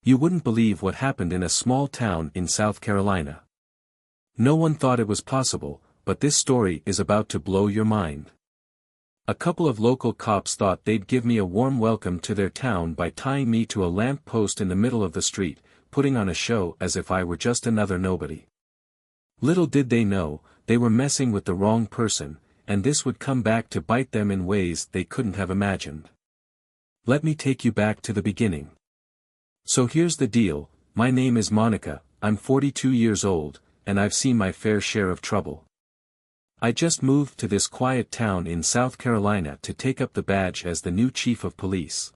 You wouldn't believe what happened in a small town in South Carolina. No one thought it was possible, but this story is about to blow your mind. A couple of local cops thought they'd give me a warm welcome to their town by tying me to a lamp post in the middle of the street, putting on a show as if I were just another nobody. Little did they know, they were messing with the wrong person, and this would come back to bite them in ways they couldn't have imagined. Let me take you back to the beginning. So here's the deal, my name is Monica, I'm 42 years old, and I've seen my fair share of trouble. I just moved to this quiet town in South Carolina to take up the badge as the new chief of police.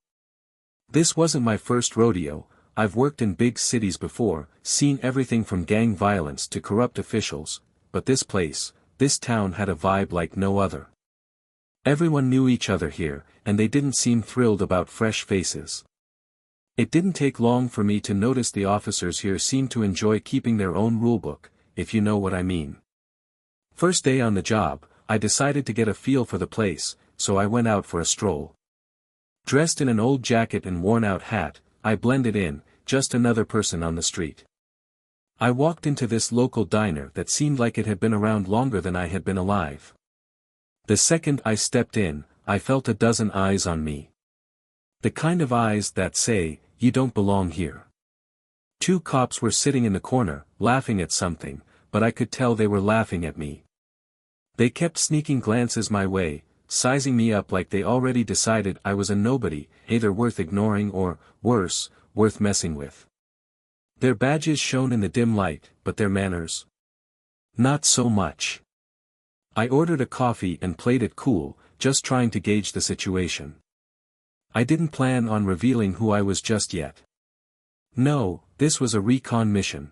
This wasn't my first rodeo, I've worked in big cities before, seen everything from gang violence to corrupt officials, but this town had a vibe like no other. Everyone knew each other here, and they didn't seem thrilled about fresh faces. It didn't take long for me to notice the officers here seemed to enjoy keeping their own rulebook, if you know what I mean. First day on the job, I decided to get a feel for the place, so I went out for a stroll. Dressed in an old jacket and worn-out hat, I blended in, just another person on the street. I walked into this local diner that seemed like it had been around longer than I had been alive. The second I stepped in, I felt a dozen eyes on me. The kind of eyes that say, "You don't belong here." 2 cops were sitting in the corner, laughing at something, but I could tell they were laughing at me. They kept sneaking glances my way, sizing me up like they already decided I was a nobody, either worth ignoring or, worse, worth messing with. Their badges shone in the dim light, but their manners? Not so much. I ordered a coffee and played it cool, just trying to gauge the situation. I didn't plan on revealing who I was just yet. No, this was a recon mission.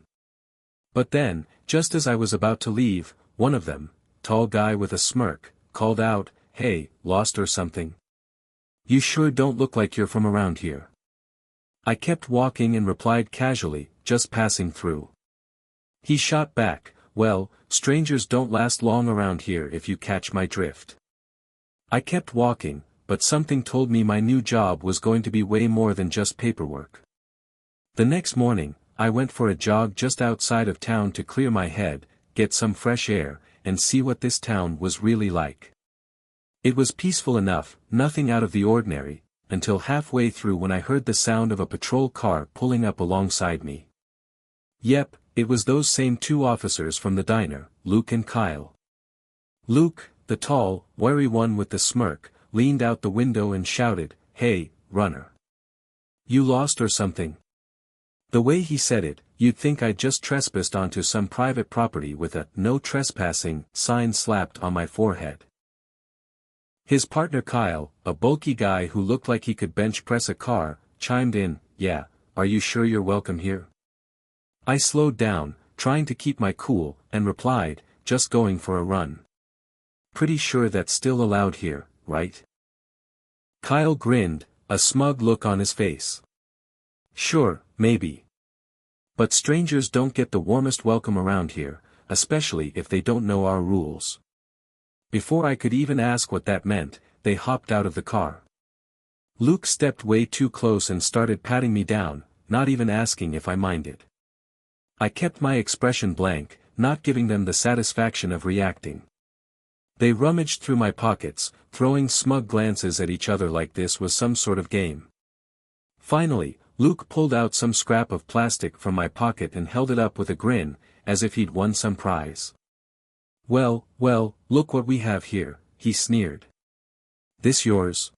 But then, just as I was about to leave, one of them, tall guy with a smirk, called out, "Hey, lost or something? You sure don't look like you're from around here." I kept walking and replied casually, "Just passing through." He shot back, "Well, strangers don't last long around here if you catch my drift." I kept walking, but something told me my new job was going to be way more than just paperwork. The next morning, I went for a jog just outside of town to clear my head, get some fresh air, and see what this town was really like. It was peaceful enough, nothing out of the ordinary, until halfway through when I heard the sound of a patrol car pulling up alongside me. Yep, it was those same 2 officers from the diner, Luke and Kyle. Luke, the tall, wary one with the smirk, leaned out the window and shouted, "Hey, runner. You lost or something?" The way he said it, you'd think I'd just trespassed onto some private property with a "No Trespassing" sign slapped on my forehead. His partner Kyle, a bulky guy who looked like he could bench press a car, chimed in, "Yeah, are you sure you're welcome here?" I slowed down, trying to keep my cool, and replied, "Just going for a run." "Pretty sure that's still allowed here, right?" Kyle grinned, a smug look on his face. "Sure, maybe. But strangers don't get the warmest welcome around here, especially if they don't know our rules." Before I could even ask what that meant, they hopped out of the car. Luke stepped way too close and started patting me down, not even asking if I minded. I kept my expression blank, not giving them the satisfaction of reacting. They rummaged through my pockets, throwing smug glances at each other like this was some sort of game. Finally, Luke pulled out some scrap of plastic from my pocket and held it up with a grin, as if he'd won some prize. Well, look what we have here," he sneered. "This yours?"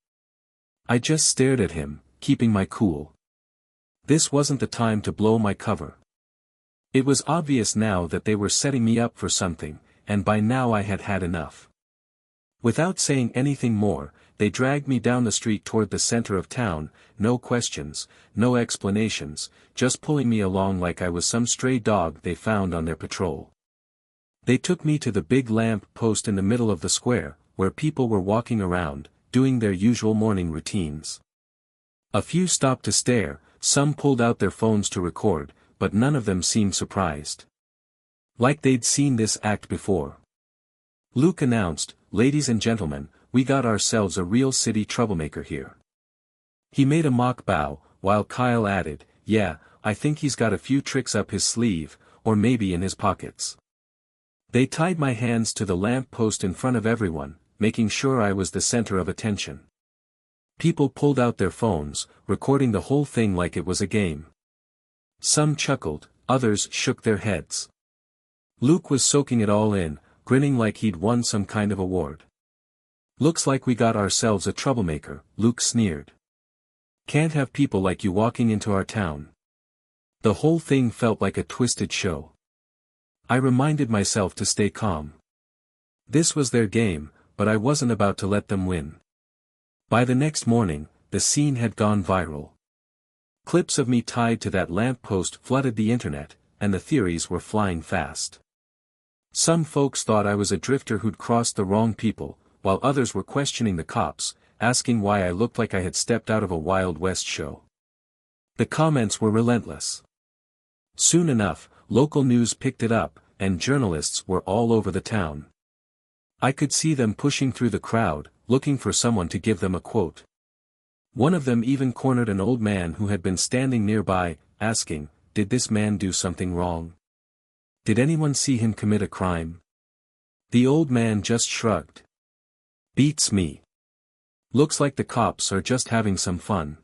I just stared at him, keeping my cool. This wasn't the time to blow my cover. It was obvious now that they were setting me up for something, and by now I had had enough. Without saying anything more, they dragged me down the street toward the center of town, no questions, no explanations, just pulling me along like I was some stray dog they found on their patrol. They took me to the big lamp post in the middle of the square, where people were walking around, doing their usual morning routines. A few stopped to stare, some pulled out their phones to record, but none of them seemed surprised. Like they'd seen this act before. Luke announced, "Ladies and gentlemen, we got ourselves a real city troublemaker here." He made a mock bow, while Kyle added, "Yeah, I think he's got a few tricks up his sleeve, or maybe in his pockets." They tied my hands to the lamp post in front of everyone, making sure I was the center of attention. People pulled out their phones, recording the whole thing like it was a game. Some chuckled, others shook their heads. Luke was soaking it all in, grinning like he'd won some kind of award. "Looks like we got ourselves a troublemaker," Luke sneered. "Can't have people like you walking into our town." The whole thing felt like a twisted show. I reminded myself to stay calm. This was their game, but I wasn't about to let them win. By the next morning, the scene had gone viral. Clips of me tied to that lamp post flooded the internet, and the theories were flying fast. Some folks thought I was a drifter who'd crossed the wrong people, while others were questioning the cops, asking why I looked like I had stepped out of a Wild West show. The comments were relentless. Soon enough, local news picked it up, and journalists were all over the town. I could see them pushing through the crowd, looking for someone to give them a quote. One of them even cornered an old man who had been standing nearby, asking, "Did this man do something wrong? Did anyone see him commit a crime?" The old man just shrugged. "Beats me. Looks like the cops are just having some fun."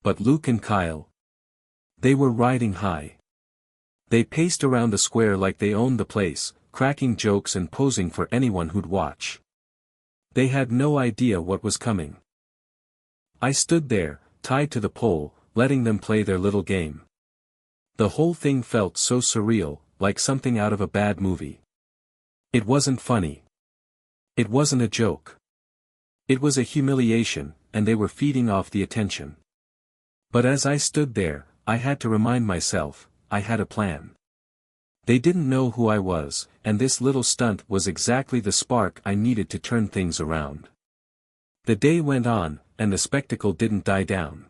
But Luke and Kyle? They were riding high. They paced around the square like they owned the place, cracking jokes and posing for anyone who'd watch. They had no idea what was coming. I stood there, tied to the pole, letting them play their little game. The whole thing felt so surreal, like something out of a bad movie. It wasn't funny. It wasn't a joke. It was a humiliation, and they were feeding off the attention. But as I stood there, I had to remind myself, I had a plan. They didn't know who I was, and this little stunt was exactly the spark I needed to turn things around. The day went on, and the spectacle didn't die down.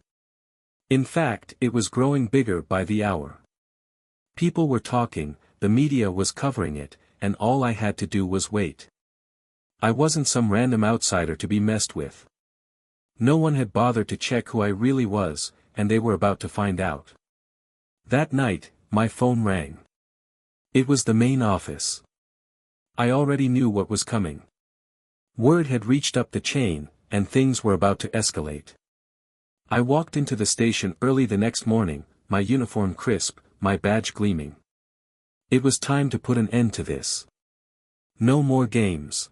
In fact, it was growing bigger by the hour. People were talking, the media was covering it, and all I had to do was wait. I wasn't some random outsider to be messed with. No one had bothered to check who I really was, and they were about to find out. That night, my phone rang. It was the main office. I already knew what was coming. Word had reached up the chain, and things were about to escalate. I walked into the station early the next morning, my uniform crisp, my badge gleaming. It was time to put an end to this. No more games.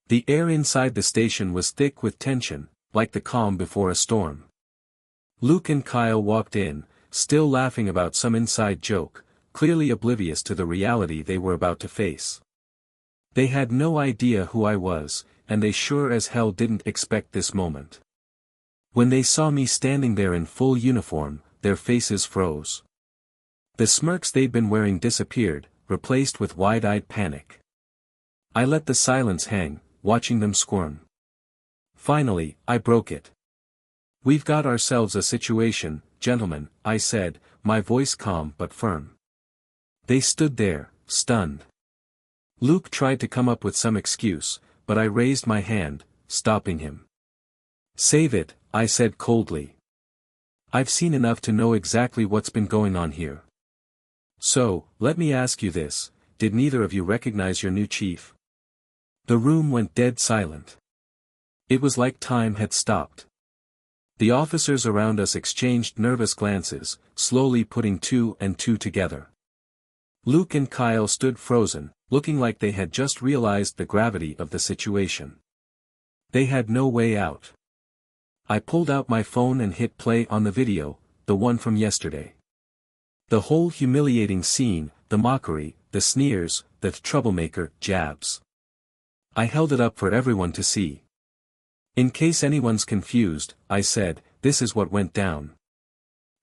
The air inside the station was thick with tension, like the calm before a storm. Luke and Kyle walked in, still laughing about some inside joke, clearly oblivious to the reality they were about to face. They had no idea who I was, and they sure as hell didn't expect this moment. When they saw me standing there in full uniform, their faces froze. The smirks they'd been wearing disappeared, replaced with wide-eyed panic. I let the silence hang, watching them squirm. Finally, I broke it. "We've got ourselves a situation, gentlemen," I said, my voice calm but firm. They stood there, stunned. Luke tried to come up with some excuse, but I raised my hand, stopping him. "Save it," I said coldly. "I've seen enough to know exactly what's been going on here. So, let me ask you this, did neither of you recognize your new chief?" The room went dead silent. It was like time had stopped. The officers around us exchanged nervous glances, slowly putting two and two together. Luke and Kyle stood frozen, looking like they had just realized the gravity of the situation. They had no way out. I pulled out my phone and hit play on the video, the one from yesterday. The whole humiliating scene, the mockery, the sneers, the troublemaker jabs. I held it up for everyone to see. "In case anyone's confused," I said, "this is what went down.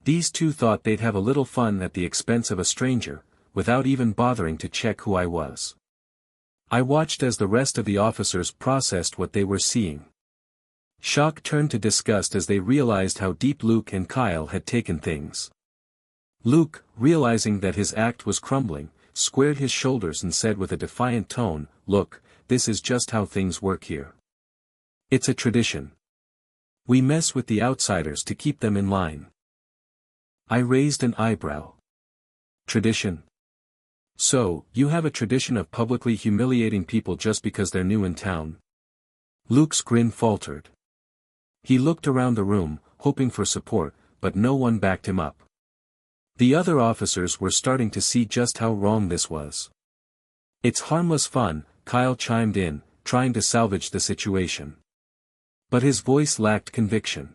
These two thought they'd have a little fun at the expense of a stranger, without even bothering to check who I was." I watched as the rest of the officers processed what they were seeing. Shock turned to disgust as they realized how deep Luke and Kyle had taken things. Luke, realizing that his act was crumbling, squared his shoulders and said with a defiant tone, "Look, this is just how things work here. It's a tradition. We mess with the outsiders to keep them in line." I raised an eyebrow. Tradition? So, you have a tradition of publicly humiliating people just because they're new in town? Luke's grin faltered. He looked around the room, hoping for support, but no one backed him up. The other officers were starting to see just how wrong this was. It's harmless fun, Kyle chimed in, trying to salvage the situation. But his voice lacked conviction.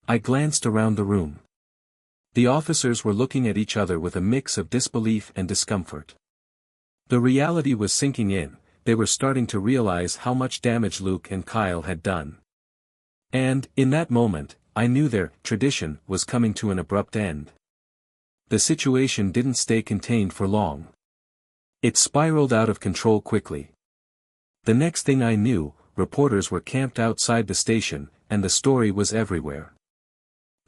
I glanced around the room. The officers were looking at each other with a mix of disbelief and discomfort. The reality was sinking in, they were starting to realize how much damage Luke and Kyle had done. And, in that moment, I knew their tradition was coming to an abrupt end. The situation didn't stay contained for long. It spiraled out of control quickly. The next thing I knew, reporters were camped outside the station, and the story was everywhere.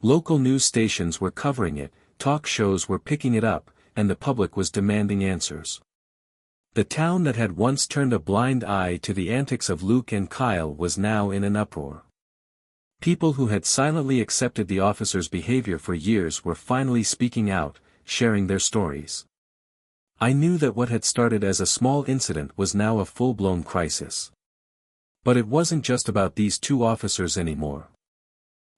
Local news stations were covering it, talk shows were picking it up, and the public was demanding answers. The town that had once turned a blind eye to the antics of Luke and Kyle was now in an uproar. People who had silently accepted the officers' behavior for years were finally speaking out, sharing their stories. I knew that what had started as a small incident was now a full-blown crisis. But it wasn't just about these two officers anymore.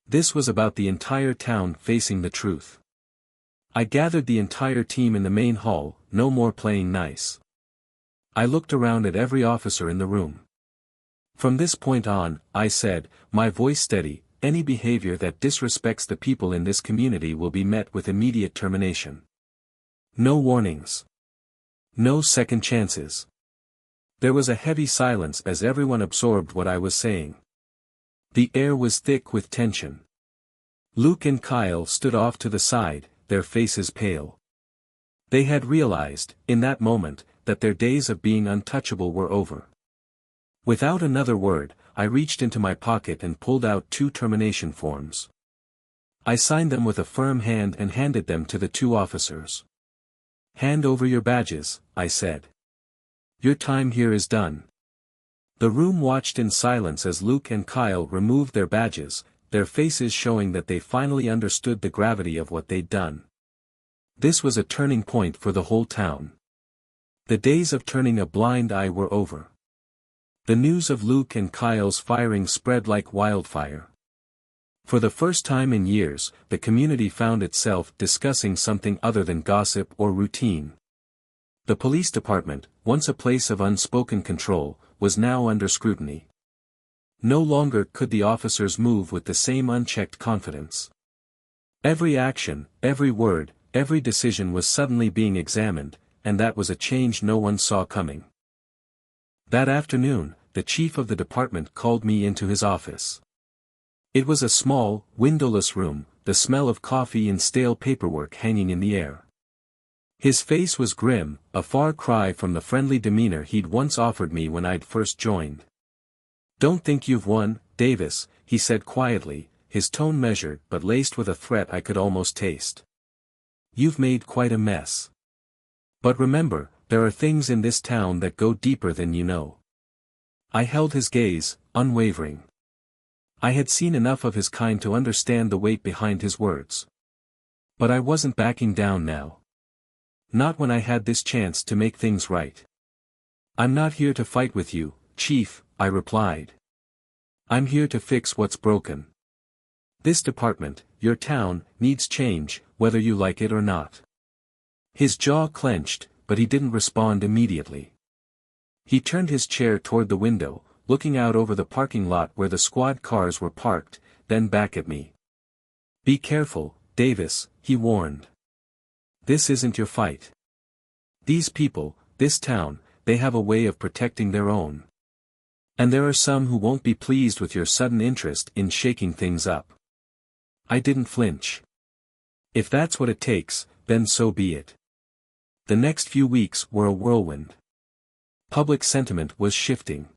This was about the entire town facing the truth. I gathered the entire team in the main hall, no more playing nice. I looked around at every officer in the room. From this point on, I said, my voice steady, any behavior that disrespects the people in this community will be met with immediate termination. No warnings. No second chances. There was a heavy silence as everyone absorbed what I was saying. The air was thick with tension. Luke and Kyle stood off to the side, their faces pale. They had realized, in that moment, that their days of being untouchable were over. Without another word, I reached into my pocket and pulled out 2 termination forms. I signed them with a firm hand and handed them to the 2 officers. Hand over your badges, I said. Your time here is done. The room watched in silence as Luke and Kyle removed their badges, their faces showing that they finally understood the gravity of what they'd done. This was a turning point for the whole town. The days of turning a blind eye were over. The news of Luke and Kyle's firing spread like wildfire. For the first time in years, the community found itself discussing something other than gossip or routine. The police department, once a place of unspoken control, was now under scrutiny. No longer could the officers move with the same unchecked confidence. Every action, every word, every decision was suddenly being examined, and that was a change no one saw coming. That afternoon, the chief of the department called me into his office. It was a small, windowless room, the smell of coffee and stale paperwork hanging in the air. His face was grim, a far cry from the friendly demeanor he'd once offered me when I'd first joined. Don't think you've won, Davis, he said quietly, his tone measured but laced with a threat I could almost taste. You've made quite a mess. But remember, there are things in this town that go deeper than you know. I held his gaze, unwavering. I had seen enough of his kind to understand the weight behind his words. But I wasn't backing down now. Not when I had this chance to make things right. I'm not here to fight with you, Chief, I replied. I'm here to fix what's broken. This department, your town, needs change, whether you like it or not. His jaw clenched, but he didn't respond immediately. He turned his chair toward the window, looking out over the parking lot where the squad cars were parked, then back at me. Be careful, Davis, he warned. This isn't your fight. These people, this town, they have a way of protecting their own. And there are some who won't be pleased with your sudden interest in shaking things up. I didn't flinch. If that's what it takes, then so be it. The next few weeks were a whirlwind. Public sentiment was shifting.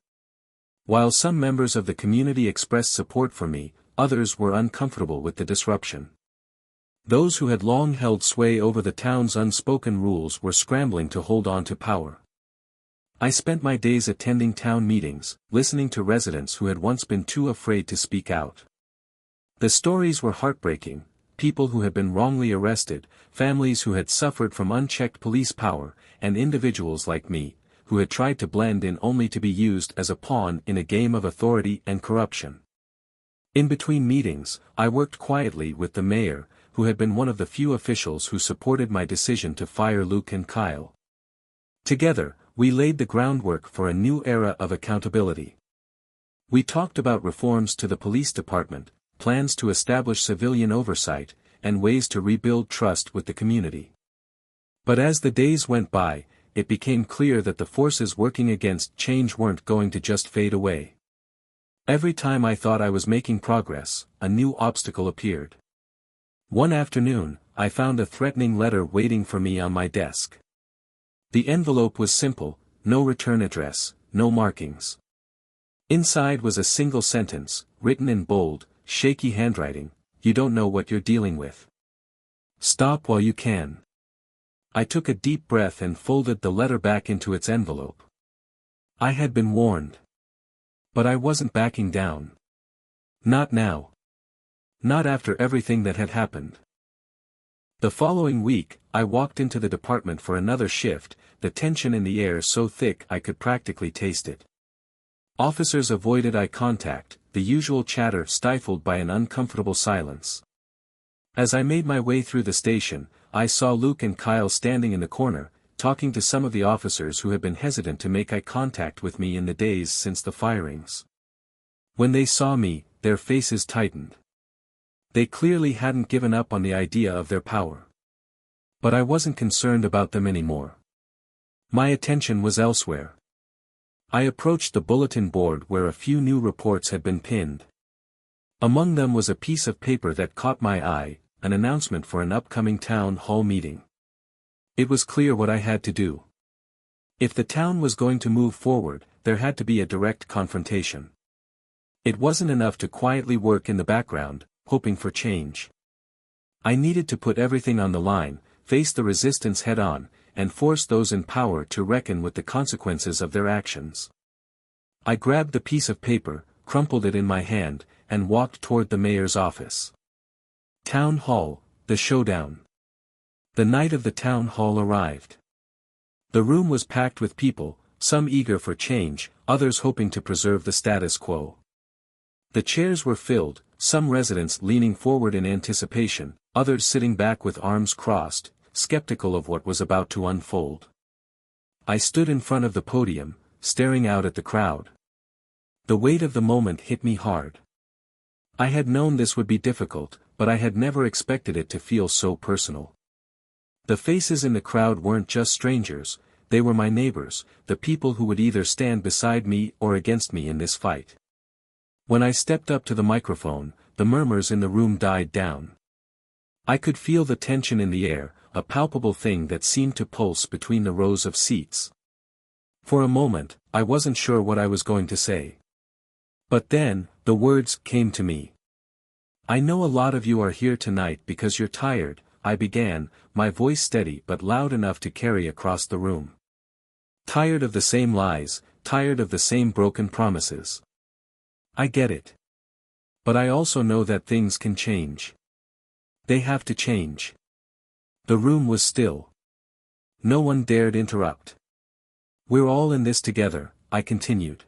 While some members of the community expressed support for me, others were uncomfortable with the disruption. Those who had long held sway over the town's unspoken rules were scrambling to hold on to power. I spent my days attending town meetings, listening to residents who had once been too afraid to speak out. The stories were heartbreaking, people who had been wrongly arrested, families who had suffered from unchecked police power, and individuals like me, who had tried to blend in only to be used as a pawn in a game of authority and corruption. In between meetings, I worked quietly with the mayor, who had been one of the few officials who supported my decision to fire Luke and Kyle. Together, we laid the groundwork for a new era of accountability. We talked about reforms to the police department, plans to establish civilian oversight, and ways to rebuild trust with the community. But as the days went by, it became clear that the forces working against change weren't going to just fade away. Every time I thought I was making progress, a new obstacle appeared. One afternoon, I found a threatening letter waiting for me on my desk. The envelope was simple, no return address, no markings. Inside was a single sentence, written in bold, shaky handwriting: "You don't know what you're dealing with. Stop while you can." I took a deep breath and folded the letter back into its envelope. I had been warned. But I wasn't backing down. Not now. Not after everything that had happened. The following week, I walked into the department for another shift, the tension in the air so thick I could practically taste it. Officers avoided eye contact, the usual chatter stifled by an uncomfortable silence. As I made my way through the station, I saw Luke and Kyle standing in the corner, talking to some of the officers who had been hesitant to make eye contact with me in the days since the firings. When they saw me, their faces tightened. They clearly hadn't given up on the idea of their power. But I wasn't concerned about them anymore. My attention was elsewhere. I approached the bulletin board where a few new reports had been pinned. Among them was a piece of paper that caught my eye, an announcement for an upcoming town hall meeting. It was clear what I had to do. If the town was going to move forward, there had to be a direct confrontation. It wasn't enough to quietly work in the background, hoping for change. I needed to put everything on the line, face the resistance head-on, and force those in power to reckon with the consequences of their actions. I grabbed the piece of paper, crumpled it in my hand, and walked toward the mayor's office. Town Hall, the showdown. The night of the town hall arrived. The room was packed with people, some eager for change, others hoping to preserve the status quo. The chairs were filled, some residents leaning forward in anticipation, others sitting back with arms crossed, skeptical of what was about to unfold. I stood in front of the podium, staring out at the crowd. The weight of the moment hit me hard. I had known this would be difficult, but I had never expected it to feel so personal. The faces in the crowd weren't just strangers, they were my neighbors, the people who would either stand beside me or against me in this fight. When I stepped up to the microphone, the murmurs in the room died down. I could feel the tension in the air, a palpable thing that seemed to pulse between the rows of seats. For a moment, I wasn't sure what I was going to say. But then, the words came to me. "I know a lot of you are here tonight because you're tired," I began, my voice steady but loud enough to carry across the room. "Tired of the same lies, tired of the same broken promises. I get it. But I also know that things can change. They have to change." The room was still. No one dared interrupt. "We're all in this together," I continued.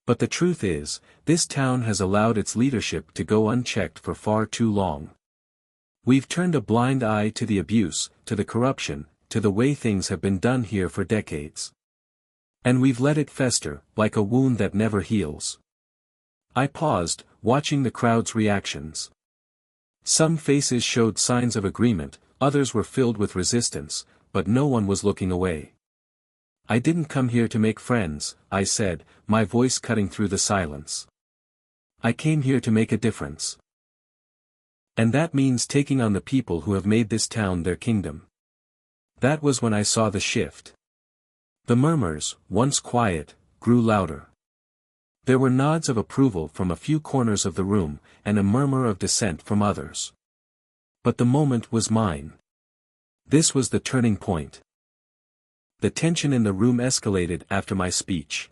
"But the truth is, this town has allowed its leadership to go unchecked for far too long. We've turned a blind eye to the abuse, to the corruption, to the way things have been done here for decades. And we've let it fester, like a wound that never heals." I paused, watching the crowd's reactions. Some faces showed signs of agreement, others were filled with resistance, but no one was looking away. "I didn't come here to make friends," I said, my voice cutting through the silence. "I came here to make a difference. And that means taking on the people who have made this town their kingdom." That was when I saw the shift. The murmurs, once quiet, grew louder. There were nods of approval from a few corners of the room, and a murmur of dissent from others. But the moment was mine. This was the turning point. The tension in the room escalated after my speech.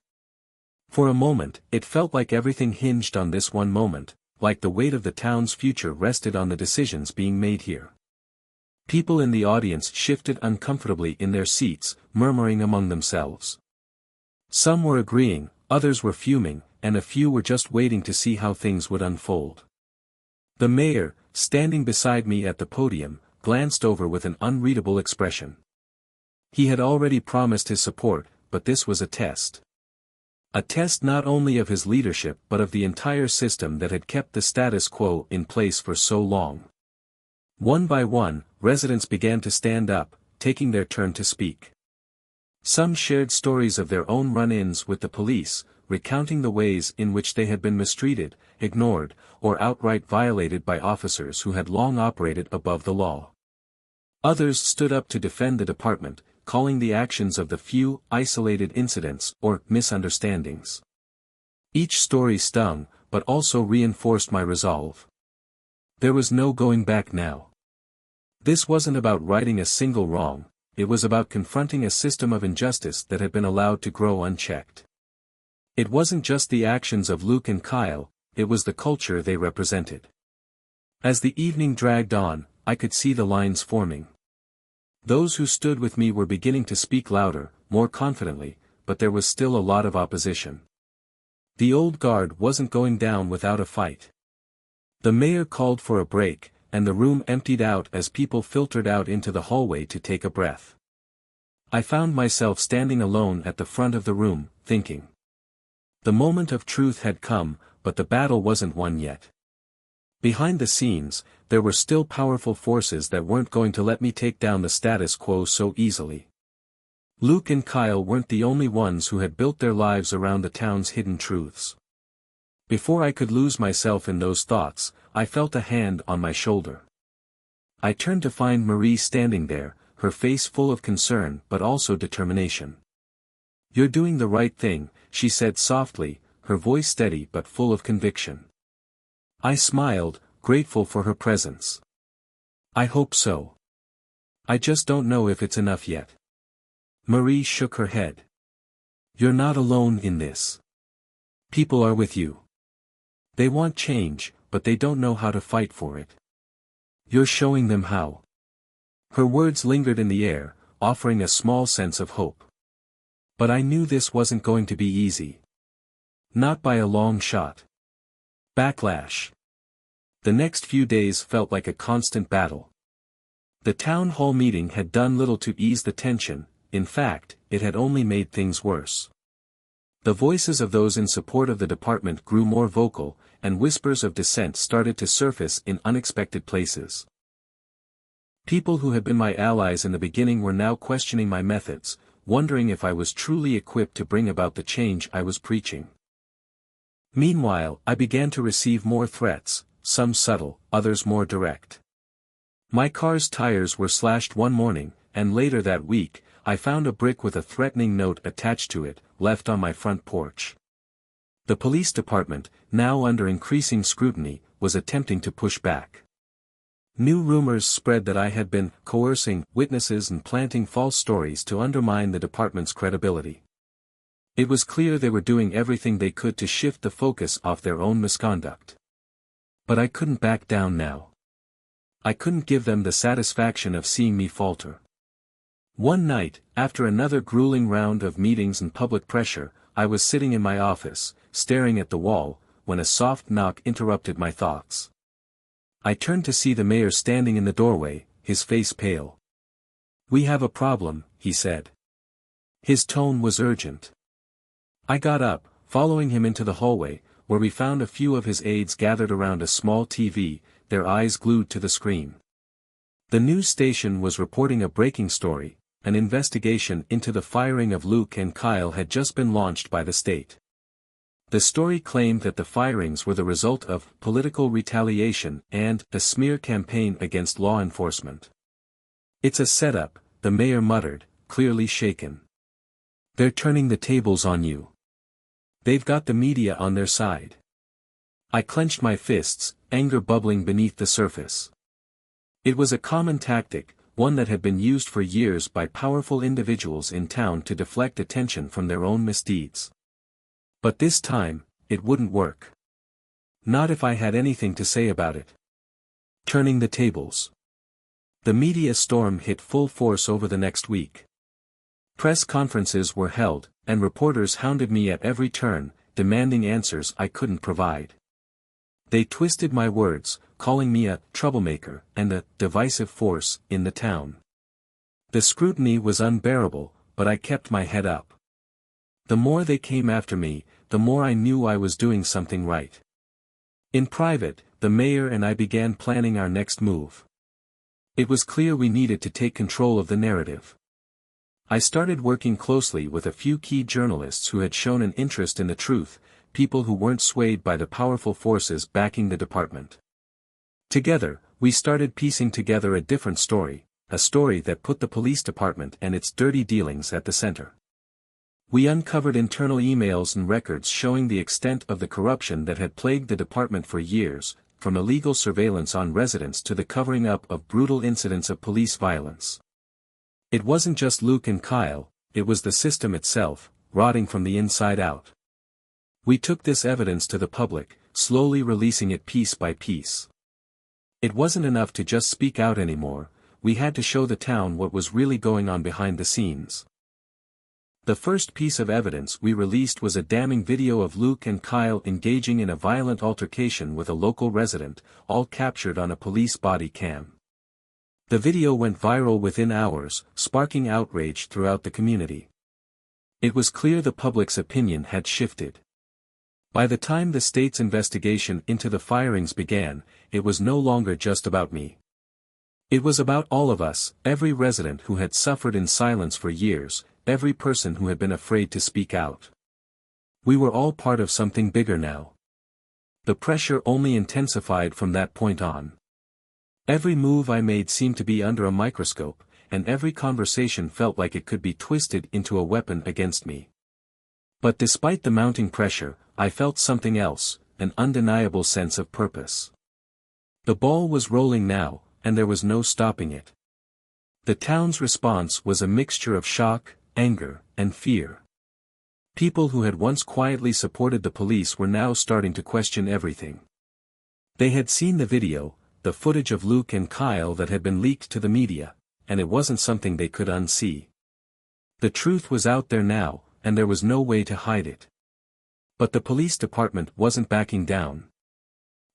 For a moment, it felt like everything hinged on this one moment, like the weight of the town's future rested on the decisions being made here. People in the audience shifted uncomfortably in their seats, murmuring among themselves. Some were agreeing, others were fuming, and a few were just waiting to see how things would unfold. The mayor, standing beside me at the podium, glanced over with an unreadable expression. He had already promised his support, but this was a test. A test not only of his leadership but of the entire system that had kept the status quo in place for so long. One by one, residents began to stand up, taking their turn to speak. Some shared stories of their own run-ins with the police, recounting the ways in which they had been mistreated, ignored, or outright violated by officers who had long operated above the law. Others stood up to defend the department, calling the actions of the few isolated incidents or misunderstandings. Each story stung, but also reinforced my resolve. There was no going back now. This wasn't about righting a single wrong, it was about confronting a system of injustice that had been allowed to grow unchecked. It wasn't just the actions of Luke and Kyle, it was the culture they represented. As the evening dragged on, I could see the lines forming. Those who stood with me were beginning to speak louder, more confidently, but there was still a lot of opposition. The old guard wasn't going down without a fight. The mayor called for a break, and the room emptied out as people filtered out into the hallway to take a breath. I found myself standing alone at the front of the room, thinking. The moment of truth had come, but the battle wasn't won yet. Behind the scenes, there were still powerful forces that weren't going to let me take down the status quo so easily. Luke and Kyle weren't the only ones who had built their lives around the town's hidden truths. Before I could lose myself in those thoughts, I felt a hand on my shoulder. I turned to find Marie standing there, her face full of concern but also determination. "You're doing the right thing," she said softly, her voice steady but full of conviction. I smiled, grateful for her presence. "I hope so. I just don't know if it's enough yet." Marie shook her head. "You're not alone in this. People are with you. They want change, but they don't know how to fight for it. You're showing them how." Her words lingered in the air, offering a small sense of hope. But I knew this wasn't going to be easy. Not by a long shot. Backlash. The next few days felt like a constant battle. The town hall meeting had done little to ease the tension, in fact, it had only made things worse. The voices of those in support of the department grew more vocal, and whispers of dissent started to surface in unexpected places. People who had been my allies in the beginning were now questioning my methods, wondering if I was truly equipped to bring about the change I was preaching. Meanwhile, I began to receive more threats, some subtle, others more direct. My car's tires were slashed one morning, and later that week, I found a brick with a threatening note attached to it, left on my front porch. The police department, now under increasing scrutiny, was attempting to push back. New rumors spread that I had been coercing witnesses and planting false stories to undermine the department's credibility. It was clear they were doing everything they could to shift the focus off their own misconduct. But I couldn't back down now. I couldn't give them the satisfaction of seeing me falter. One night, after another grueling round of meetings and public pressure, I was sitting in my office, staring at the wall, when a soft knock interrupted my thoughts. I turned to see the mayor standing in the doorway, his face pale. "We have a problem," he said. His tone was urgent. I got up, following him into the hallway, where we found a few of his aides gathered around a small TV, their eyes glued to the screen. The news station was reporting a breaking story. An investigation into the firing of Luke and Kyle had just been launched by the state. The story claimed that the firings were the result of political retaliation and a smear campaign against law enforcement. "It's a setup," the mayor muttered, clearly shaken. "They're turning the tables on you. They've got the media on their side." I clenched my fists, anger bubbling beneath the surface. It was a common tactic, one that had been used for years by powerful individuals in town to deflect attention from their own misdeeds. But this time, it wouldn't work. Not if I had anything to say about it. Turning the tables. The media storm hit full force over the next week. Press conferences were held, and reporters hounded me at every turn, demanding answers I couldn't provide. They twisted my words, calling me a troublemaker and a divisive force in the town. The scrutiny was unbearable, but I kept my head up. The more they came after me, the more I knew I was doing something right. In private, the mayor and I began planning our next move. It was clear we needed to take control of the narrative. I started working closely with a few key journalists who had shown an interest in the truth, people who weren't swayed by the powerful forces backing the department. Together, we started piecing together a different story, a story that put the police department and its dirty dealings at the center. We uncovered internal emails and records showing the extent of the corruption that had plagued the department for years, from illegal surveillance on residents to the covering up of brutal incidents of police violence. It wasn't just Luke and Kyle, it was the system itself, rotting from the inside out. We took this evidence to the public, slowly releasing it piece by piece. It wasn't enough to just speak out anymore, we had to show the town what was really going on behind the scenes. The first piece of evidence we released was a damning video of Luke and Kyle engaging in a violent altercation with a local resident, all captured on a police body cam. The video went viral within hours, sparking outrage throughout the community. It was clear the public's opinion had shifted. By the time the state's investigation into the firings began, it was no longer just about me. It was about all of us, every resident who had suffered in silence for years, every person who had been afraid to speak out. We were all part of something bigger now. The pressure only intensified from that point on. Every move I made seemed to be under a microscope, and every conversation felt like it could be twisted into a weapon against me. But despite the mounting pressure, I felt something else, an undeniable sense of purpose. The ball was rolling now, and there was no stopping it. The town's response was a mixture of shock, anger, and fear. People who had once quietly supported the police were now starting to question everything. They had seen the video, the footage of Luke and Kyle that had been leaked to the media, and it wasn't something they could unsee. The truth was out there now, and there was no way to hide it. But the police department wasn't backing down.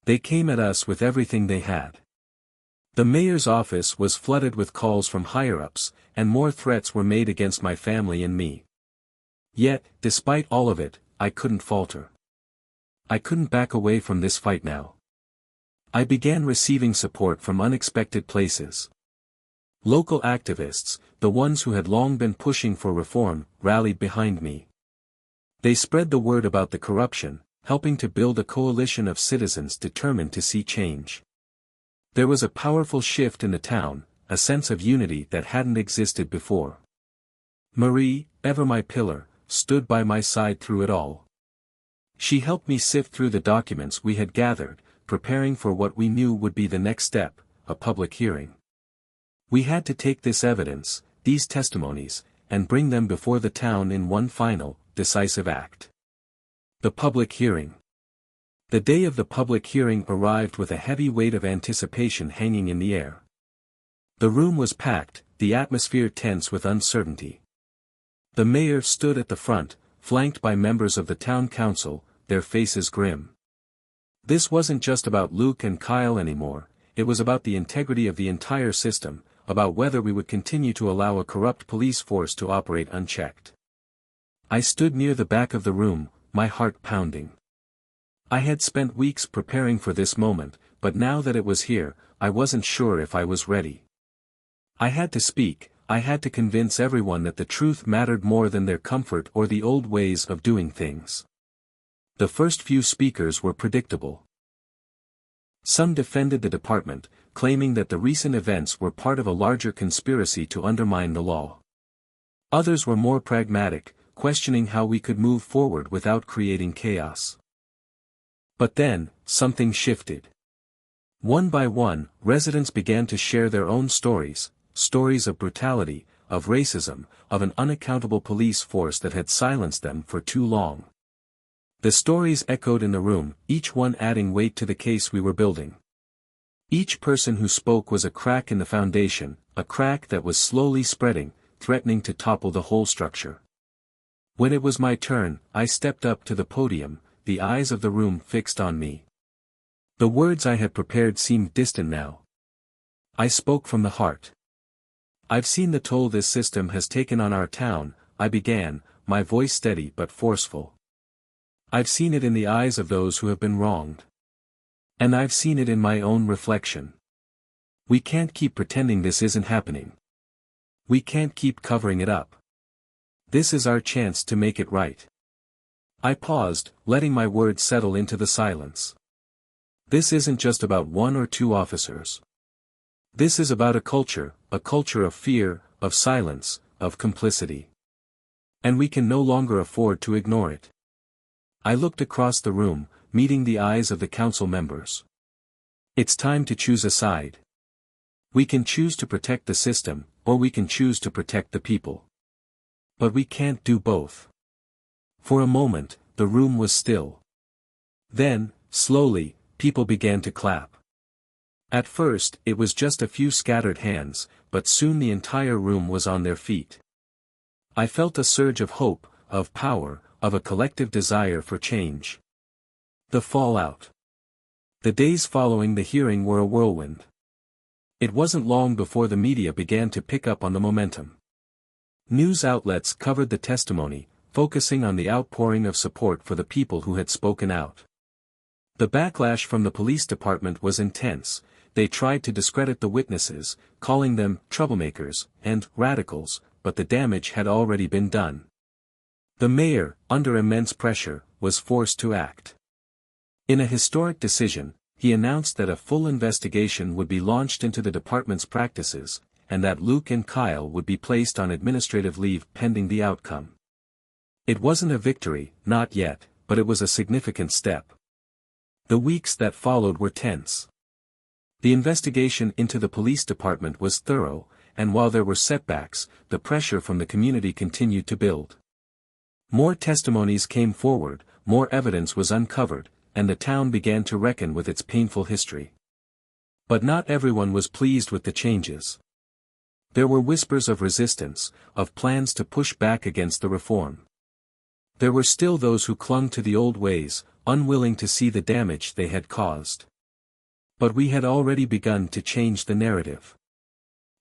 They came at us with everything they had. The mayor's office was flooded with calls from higher-ups, and more threats were made against my family and me. Yet, despite all of it, I couldn't falter. I couldn't back away from this fight now. I began receiving support from unexpected places. Local activists, the ones who had long been pushing for reform, rallied behind me. They spread the word about the corruption, helping to build a coalition of citizens determined to see change. There was a powerful shift in the town, a sense of unity that hadn't existed before. Marie, ever my pillar, stood by my side through it all. She helped me sift through the documents we had gathered, preparing for what we knew would be the next step, a public hearing. We had to take this evidence, these testimonies, and bring them before the town in one final, decisive act. The public hearing. The day of the public hearing arrived with a heavy weight of anticipation hanging in the air. The room was packed, the atmosphere tense with uncertainty. The mayor stood at the front, flanked by members of the town council, their faces grim. This wasn't just about Luke and Kyle anymore, it was about the integrity of the entire system, about whether we would continue to allow a corrupt police force to operate unchecked. I stood near the back of the room, my heart pounding. I had spent weeks preparing for this moment, but now that it was here, I wasn't sure if I was ready. I had to speak, I had to convince everyone that the truth mattered more than their comfort or the old ways of doing things. The first few speakers were predictable. Some defended the department, claiming that the recent events were part of a larger conspiracy to undermine the law. Others were more pragmatic, questioning how we could move forward without creating chaos. But then, something shifted. One by one, residents began to share their own stories, stories of brutality, of racism, of an unaccountable police force that had silenced them for too long. The stories echoed in the room, each one adding weight to the case we were building. Each person who spoke was a crack in the foundation, a crack that was slowly spreading, threatening to topple the whole structure. When it was my turn, I stepped up to the podium, the eyes of the room fixed on me. The words I had prepared seemed distant now. I spoke from the heart. "I've seen the toll this system has taken on our town," I began, my voice steady but forceful. "I've seen it in the eyes of those who have been wronged. And I've seen it in my own reflection. We can't keep pretending this isn't happening. We can't keep covering it up. This is our chance to make it right." I paused, letting my words settle into the silence. This isn't just about one or two officers. This is about a culture of fear, of silence, of complicity. And we can no longer afford to ignore it. I looked across the room, meeting the eyes of the council members. It's time to choose a side. We can choose to protect the system, or we can choose to protect the people. But we can't do both. For a moment, the room was still. Then, slowly, people began to clap. At first, it was just a few scattered hands, but soon the entire room was on their feet. I felt a surge of hope, of power, of a collective desire for change. The fallout. The days following the hearing were a whirlwind. It wasn't long before the media began to pick up on the momentum. News outlets covered the testimony, focusing on the outpouring of support for the people who had spoken out. The backlash from the police department was intense. They tried to discredit the witnesses, calling them troublemakers and radicals, but the damage had already been done. The mayor, under immense pressure, was forced to act. In a historic decision, he announced that a full investigation would be launched into the department's practices, and that Luke and Kyle would be placed on administrative leave pending the outcome. It wasn't a victory, not yet, but it was a significant step. The weeks that followed were tense. The investigation into the police department was thorough, and while there were setbacks, the pressure from the community continued to build. More testimonies came forward, more evidence was uncovered, and the town began to reckon with its painful history. But not everyone was pleased with the changes. There were whispers of resistance, of plans to push back against the reform. There were still those who clung to the old ways, unwilling to see the damage they had caused. But we had already begun to change the narrative.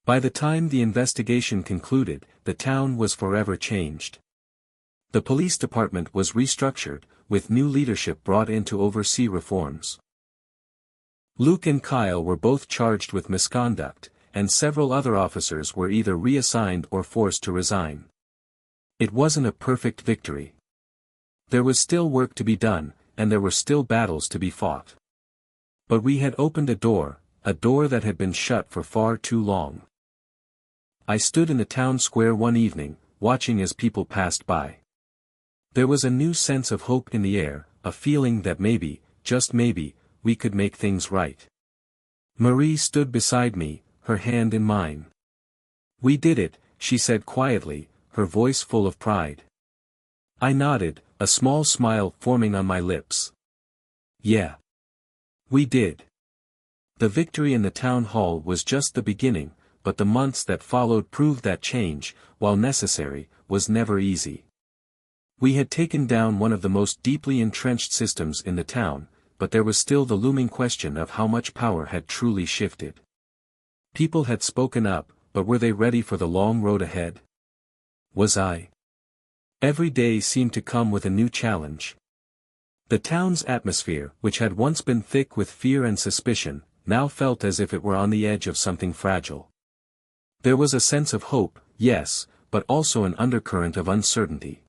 By the time the investigation concluded, the town was forever changed. The police department was restructured, with new leadership brought in to oversee reforms. Luke and Kyle were both charged with misconduct, and several other officers were either reassigned or forced to resign. It wasn't a perfect victory. There was still work to be done, and there were still battles to be fought. But we had opened a door that had been shut for far too long. I stood in the town square one evening, watching as people passed by. There was a new sense of hope in the air, a feeling that maybe, just maybe, we could make things right. Marie stood beside me, her hand in mine. "We did it," she said quietly, her voice full of pride. I nodded, a small smile forming on my lips. "Yeah. We did." The victory in the town hall was just the beginning, but the months that followed proved that change, while necessary, was never easy. We had taken down one of the most deeply entrenched systems in the town, but there was still the looming question of how much power had truly shifted. People had spoken up, but were they ready for the long road ahead? Was I? Every day seemed to come with a new challenge. The town's atmosphere, which had once been thick with fear and suspicion, now felt as if it were on the edge of something fragile. There was a sense of hope, yes, but also an undercurrent of uncertainty.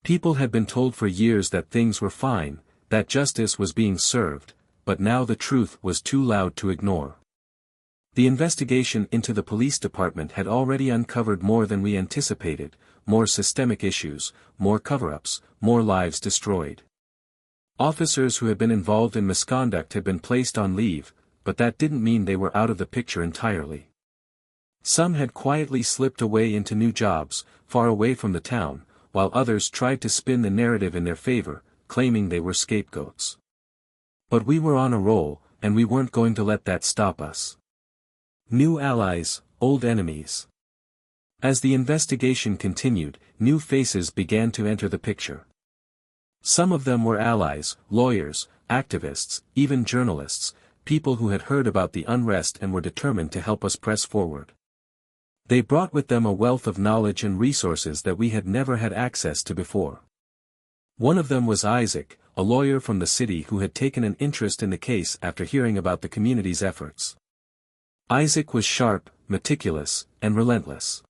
People had been told for years that things were fine, that justice was being served, but now the truth was too loud to ignore. The investigation into the police department had already uncovered more than we anticipated, more systemic issues, more cover-ups, more lives destroyed. Officers who had been involved in misconduct had been placed on leave, but that didn't mean they were out of the picture entirely. Some had quietly slipped away into new jobs, far away from the town, while others tried to spin the narrative in their favor, claiming they were scapegoats. But we were on a roll, and we weren't going to let that stop us. New allies, old enemies. As the investigation continued, new faces began to enter the picture. Some of them were allies, lawyers, activists, even journalists, people who had heard about the unrest and were determined to help us press forward. They brought with them a wealth of knowledge and resources that we had never had access to before. One of them was Isaac, a lawyer from the city who had taken an interest in the case after hearing about the community's efforts. Isaac was sharp, meticulous, and relentless.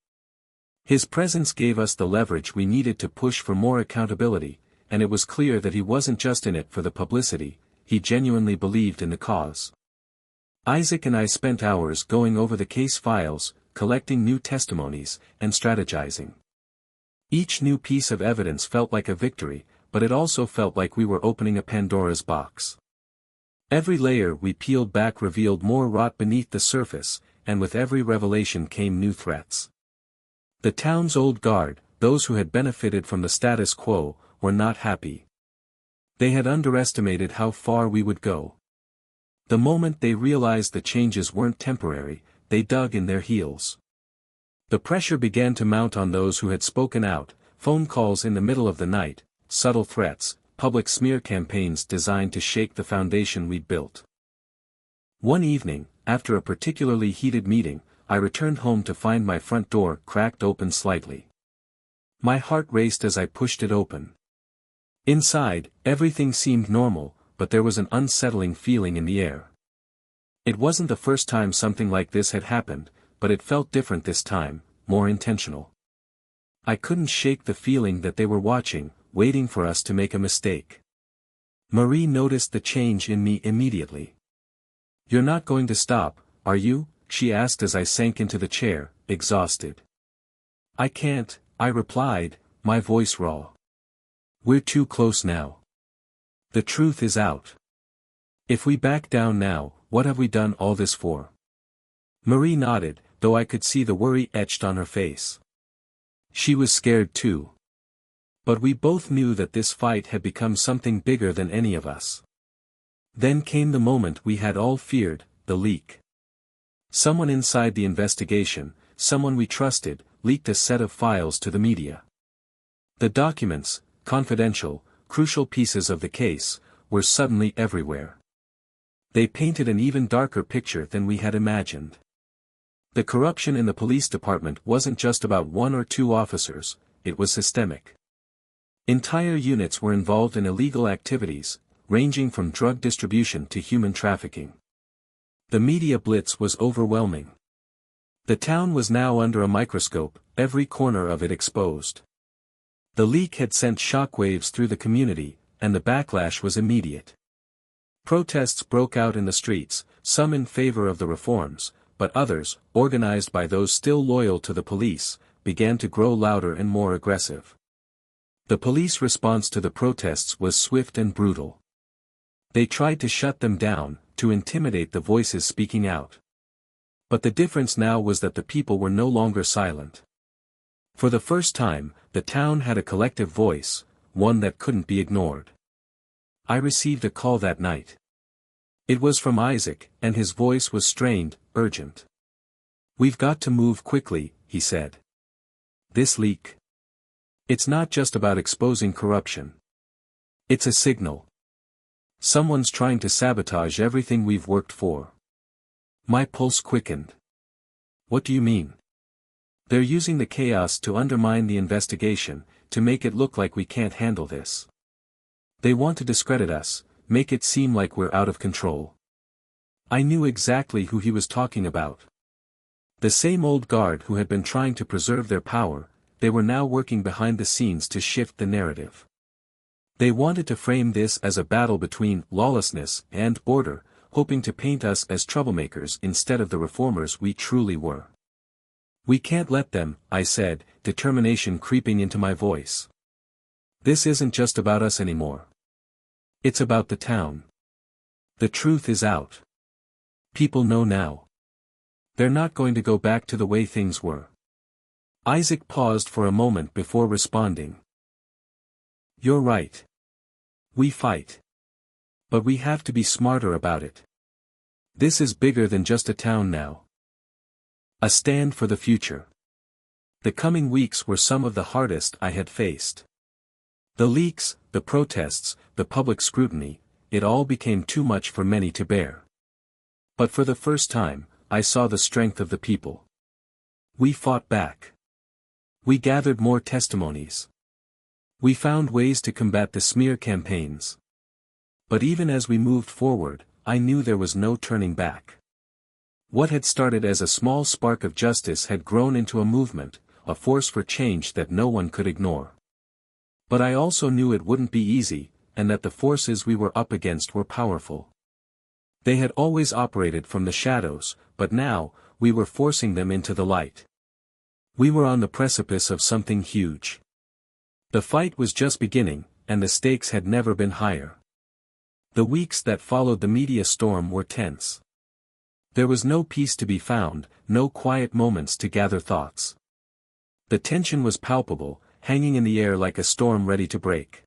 His presence gave us the leverage we needed to push for more accountability, and it was clear that he wasn't just in it for the publicity, he genuinely believed in the cause. Isaac and I spent hours going over the case files, collecting new testimonies, and strategizing. Each new piece of evidence felt like a victory, but it also felt like we were opening a Pandora's box. Every layer we peeled back revealed more rot beneath the surface, and with every revelation came new threats. The town's old guard, those who had benefited from the status quo, were not happy. They had underestimated how far we would go. The moment they realized the changes weren't temporary, they dug in their heels. The pressure began to mount on those who had spoken out, phone calls in the middle of the night, subtle threats, public smear campaigns designed to shake the foundation we'd built. One evening, after a particularly heated meeting, I returned home to find my front door cracked open slightly. My heart raced as I pushed it open. Inside, everything seemed normal, but there was an unsettling feeling in the air. It wasn't the first time something like this had happened, but it felt different this time, more intentional. I couldn't shake the feeling that they were watching, waiting for us to make a mistake. Marie noticed the change in me immediately. "You're not going to stop, are you?" she asked as I sank into the chair, exhausted. "I can't," I replied, my voice raw. "We're too close now. The truth is out. If we back down now, what have we done all this for?" Marie nodded, though I could see the worry etched on her face. She was scared too. But we both knew that this fight had become something bigger than any of us. Then came the moment we had all feared, the leak. Someone inside the investigation, someone we trusted, leaked a set of files to the media. The documents, confidential, crucial pieces of the case, were suddenly everywhere. They painted an even darker picture than we had imagined. The corruption in the police department wasn't just about one or two officers, it was systemic. Entire units were involved in illegal activities, ranging from drug distribution to human trafficking. The media blitz was overwhelming. The town was now under a microscope, every corner of it exposed. The leak had sent shockwaves through the community, and the backlash was immediate. Protests broke out in the streets, some in favor of the reforms, but others, organized by those still loyal to the police, began to grow louder and more aggressive. The police response to the protests was swift and brutal. They tried to shut them down, to intimidate the voices speaking out. But the difference now was that the people were no longer silent. For the first time, the town had a collective voice, one that couldn't be ignored. I received a call that night. It was from Isaac, and his voice was strained, urgent. "We've got to move quickly," he said. "This leak. It's not just about exposing corruption. It's a signal. Someone's trying to sabotage everything we've worked for." My pulse quickened. "What do you mean?" "They're using the chaos to undermine the investigation, to make it look like we can't handle this. They want to discredit us, make it seem like we're out of control." I knew exactly who he was talking about. The same old guard who had been trying to preserve their power, they were now working behind the scenes to shift the narrative. They wanted to frame this as a battle between lawlessness and order, hoping to paint us as troublemakers instead of the reformers we truly were. "We can't let them," I said, determination creeping into my voice. "This isn't just about us anymore. It's about the town. The truth is out. People know now. They're not going to go back to the way things were." Isaac paused for a moment before responding. "You're right. We fight. But we have to be smarter about it. This is bigger than just a town now. A stand for the future. The coming weeks were some of the hardest I had faced. The leaks, the protests, the public scrutiny, it all became too much for many to bear. But for the first time, I saw the strength of the people. We fought back. We gathered more testimonies. We found ways to combat the smear campaigns. But even as we moved forward, I knew there was no turning back. What had started as a small spark of justice had grown into a movement, a force for change that no one could ignore. But I also knew it wouldn't be easy, and that the forces we were up against were powerful. They had always operated from the shadows, but now, we were forcing them into the light. We were on the precipice of something huge. The fight was just beginning, and the stakes had never been higher. The weeks that followed the media storm were tense. There was no peace to be found, no quiet moments to gather thoughts. The tension was palpable, hanging in the air like a storm ready to break.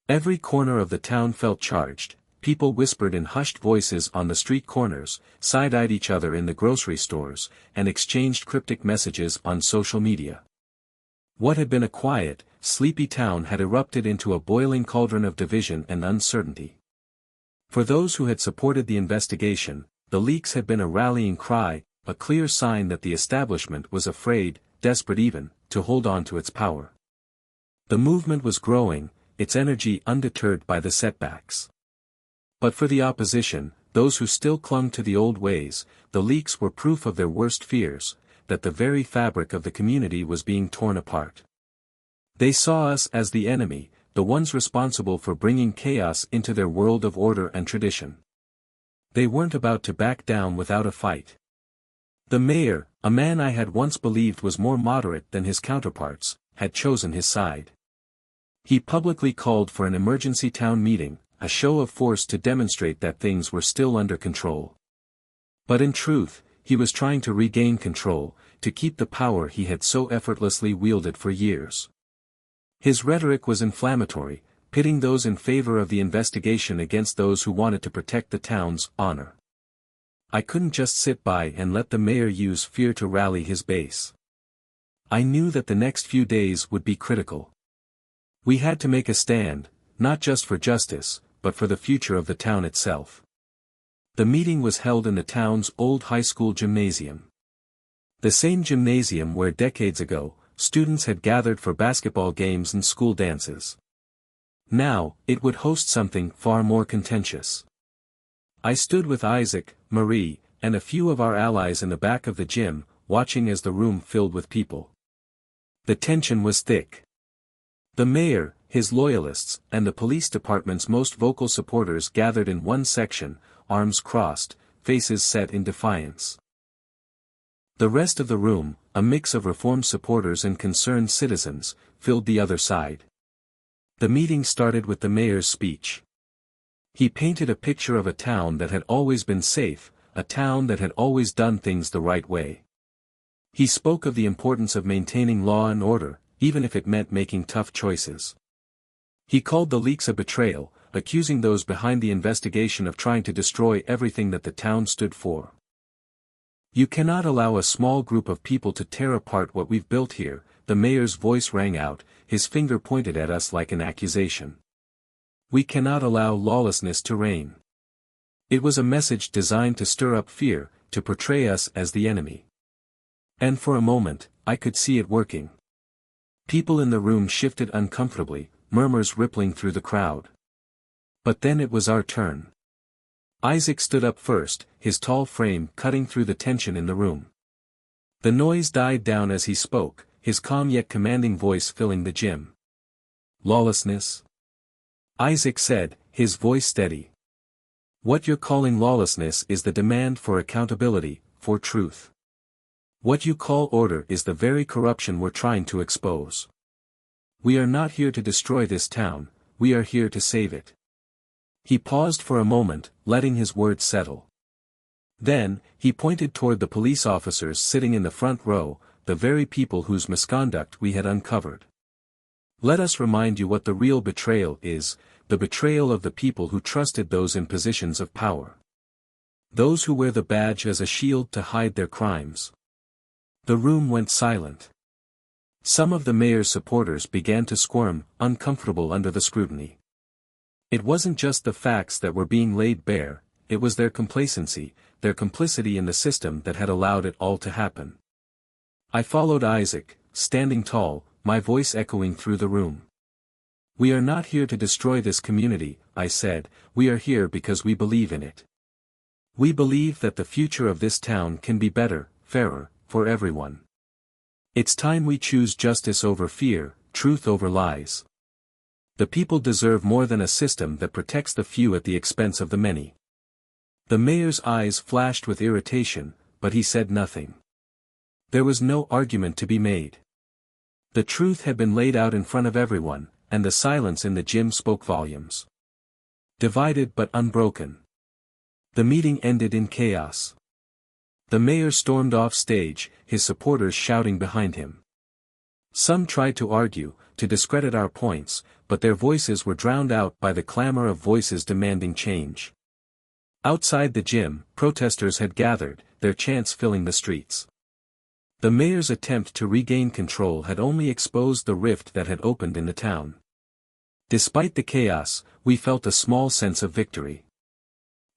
Every corner of the town felt charged, people whispered in hushed voices on the street corners, side-eyed each other in the grocery stores, and exchanged cryptic messages on social media. What had been a quiet, sleepy town had erupted into a boiling cauldron of division and uncertainty. For those who had supported the investigation, the leaks had been a rallying cry, a clear sign that the establishment was afraid, desperate even, to hold on to its power. The movement was growing, its energy undeterred by the setbacks. But for the opposition, those who still clung to the old ways, the leaks were proof of their worst fears, that the very fabric of the community was being torn apart. They saw us as the enemy, the ones responsible for bringing chaos into their world of order and tradition. They weren't about to back down without a fight. The mayor, a man I had once believed was more moderate than his counterparts, had chosen his side. He publicly called for an emergency town meeting, a show of force to demonstrate that things were still under control. But in truth, he was trying to regain control, to keep the power he had so effortlessly wielded for years. His rhetoric was inflammatory, pitting those in favor of the investigation against those who wanted to protect the town's honor. I couldn't just sit by and let the mayor use fear to rally his base. I knew that the next few days would be critical. We had to make a stand, not just for justice, but for the future of the town itself. The meeting was held in the town's old high school gymnasium. The same gymnasium where decades ago, students had gathered for basketball games and school dances. Now, it would host something far more contentious. I stood with Isaac, Marie, and a few of our allies in the back of the gym, watching as the room filled with people. The tension was thick. The mayor, his loyalists, and the police department's most vocal supporters gathered in one section, arms crossed, faces set in defiance. The rest of the room, a mix of reform supporters and concerned citizens, filled the other side. The meeting started with the mayor's speech. He painted a picture of a town that had always been safe, a town that had always done things the right way. He spoke of the importance of maintaining law and order, even if it meant making tough choices. He called the leaks a betrayal, accusing those behind the investigation of trying to destroy everything that the town stood for. You cannot allow a small group of people to tear apart what we've built here, the mayor's voice rang out, his finger pointed at us like an accusation. We cannot allow lawlessness to reign. It was a message designed to stir up fear, to portray us as the enemy. And for a moment, I could see it working. People in the room shifted uncomfortably, murmurs rippling through the crowd. But then it was our turn. Isaac stood up first, his tall frame cutting through the tension in the room. The noise died down as he spoke, his calm yet commanding voice filling the gym. Lawlessness? Isaac said, his voice steady. What you're calling lawlessness is the demand for accountability, for truth. What you call order is the very corruption we're trying to expose. We are not here to destroy this town, we are here to save it. He paused for a moment, letting his words settle. Then, he pointed toward the police officers sitting in the front row, the very people whose misconduct we had uncovered. Let us remind you what the real betrayal is, the betrayal of the people who trusted those in positions of power. Those who wear the badge as a shield to hide their crimes. The room went silent. Some of the mayor's supporters began to squirm, uncomfortable under the scrutiny. It wasn't just the facts that were being laid bare, it was their complacency, their complicity in the system that had allowed it all to happen. I followed Isaac, standing tall, my voice echoing through the room. We are not here to destroy this community, I said, we are here because we believe in it. We believe that the future of this town can be better, fairer, for everyone. It's time we choose justice over fear, truth over lies. The people deserve more than a system that protects the few at the expense of the many. The mayor's eyes flashed with irritation, but he said nothing. There was no argument to be made. The truth had been laid out in front of everyone, and the silence in the gym spoke volumes. Divided but unbroken. The meeting ended in chaos. The mayor stormed off stage, his supporters shouting behind him. Some tried to argue, to discredit our points, but their voices were drowned out by the clamor of voices demanding change. Outside the gym, protesters had gathered, their chants filling the streets. The mayor's attempt to regain control had only exposed the rift that had opened in the town. Despite the chaos, we felt a small sense of victory.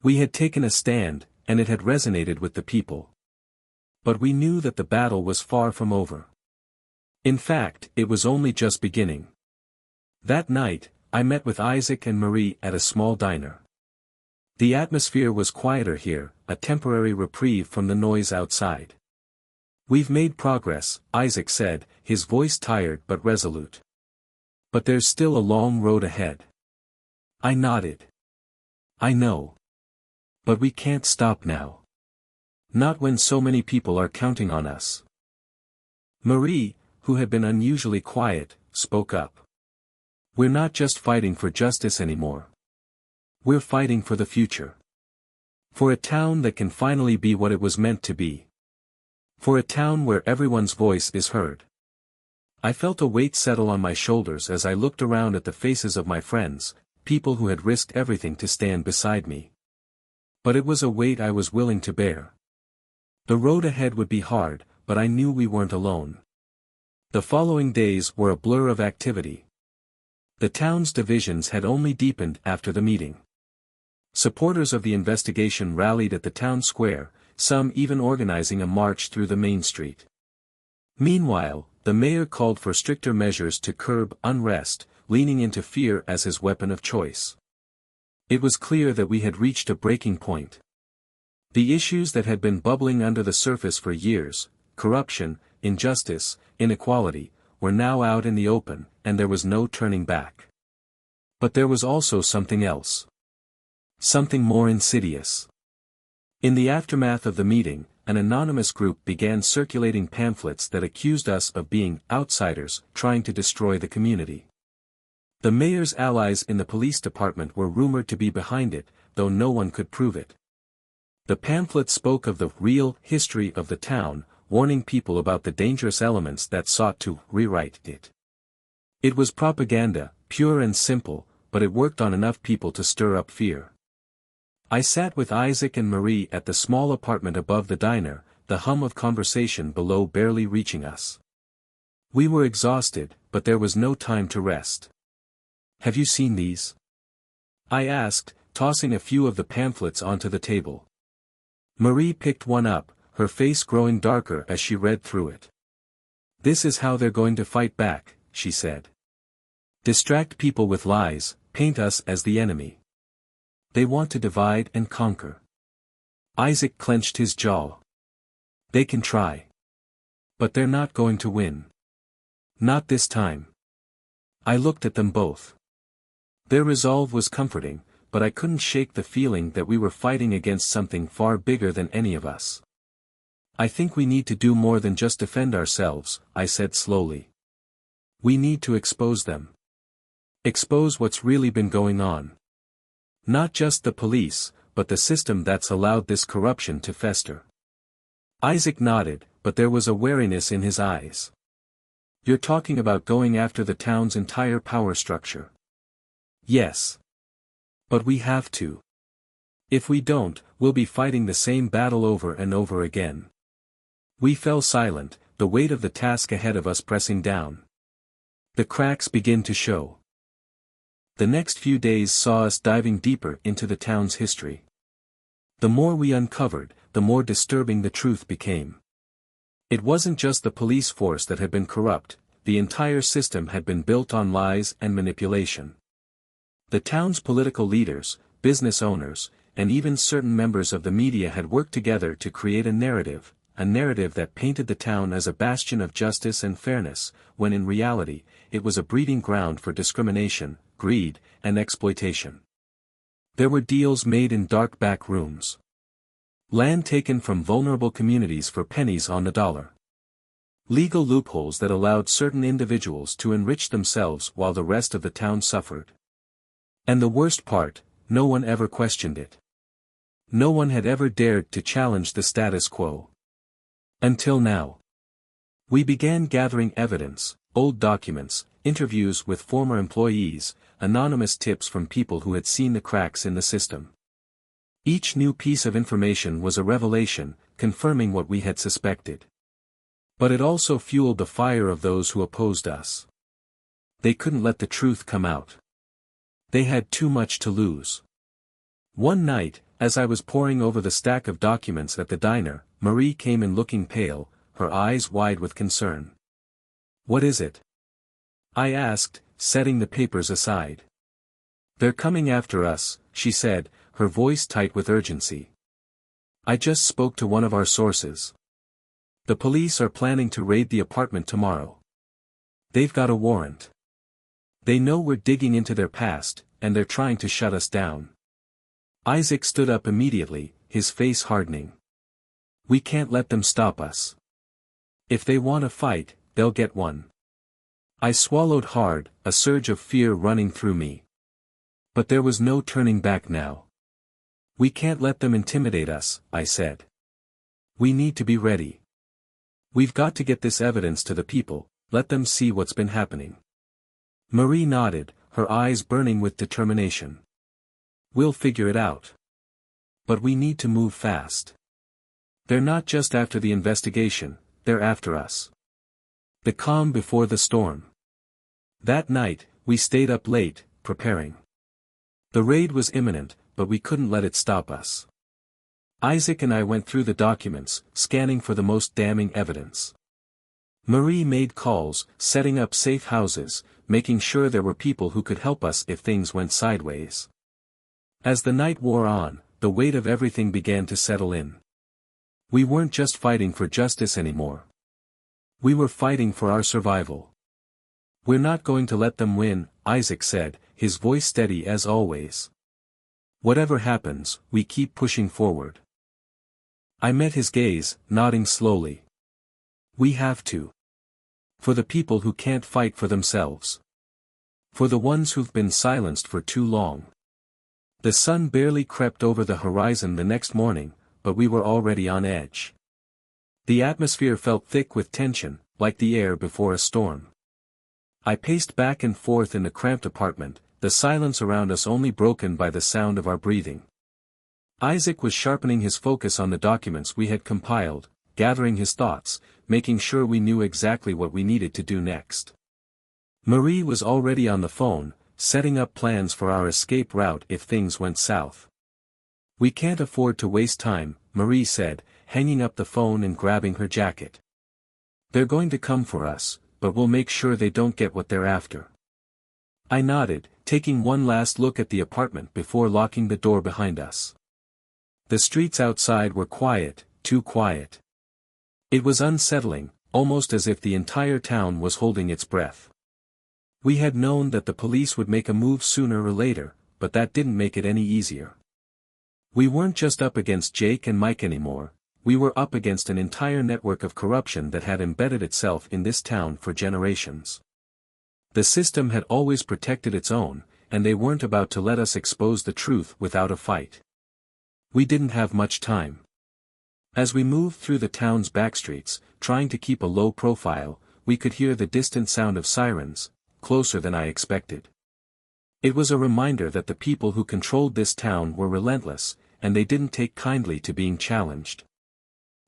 We had taken a stand, and it had resonated with the people. But we knew that the battle was far from over. In fact, it was only just beginning. That night, I met with Isaac and Marie at a small diner. The atmosphere was quieter here, a temporary reprieve from the noise outside. We've made progress, Isaac said, his voice tired but resolute. But there's still a long road ahead. I nodded. I know. But we can't stop now. Not when so many people are counting on us. Marie, who had been unusually quiet, spoke up. We're not just fighting for justice anymore. We're fighting for the future. For a town that can finally be what it was meant to be. For a town where everyone's voice is heard. I felt a weight settle on my shoulders as I looked around at the faces of my friends, people who had risked everything to stand beside me. But it was a weight I was willing to bear. The road ahead would be hard, but I knew we weren't alone. The following days were a blur of activity. The town's divisions had only deepened after the meeting. Supporters of the investigation rallied at the town square, some even organizing a march through the main street. Meanwhile, the mayor called for stricter measures to curb unrest, leaning into fear as his weapon of choice. It was clear that we had reached a breaking point. The issues that had been bubbling under the surface for years, corruption, injustice, inequality, were now out in the open, and there was no turning back. But there was also something else. Something more insidious. In the aftermath of the meeting, an anonymous group began circulating pamphlets that accused us of being outsiders trying to destroy the community. The mayor's allies in the police department were rumored to be behind it, though no one could prove it. The pamphlets spoke of the real history of the town, warning people about the dangerous elements that sought to rewrite it. It was propaganda, pure and simple, but it worked on enough people to stir up fear. I sat with Isaac and Marie at the small apartment above the diner, the hum of conversation below barely reaching us. We were exhausted, but there was no time to rest. Have you seen these? I asked, tossing a few of the pamphlets onto the table. Marie picked one up, her face growing darker as she read through it. This is how they're going to fight back, she said. Distract people with lies, paint us as the enemy. They want to divide and conquer. Isaac clenched his jaw. They can try. But they're not going to win. Not this time. I looked at them both. Their resolve was comforting, but I couldn't shake the feeling that we were fighting against something far bigger than any of us. I think we need to do more than just defend ourselves, I said slowly. We need to expose them. Expose what's really been going on. Not just the police, but the system that's allowed this corruption to fester. Isaac nodded, but there was a wariness in his eyes. You're talking about going after the town's entire power structure. Yes. But we have to. If we don't, we'll be fighting the same battle over and over again. We fell silent, the weight of the task ahead of us pressing down. The cracks begin to show. The next few days saw us diving deeper into the town's history. The more we uncovered, the more disturbing the truth became. It wasn't just the police force that had been corrupt, the entire system had been built on lies and manipulation. The town's political leaders, business owners, and even certain members of the media had worked together to create a narrative that painted the town as a bastion of justice and fairness, when in reality, it was a breeding ground for discrimination, greed, and exploitation. There were deals made in dark back rooms. Land taken from vulnerable communities for pennies on the dollar. Legal loopholes that allowed certain individuals to enrich themselves while the rest of the town suffered. And the worst part, no one ever questioned it. No one had ever dared to challenge the status quo. Until now. We began gathering evidence, old documents, interviews with former employees, anonymous tips from people who had seen the cracks in the system. Each new piece of information was a revelation, confirming what we had suspected. But it also fueled the fire of those who opposed us. They couldn't let the truth come out. They had too much to lose. One night, as I was poring over the stack of documents at the diner, Marie came in looking pale, her eyes wide with concern. "What is it?" I asked, setting the papers aside. "They're coming after us," she said, her voice tight with urgency. "I just spoke to one of our sources. The police are planning to raid the apartment tomorrow. They've got a warrant. They know we're digging into their past, and they're trying to shut us down." Isaac stood up immediately, his face hardening. "We can't let them stop us. If they want a fight, they'll get one." I swallowed hard, a surge of fear running through me. But there was no turning back now. "We can't let them intimidate us," I said. "We need to be ready. We've got to get this evidence to the people, let them see what's been happening." Marie nodded, her eyes burning with determination. "We'll figure it out. But we need to move fast. They're not just after the investigation, they're after us." The calm before the storm. That night, we stayed up late, preparing. The raid was imminent, but we couldn't let it stop us. Isaac and I went through the documents, scanning for the most damning evidence. Marie made calls, setting up safe houses, making sure there were people who could help us if things went sideways. As the night wore on, the weight of everything began to settle in. We weren't just fighting for justice anymore. We were fighting for our survival. "We're not going to let them win," Isaac said, his voice steady as always. "Whatever happens, we keep pushing forward." I met his gaze, nodding slowly. "We have to. For the people who can't fight for themselves. For the ones who've been silenced for too long." The sun barely crept over the horizon the next morning, but we were already on edge. The atmosphere felt thick with tension, like the air before a storm. I paced back and forth in the cramped apartment, the silence around us only broken by the sound of our breathing. Isaac was sharpening his focus on the documents we had compiled, gathering his thoughts, making sure we knew exactly what we needed to do next. Marie was already on the phone, setting up plans for our escape route if things went south. "We can't afford to waste time," Marie said, hanging up the phone and grabbing her jacket. "They're going to come for us, but we'll make sure they don't get what they're after." I nodded, taking one last look at the apartment before locking the door behind us. The streets outside were quiet, too quiet. It was unsettling, almost as if the entire town was holding its breath. We had known that the police would make a move sooner or later, but that didn't make it any easier. We weren't just up against Jake and Mike anymore, we were up against an entire network of corruption that had embedded itself in this town for generations. The system had always protected its own, and they weren't about to let us expose the truth without a fight. We didn't have much time. As we moved through the town's backstreets, trying to keep a low profile, we could hear the distant sound of sirens, closer than I expected. It was a reminder that the people who controlled this town were relentless, and they didn't take kindly to being challenged.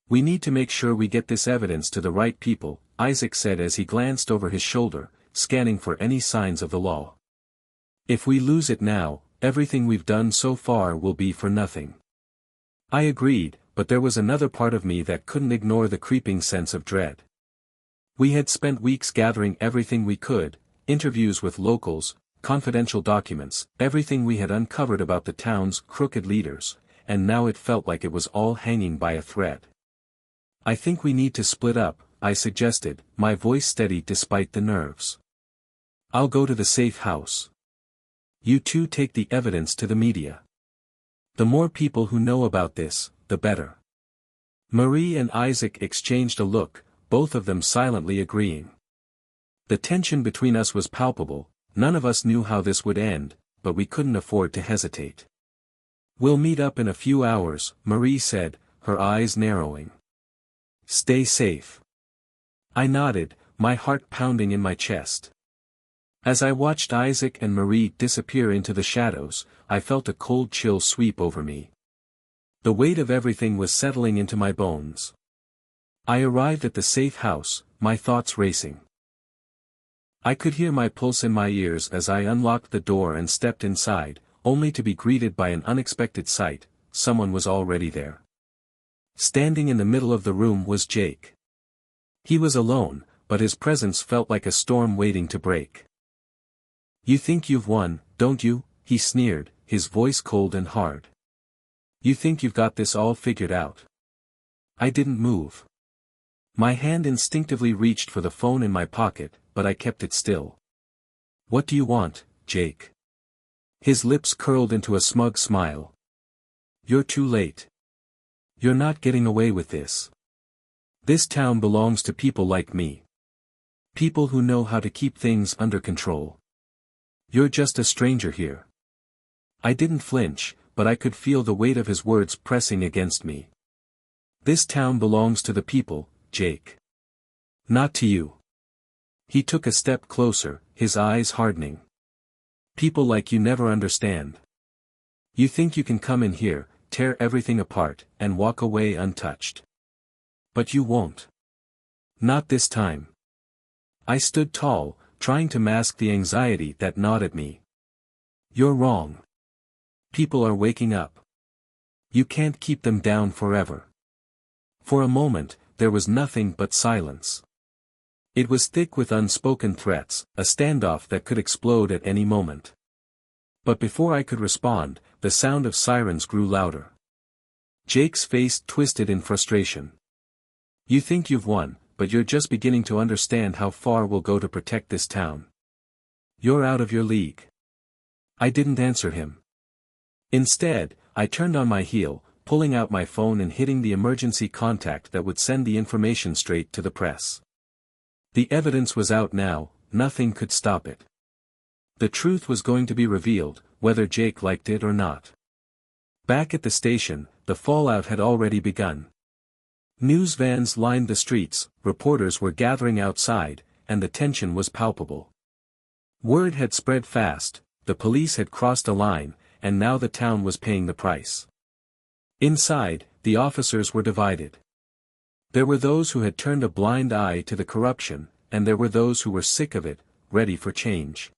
"We need to make sure we get this evidence to the right people," Isaac said as he glanced over his shoulder, scanning for any signs of the law. "If we lose it now, everything we've done so far will be for nothing." I agreed, but there was another part of me that couldn't ignore the creeping sense of dread. We had spent weeks gathering everything we could, interviews with locals, confidential documents, everything we had uncovered about the town's crooked leaders, and now it felt like it was all hanging by a thread. "I think we need to split up," I suggested, my voice steady despite the nerves. "I'll go to the safe house. You two take the evidence to the media. The more people who know about this, the better." Marie and Isaac exchanged a look, both of them silently agreeing. The tension between us was palpable, none of us knew how this would end, but we couldn't afford to hesitate. "We'll meet up in a few hours," Marie said, her eyes narrowing. "Stay safe." I nodded, my heart pounding in my chest. As I watched Isaac and Marie disappear into the shadows, I felt a cold chill sweep over me. The weight of everything was settling into my bones. I arrived at the safe house, my thoughts racing. I could hear my pulse in my ears as I unlocked the door and stepped inside, only to be greeted by an unexpected sight: someone was already there. Standing in the middle of the room was Jake. He was alone, but his presence felt like a storm waiting to break. "You think you've won, don't you?" he sneered, his voice cold and hard. "You think you've got this all figured out?" I didn't move. My hand instinctively reached for the phone in my pocket, but I kept it still. "What do you want, Jake?" His lips curled into a smug smile. "You're too late. You're not getting away with this. This town belongs to people like me. People who know how to keep things under control. You're just a stranger here." I didn't flinch, but I could feel the weight of his words pressing against me. "This town belongs to the people, Jake. Not to you." He took a step closer, his eyes hardening. "People like you never understand. You think you can come in here, tear everything apart, and walk away untouched. But you won't. Not this time." I stood tall, trying to mask the anxiety that gnawed at me. "You're wrong. People are waking up. You can't keep them down forever." For a moment, there was nothing but silence. It was thick with unspoken threats, a standoff that could explode at any moment. But before I could respond, the sound of sirens grew louder. Jake's face twisted in frustration. "You think you've won, but you're just beginning to understand how far we'll go to protect this town. You're out of your league." I didn't answer him. Instead, I turned on my heel, pulling out my phone and hitting the emergency contact that would send the information straight to the press. The evidence was out now, nothing could stop it. The truth was going to be revealed, whether Jake liked it or not. Back at the station, the fallout had already begun. News vans lined the streets, reporters were gathering outside, and the tension was palpable. Word had spread fast, the police had crossed a line, and now the town was paying the price. Inside, the officers were divided. There were those who had turned a blind eye to the corruption, and there were those who were sick of it, ready for change.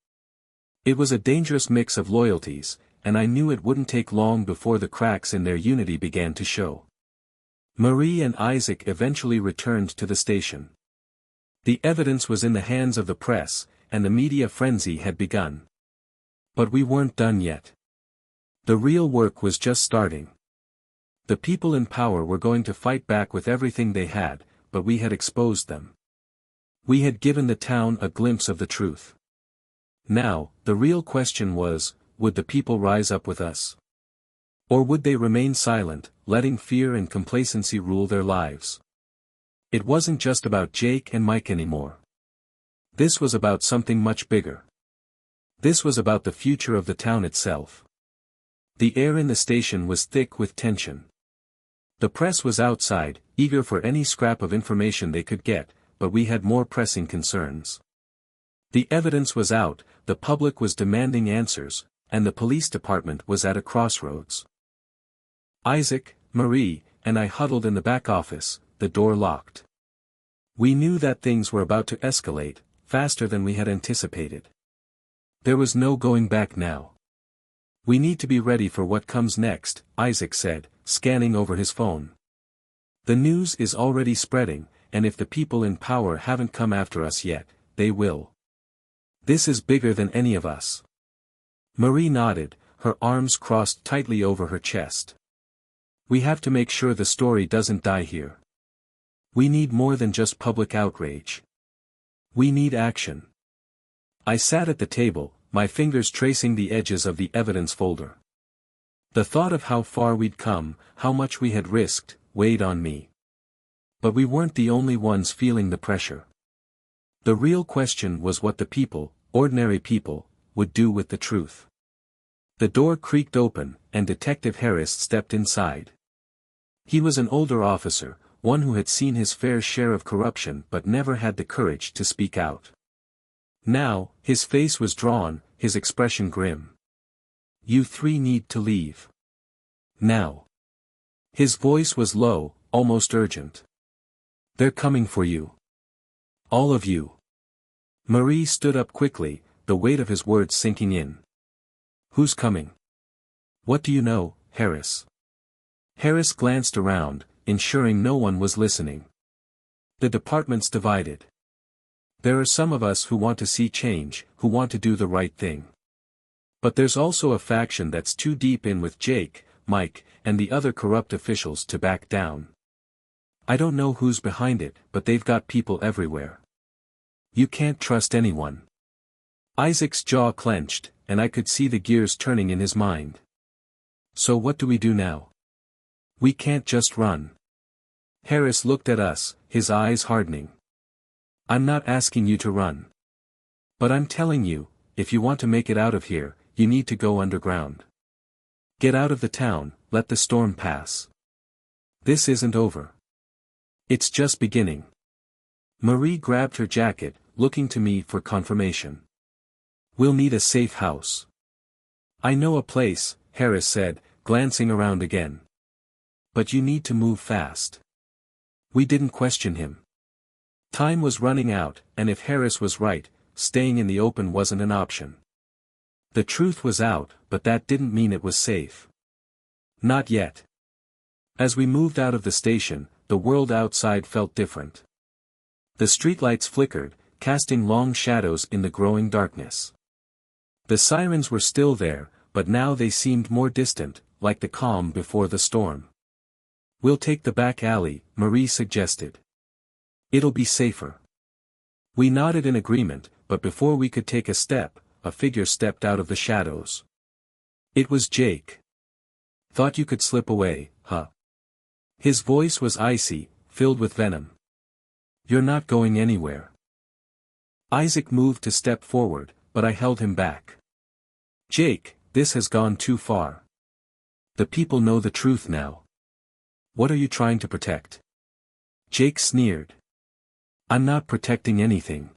It was a dangerous mix of loyalties, and I knew it wouldn't take long before the cracks in their unity began to show. Marie and Isaac eventually returned to the station. The evidence was in the hands of the press, and the media frenzy had begun. But we weren't done yet. The real work was just starting. The people in power were going to fight back with everything they had, but we had exposed them. We had given the town a glimpse of the truth. Now, the real question was, would the people rise up with us? Or would they remain silent, letting fear and complacency rule their lives? It wasn't just about Jake and Mike anymore. This was about something much bigger. This was about the future of the town itself. The air in the station was thick with tension. The press was outside, eager for any scrap of information they could get, but we had more pressing concerns. The evidence was out, the public was demanding answers, and the police department was at a crossroads. Isaac, Marie, and I huddled in the back office, the door locked. We knew that things were about to escalate, faster than we had anticipated. There was no going back now. "We need to be ready for what comes next," Isaac said, scanning over his phone. "The news is already spreading, and if the people in power haven't come after us yet, they will. This is bigger than any of us." Marie nodded, her arms crossed tightly over her chest. "We have to make sure the story doesn't die here. We need more than just public outrage. We need action." I sat at the table, my fingers tracing the edges of the evidence folder. The thought of how far we'd come, how much we had risked, weighed on me. But we weren't the only ones feeling the pressure. The real question was what the people, ordinary people, would do with the truth. The door creaked open, and Detective Harris stepped inside. He was an older officer, one who had seen his fair share of corruption but never had the courage to speak out. Now, his face was drawn, his expression grim. "You three need to leave. Now." His voice was low, almost urgent. "They're coming for you. All of you." Marie stood up quickly, the weight of his words sinking in. "Who's coming? What do you know, Harris?" Harris glanced around, ensuring no one was listening. "The department's divided. There are some of us who want to see change, who want to do the right thing. But there's also a faction that's too deep in with Jake, Mike, and the other corrupt officials to back down. I don't know who's behind it, but they've got people everywhere. You can't trust anyone." Isaac's jaw clenched, and I could see the gears turning in his mind. "So what do we do now? We can't just run." Harris looked at us, his eyes hardening. "I'm not asking you to run. But I'm telling you, if you want to make it out of here, you need to go underground. Get out of the town, let the storm pass. This isn't over. It's just beginning." Marie grabbed her jacket, looking to me for confirmation. "We'll need a safe house." "I know a place," Harris said, glancing around again. "But you need to move fast." We didn't question him. Time was running out, and if Harris was right, staying in the open wasn't an option. The truth was out, but that didn't mean it was safe. Not yet. As we moved out of the station, the world outside felt different. The streetlights flickered, casting long shadows in the growing darkness. The sirens were still there, but now they seemed more distant, like the calm before the storm. "We'll take the back alley," Marie suggested. "It'll be safer." We nodded in agreement, but before we could take a step, a figure stepped out of the shadows. It was Jake. "Thought you could slip away, huh?" His voice was icy, filled with venom. "You're not going anywhere." Isaac moved to step forward, but I held him back. "Jake, this has gone too far. The people know the truth now. What are you trying to protect?" Jake sneered. "I'm not protecting anything.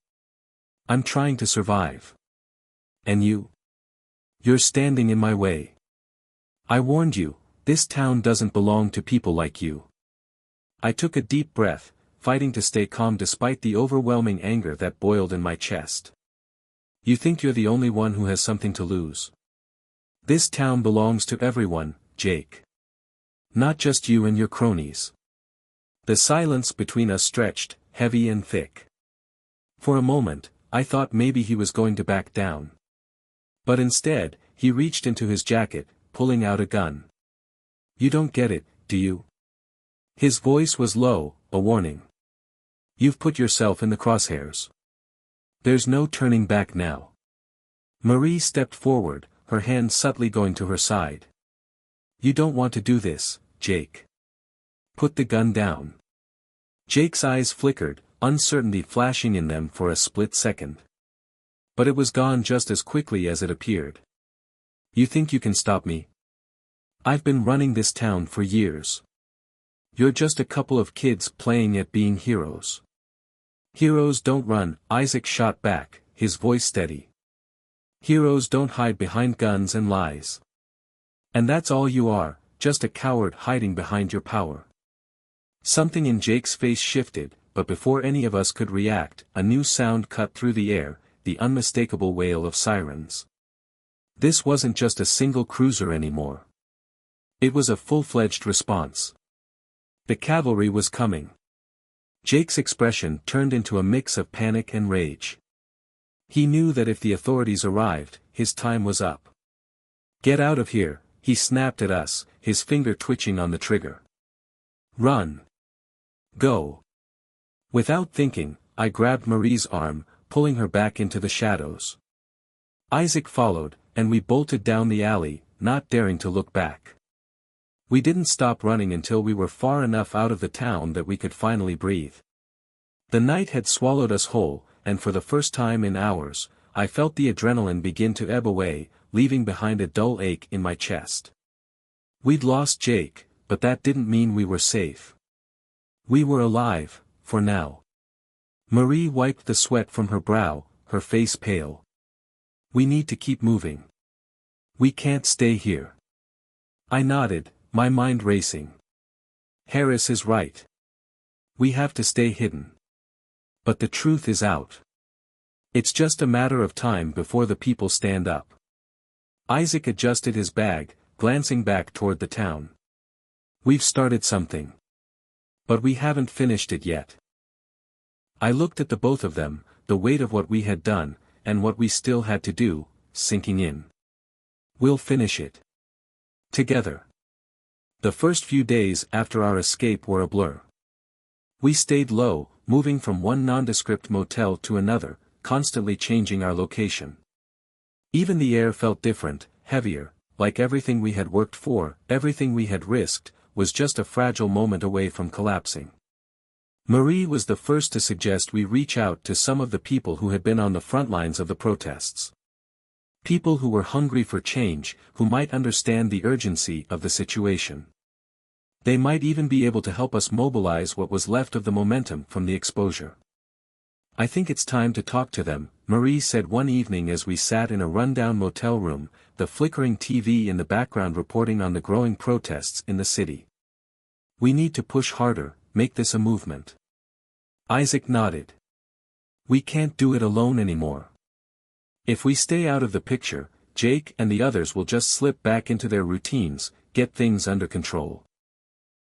I'm trying to survive. And you? You're standing in my way. I warned you, this town doesn't belong to people like you." I took a deep breath, fighting to stay calm despite the overwhelming anger that boiled in my chest. "You think you're the only one who has something to lose? This town belongs to everyone, Jake. Not just you and your cronies." The silence between us stretched, heavy and thick. For a moment, I thought maybe he was going to back down. But instead, he reached into his jacket, pulling out a gun. "You don't get it, do you?" His voice was low, a warning. "You've put yourself in the crosshairs. There's no turning back now." Marie stepped forward, her hand subtly going to her side. "You don't want to do this, Jake. Put the gun down." Jake's eyes flickered, uncertainty flashing in them for a split second. But it was gone just as quickly as it appeared. "You think you can stop me? I've been running this town for years. You're just a couple of kids playing at being heroes." Heroes don't run, Isaac shot back, his voice steady. Heroes don't hide behind guns and lies. And that's all you are, just a coward hiding behind your power. Something in Jake's face shifted, but before any of us could react, a new sound cut through the air, the unmistakable wail of sirens. This wasn't just a single cruiser anymore. It was a full-fledged response. The cavalry was coming. Jake's expression turned into a mix of panic and rage. He knew that if the authorities arrived, his time was up. "Get out of here," he snapped at us, his finger twitching on the trigger. "Run. Go." Without thinking, I grabbed Marie's arm, pulling her back into the shadows. Isaac followed, and we bolted down the alley, not daring to look back. We didn't stop running until we were far enough out of the town that we could finally breathe. The night had swallowed us whole, and for the first time in hours, I felt the adrenaline begin to ebb away, leaving behind a dull ache in my chest. We'd lost Jake, but that didn't mean we were safe. We were alive, for now. Marie wiped the sweat from her brow, her face pale. "We need to keep moving. We can't stay here." I nodded, my mind racing. Harris is right. We have to stay hidden. But the truth is out. It's just a matter of time before the people stand up. Isaac adjusted his bag, glancing back toward the town. "We've started something. But we haven't finished it yet." I looked at the both of them, the weight of what we had done, and what we still had to do, sinking in. "We'll finish it. Together." The first few days after our escape were a blur. We stayed low, moving from one nondescript motel to another, constantly changing our location. Even the air felt different, heavier, like everything we had worked for, everything we had risked, was just a fragile moment away from collapsing. Marie was the first to suggest we reach out to some of the people who had been on the front lines of the protests. People who were hungry for change, who might understand the urgency of the situation. They might even be able to help us mobilize what was left of the momentum from the exposure. "I think it's time to talk to them," Marie said one evening as we sat in a rundown motel room, the flickering TV in the background reporting on the growing protests in the city. "We need to push harder, make this a movement." Isaac nodded. "We can't do it alone anymore. If we stay out of the picture, Jake and the others will just slip back into their routines, get things under control.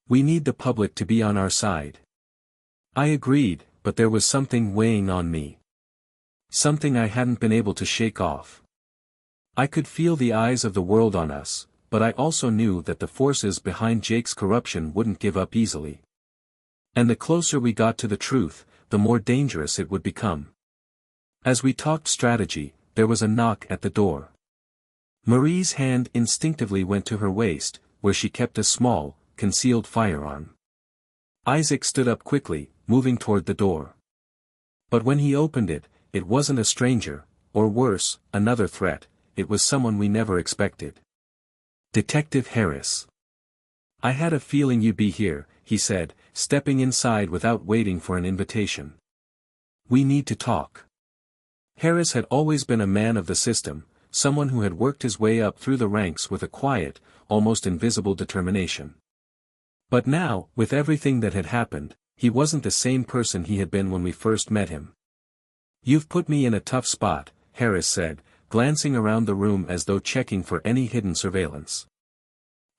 We need the public to be on our side." I agreed, but there was something weighing on me. Something I hadn't been able to shake off. I could feel the eyes of the world on us, but I also knew that the forces behind Jake's corruption wouldn't give up easily. And the closer we got to the truth, the more dangerous it would become. As we talked strategy, there was a knock at the door. Marie's hand instinctively went to her waist, where she kept a small, concealed firearm. Isaac stood up quickly, moving toward the door. But when he opened it, it wasn't a stranger, or worse, another threat, it was someone we never expected. "Detective Harris. I had a feeling you'd be here," he said, stepping inside without waiting for an invitation. "We need to talk." Harris had always been a man of the system, someone who had worked his way up through the ranks with a quiet, almost invisible determination. But now, with everything that had happened, he wasn't the same person he had been when we first met him. "You've put me in a tough spot," Harris said, glancing around the room as though checking for any hidden surveillance.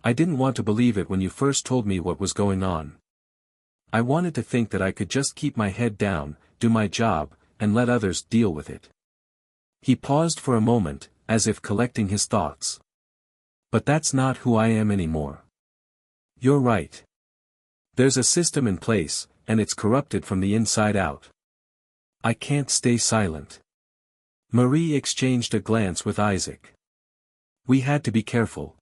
"I didn't want to believe it when you first told me what was going on. I wanted to think that I could just keep my head down, do my job, and let others deal with it." He paused for a moment, as if collecting his thoughts. "But that's not who I am anymore." "You're right. There's a system in place, and it's corrupted from the inside out. I can't stay silent." Marie exchanged a glance with Isaac. We had to be careful.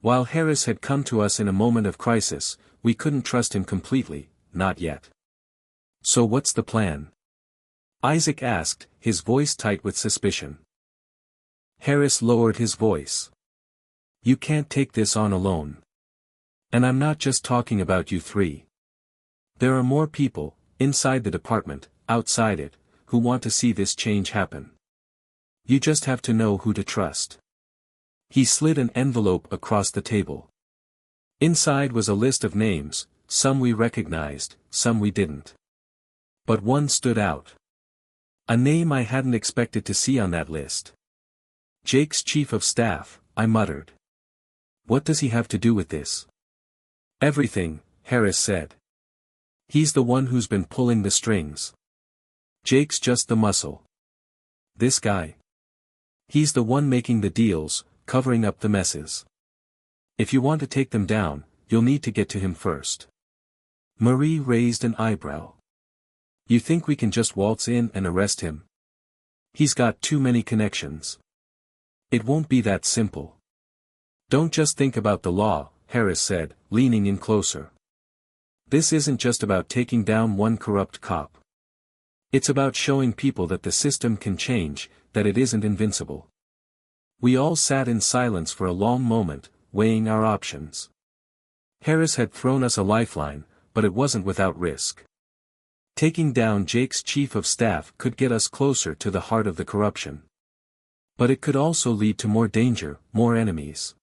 While Harris had come to us in a moment of crisis, we couldn't trust him completely, not yet. "So what's the plan?" Isaac asked, his voice tight with suspicion. Harris lowered his voice. "You can't take this on alone. And I'm not just talking about you three. There are more people, inside the department, outside it, who want to see this change happen. You just have to know who to trust. He slid an envelope across the table. Inside was a list of names, some we recognized, some we didn't. But one stood out. A name I hadn't expected to see on that list. Jake's chief of staff, I muttered. What does he have to do with this? Everything, Harris said. He's the one who's been pulling the strings. Jake's just the muscle. This guy. He's the one making the deals, covering up the messes. If you want to take them down, you'll need to get to him first. Marie raised an eyebrow. You think we can just waltz in and arrest him? He's got too many connections. It won't be that simple. Don't just think about the law, Harris said, leaning in closer. This isn't just about taking down one corrupt cop. It's about showing people that the system can change, that it isn't invincible. We all sat in silence for a long moment, weighing our options. Harris had thrown us a lifeline, but it wasn't without risk. Taking down Jake's chief of staff could get us closer to the heart of the corruption. But it could also lead to more danger, more enemies.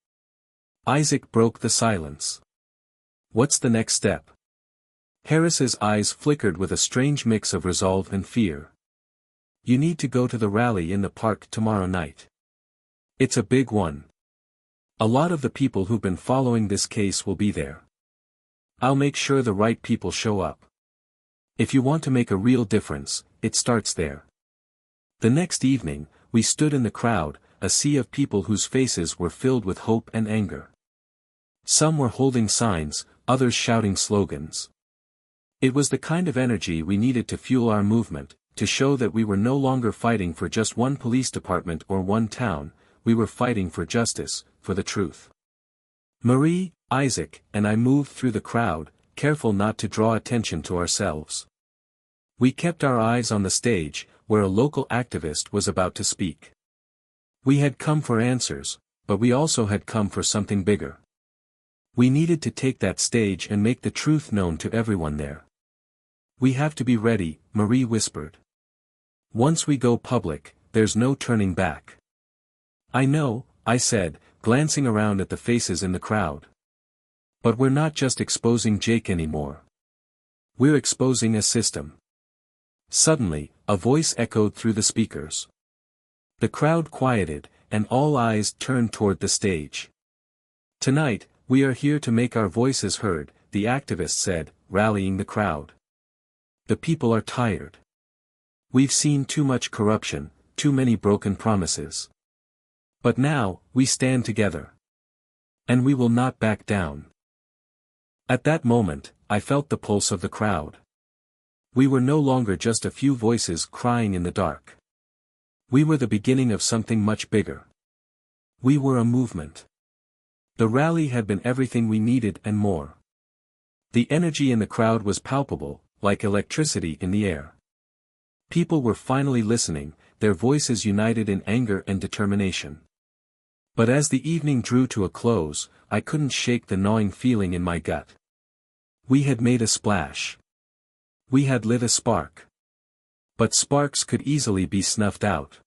Isaac broke the silence. What's the next step? Harris's eyes flickered with a strange mix of resolve and fear. You need to go to the rally in the park tomorrow night. It's a big one. A lot of the people who've been following this case will be there. I'll make sure the right people show up. If you want to make a real difference, it starts there. The next evening, we stood in the crowd, a sea of people whose faces were filled with hope and anger. Some were holding signs, others shouting slogans. It was the kind of energy we needed to fuel our movement, to show that we were no longer fighting for just one police department or one town, we were fighting for justice, for the truth. Marie, Isaac, and I moved through the crowd, careful not to draw attention to ourselves. We kept our eyes on the stage, where a local activist was about to speak. We had come for answers, but we also had come for something bigger. We needed to take that stage and make the truth known to everyone there. We have to be ready, Marie whispered. Once we go public, there's no turning back. I know, I said, glancing around at the faces in the crowd. But we're not just exposing Jake anymore. We're exposing a system. Suddenly, a voice echoed through the speakers. The crowd quieted, and all eyes turned toward the stage. Tonight, we are here to make our voices heard, the activist said, rallying the crowd. The people are tired. We've seen too much corruption, too many broken promises. But now, we stand together. And we will not back down. At that moment, I felt the pulse of the crowd. We were no longer just a few voices crying in the dark. We were the beginning of something much bigger. We were a movement. The rally had been everything we needed and more. The energy in the crowd was palpable, like electricity in the air. People were finally listening, their voices united in anger and determination. But as the evening drew to a close, I couldn't shake the gnawing feeling in my gut. We had made a splash. We had lit a spark. But sparks could easily be snuffed out.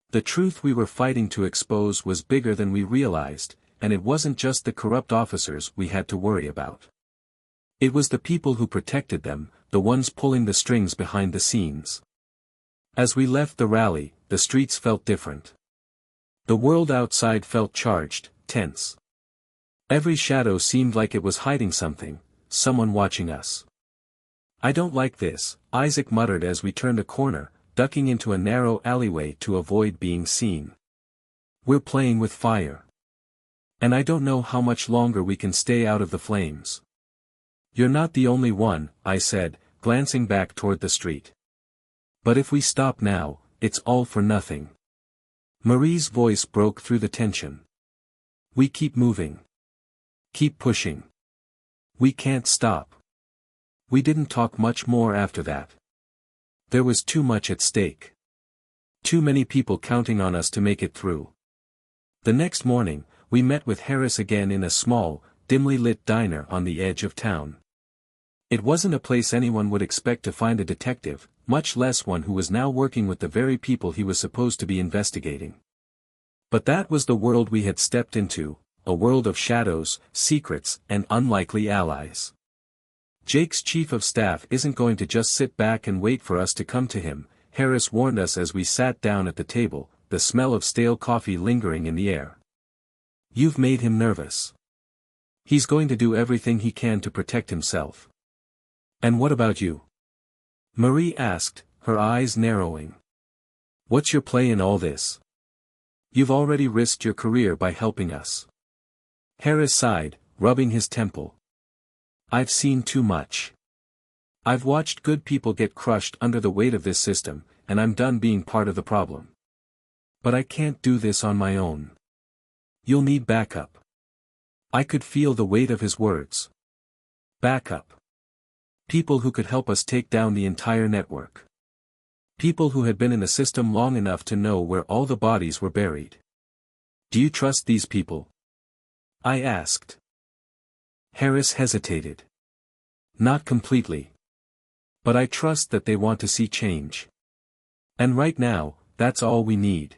The truth we were fighting to expose was bigger than we realized, and it wasn't just the corrupt officers we had to worry about. It was the people who protected them, the ones pulling the strings behind the scenes. As we left the rally, the streets felt different. The world outside felt charged, tense. Every shadow seemed like it was hiding something, someone watching us. I don't like this, Isaac muttered as we turned a corner, ducking into a narrow alleyway to avoid being seen. We're playing with fire. And I don't know how much longer we can stay out of the flames. You're not the only one, I said, glancing back toward the street. But if we stop now, it's all for nothing. Marie's voice broke through the tension. We keep moving. Keep pushing. We can't stop. We didn't talk much more after that. There was too much at stake. Too many people counting on us to make it through. The next morning, we met with Harris again in a small, dimly lit diner on the edge of town. It wasn't a place anyone would expect to find a detective, much less one who was now working with the very people he was supposed to be investigating. But that was the world we had stepped into, a world of shadows, secrets, and unlikely allies. Jake's chief of staff isn't going to just sit back and wait for us to come to him, Harris warned us as we sat down at the table, the smell of stale coffee lingering in the air. You've made him nervous. He's going to do everything he can to protect himself. And what about you? Marie asked, her eyes narrowing. What's your play in all this? You've already risked your career by helping us. Harris sighed, rubbing his temple. I've seen too much. I've watched good people get crushed under the weight of this system, and I'm done being part of the problem. But I can't do this on my own. You'll need backup. I could feel the weight of his words. Backup. People who could help us take down the entire network. People who had been in the system long enough to know where all the bodies were buried. Do you trust these people? I asked. Harris hesitated. Not completely. But I trust that they want to see change. And right now, that's all we need.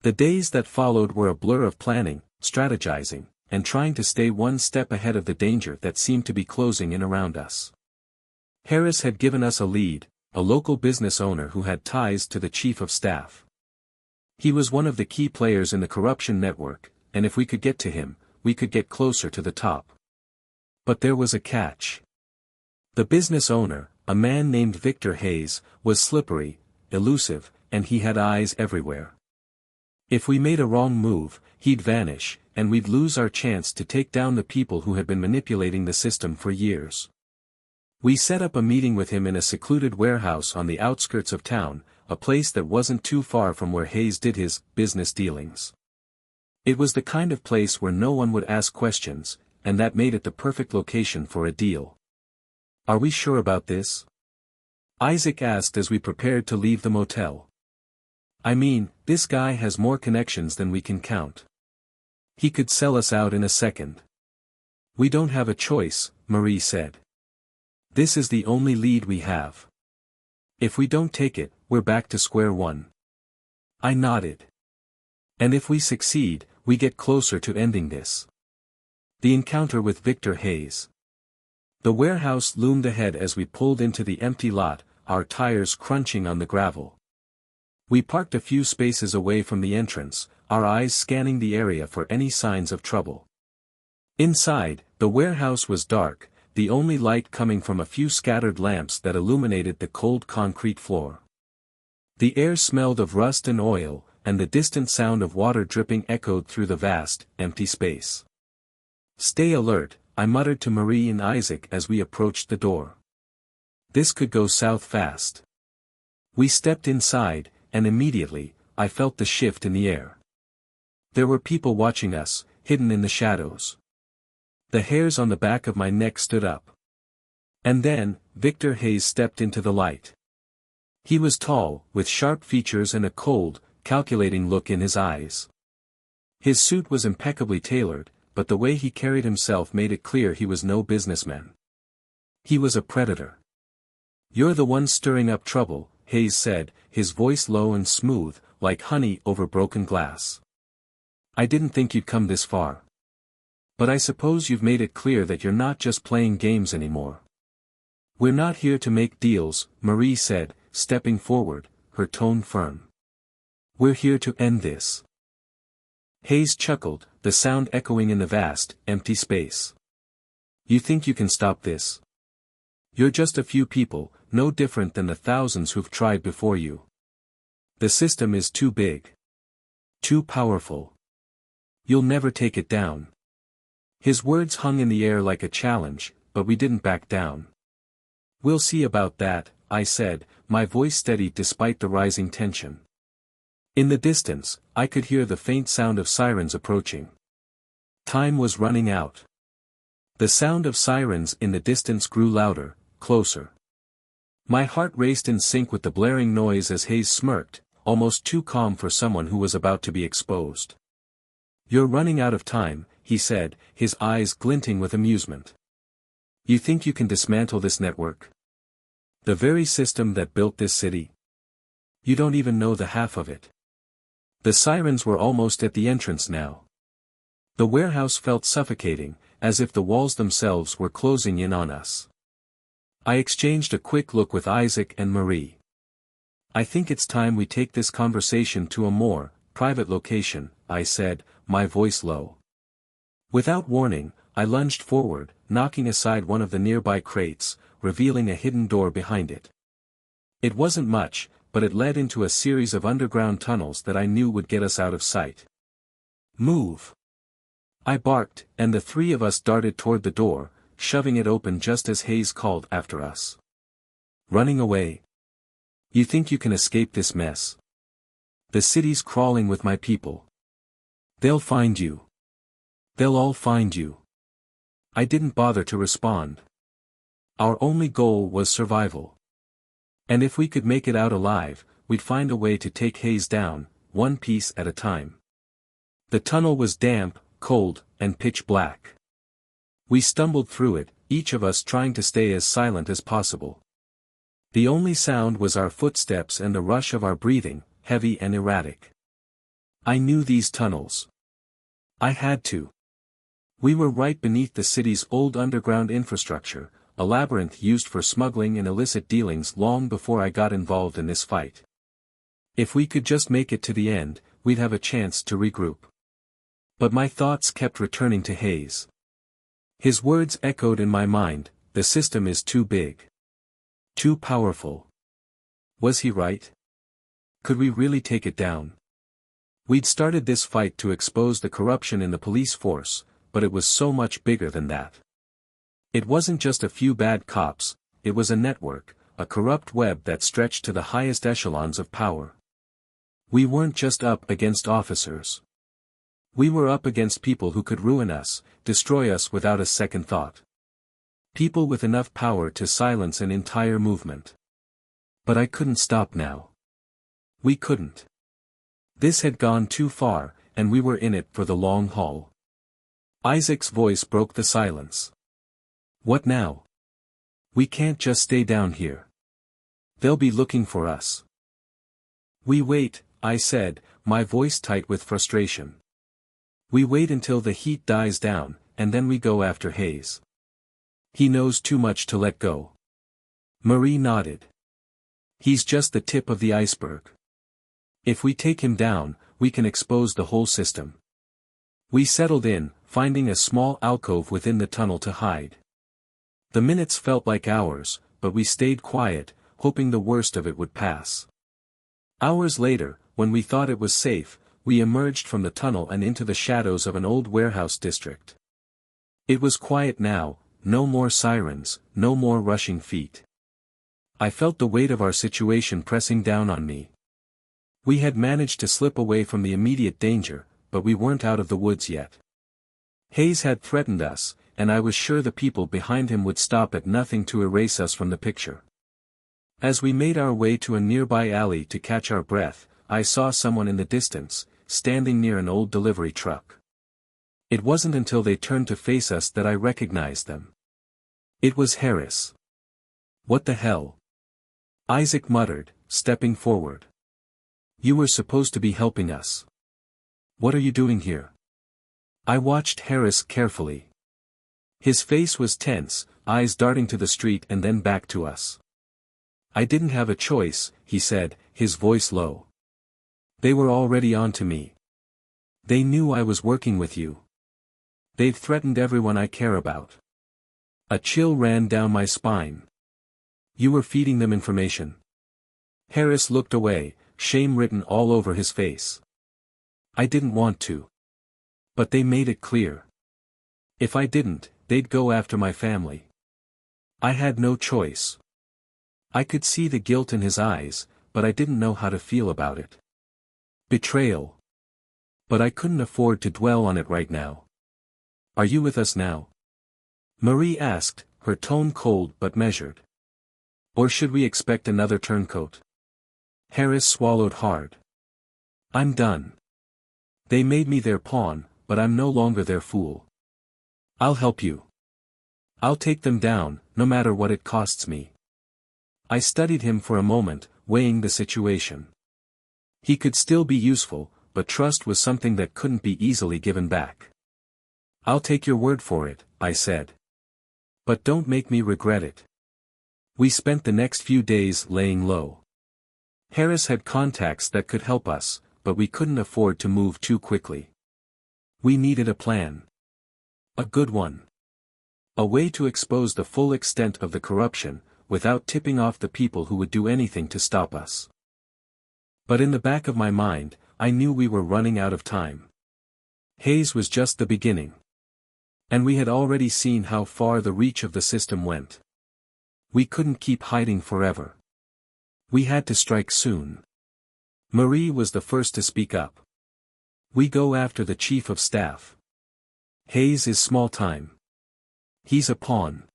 The days that followed were a blur of planning, strategizing, and trying to stay one step ahead of the danger that seemed to be closing in around us. Harris had given us a lead, a local business owner who had ties to the chief of staff. He was one of the key players in the corruption network, and if we could get to him, we could get closer to the top. But there was a catch. The business owner, a man named Victor Hayes, was slippery, elusive, and he had eyes everywhere. If we made a wrong move, he'd vanish, and we'd lose our chance to take down the people who had been manipulating the system for years. We set up a meeting with him in a secluded warehouse on the outskirts of town, a place that wasn't too far from where Hayes did his business dealings. It was the kind of place where no one would ask questions, and that made it the perfect location for a deal. Are we sure about this? Isaac asked as we prepared to leave the motel. I mean, this guy has more connections than we can count. He could sell us out in a second. We don't have a choice, Marie said. This is the only lead we have. If we don't take it, we're back to square one. I nodded. And if we succeed, we get closer to ending this. The encounter with Victor Hayes. The warehouse loomed ahead as we pulled into the empty lot, our tires crunching on the gravel. We parked a few spaces away from the entrance, our eyes scanning the area for any signs of trouble. Inside, the warehouse was dark, the only light coming from a few scattered lamps that illuminated the cold concrete floor. The air smelled of rust and oil, and the distant sound of water dripping echoed through the vast, empty space. Stay alert, I muttered to Marie and Isaac as we approached the door. This could go south fast. We stepped inside, and immediately, I felt the shift in the air. There were people watching us, hidden in the shadows. The hairs on the back of my neck stood up. And then, Victor Hayes stepped into the light. He was tall, with sharp features and a cold, calculating look in his eyes. His suit was impeccably tailored, but the way he carried himself made it clear he was no businessman. He was a predator. You're the one stirring up trouble, Hayes said, his voice low and smooth, like honey over broken glass. I didn't think you'd come this far. But I suppose you've made it clear that you're not just playing games anymore. We're not here to make deals, Marie said, stepping forward, her tone firm. We're here to end this. Hayes chuckled, the sound echoing in the vast, empty space. You think you can stop this? You're just a few people, no different than the thousands who've tried before you. The system is too big. Too powerful. You'll never take it down. His words hung in the air like a challenge, but we didn't back down. We'll see about that, I said, my voice steady despite the rising tension. In the distance, I could hear the faint sound of sirens approaching. Time was running out. The sound of sirens in the distance grew louder, closer. My heart raced in sync with the blaring noise as Hayes smirked, almost too calm for someone who was about to be exposed. You're running out of time, he said, his eyes glinting with amusement. You think you can dismantle this network? The very system that built this city. You don't even know the half of it. The sirens were almost at the entrance now. The warehouse felt suffocating, as if the walls themselves were closing in on us. I exchanged a quick look with Isaac and Marie. I think it's time we take this conversation to a more private location, I said, my voice low. Without warning, I lunged forward, knocking aside one of the nearby crates, revealing a hidden door behind it. It wasn't much, but it led into a series of underground tunnels that I knew would get us out of sight. Move! I barked, and the three of us darted toward the door, shoving it open just as Hayes called after us. Running away? You think you can escape this mess? The city's crawling with my people. They'll find you. They'll all find you. I didn't bother to respond. Our only goal was survival. And if we could make it out alive, we'd find a way to take Hayes down, one piece at a time. The tunnel was damp, cold, and pitch black. We stumbled through it, each of us trying to stay as silent as possible. The only sound was our footsteps and the rush of our breathing, heavy and erratic. I knew these tunnels. I had to. We were right beneath the city's old underground infrastructure, a labyrinth used for smuggling and illicit dealings long before I got involved in this fight. If we could just make it to the end, we'd have a chance to regroup. But my thoughts kept returning to Hayes. His words echoed in my mind, the system is too big. Too powerful. Was he right? Could we really take it down? We'd started this fight to expose the corruption in the police force, but it was so much bigger than that. It wasn't just a few bad cops, it was a network, a corrupt web that stretched to the highest echelons of power. We weren't just up against officers. We were up against people who could ruin us, destroy us without a second thought. People with enough power to silence an entire movement. But I couldn't stop now. We couldn't. This had gone too far, and we were in it for the long haul. Isaac's voice broke the silence. What now? We can't just stay down here. They'll be looking for us. We wait, I said, my voice tight with frustration. We wait until the heat dies down, and then we go after Hayes. He knows too much to let go. Marie nodded. He's just the tip of the iceberg. If we take him down, we can expose the whole system. We settled in, finding a small alcove within the tunnel to hide. The minutes felt like hours, but we stayed quiet, hoping the worst of it would pass. Hours later, when we thought it was safe, we emerged from the tunnel and into the shadows of an old warehouse district. It was quiet now, no more sirens, no more rushing feet. I felt the weight of our situation pressing down on me. We had managed to slip away from the immediate danger, but we weren't out of the woods yet. Hayes had threatened us, and I was sure the people behind him would stop at nothing to erase us from the picture. As we made our way to a nearby alley to catch our breath, I saw someone in the distance, standing near an old delivery truck. It wasn't until they turned to face us that I recognized them. It was Harris. What the hell? Isaac muttered, stepping forward. You were supposed to be helping us. What are you doing here? I watched Harris carefully. His face was tense, eyes darting to the street and then back to us. I didn't have a choice, he said, his voice low. They were already on to me. They knew I was working with you. They've threatened everyone I care about. A chill ran down my spine. You were feeding them information. Harris looked away, shame written all over his face. I didn't want to. But they made it clear. If I didn't, they'd go after my family. I had no choice. I could see the guilt in his eyes, but I didn't know how to feel about it. Betrayal. But I couldn't afford to dwell on it right now. Are you with us now? Marie asked, her tone cold but measured. Or should we expect another turncoat? Harris swallowed hard. I'm done. They made me their pawn, but I'm no longer their fool. I'll help you. I'll take them down, no matter what it costs me. I studied him for a moment, weighing the situation. He could still be useful, but trust was something that couldn't be easily given back. "I'll take your word for it," I said. "But don't make me regret it." We spent the next few days laying low. Harris had contacts that could help us, but we couldn't afford to move too quickly. We needed a plan. A good one. A way to expose the full extent of the corruption, without tipping off the people who would do anything to stop us. But in the back of my mind, I knew we were running out of time. Hayes was just the beginning. And we had already seen how far the reach of the system went. We couldn't keep hiding forever. We had to strike soon. Marie was the first to speak up. "We go after the chief of staff. Hayes is small time. He's a pawn.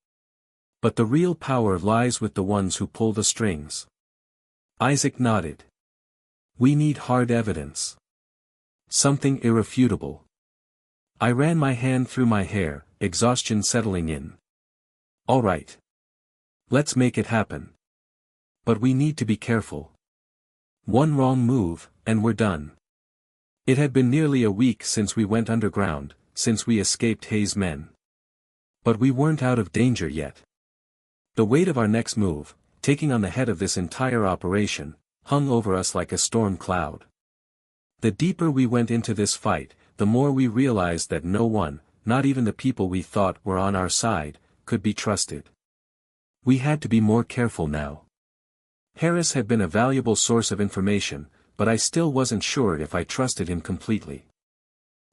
But the real power lies with the ones who pull the strings." Isaac nodded. "We need hard evidence. Something irrefutable." I ran my hand through my hair, exhaustion settling in. "All right. Let's make it happen. But we need to be careful. One wrong move, and we're done." It had been nearly a week since we went underground, since we escaped Hayes' men. But we weren't out of danger yet. The weight of our next move, taking on the head of this entire operation, hung over us like a storm cloud. The deeper we went into this fight, the more we realized that no one, not even the people we thought were on our side, could be trusted. We had to be more careful now. Harris had been a valuable source of information, but I still wasn't sure if I trusted him completely.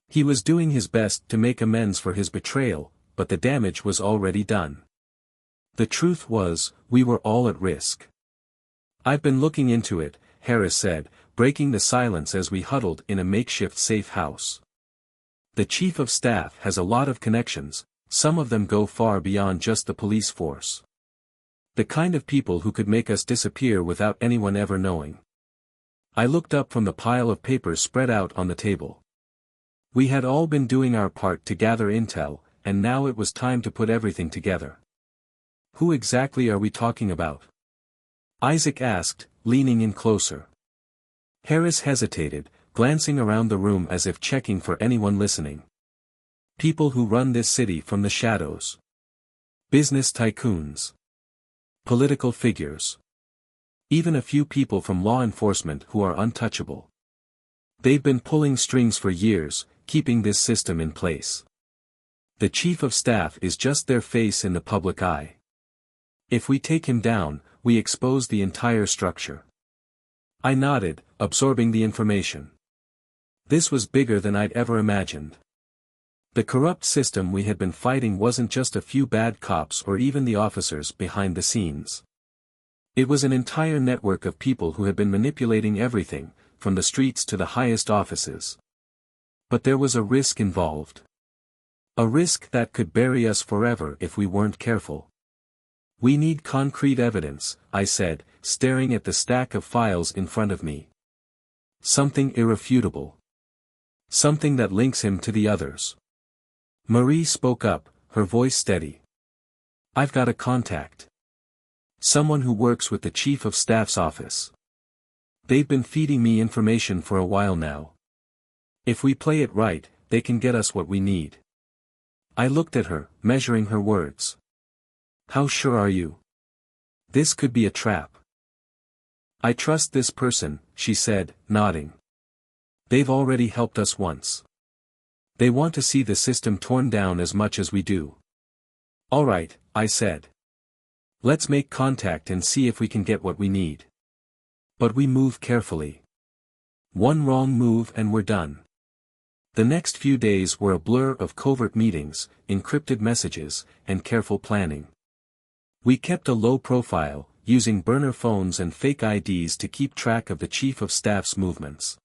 He was doing his best to make amends for his betrayal, but the damage was already done. The truth was, we were all at risk. "I've been looking into it," Harris said, breaking the silence as we huddled in a makeshift safe house. "The chief of staff has a lot of connections, some of them go far beyond just the police force. The kind of people who could make us disappear without anyone ever knowing." I looked up from the pile of papers spread out on the table. We had all been doing our part to gather intel, and now it was time to put everything together. "Who exactly are we talking about?" Isaac asked, leaning in closer. Harris hesitated, glancing around the room as if checking for anyone listening. "People who run this city from the shadows. Business tycoons. Political figures. Even a few people from law enforcement who are untouchable. They've been pulling strings for years, keeping this system in place. The chief of staff is just their face in the public eye. If we take him down, we expose the entire structure." I nodded, absorbing the information. This was bigger than I'd ever imagined. The corrupt system we had been fighting wasn't just a few bad cops or even the officers behind the scenes. It was an entire network of people who had been manipulating everything, from the streets to the highest offices. But there was a risk involved. A risk that could bury us forever if we weren't careful. "We need concrete evidence," I said, staring at the stack of files in front of me. "Something irrefutable. Something that links him to the others." Marie spoke up, her voice steady. "I've got a contact. Someone who works with the chief of staff's office. They've been feeding me information for a while now. If we play it right, they can get us what we need." I looked at her, measuring her words. "How sure are you? This could be a trap." "I trust this person," she said, nodding. "They've already helped us once. They want to see the system torn down as much as we do." "All right," I said. "Let's make contact and see if we can get what we need. But we move carefully. One wrong move and we're done." The next few days were a blur of covert meetings, encrypted messages, and careful planning. We kept a low profile, using burner phones and fake IDs to keep track of the chief of staff's movements.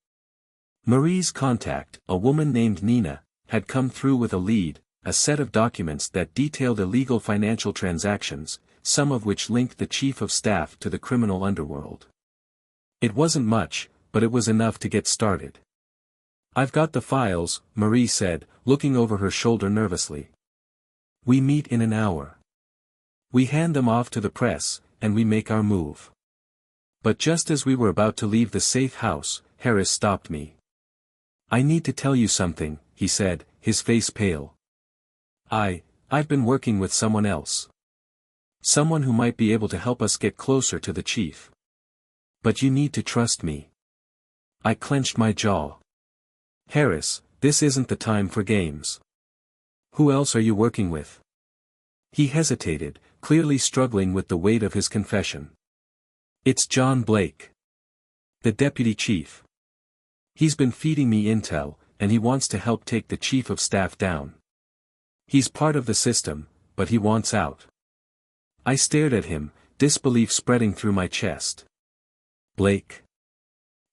Marie's contact, a woman named Nina, had come through with a lead, a set of documents that detailed illegal financial transactions, some of which linked the chief of staff to the criminal underworld. It wasn't much, but it was enough to get started. "I've got the files," Marie said, looking over her shoulder nervously. "We meet in an hour. We hand them off to the press, and we make our move. But just as we were about to leave the safe house, Harris stopped me. "I need to tell you something," he said, his face pale. I've been working with someone else. Someone who might be able to help us get closer to the chief. But you need to trust me." I clenched my jaw. "Harris, this isn't the time for games. Who else are you working with?" He hesitated, clearly struggling with the weight of his confession. "It's John Blake. The deputy chief. He's been feeding me intel, and he wants to help take the chief of staff down. He's part of the system, but he wants out." I stared at him, disbelief spreading through my chest. "Blake?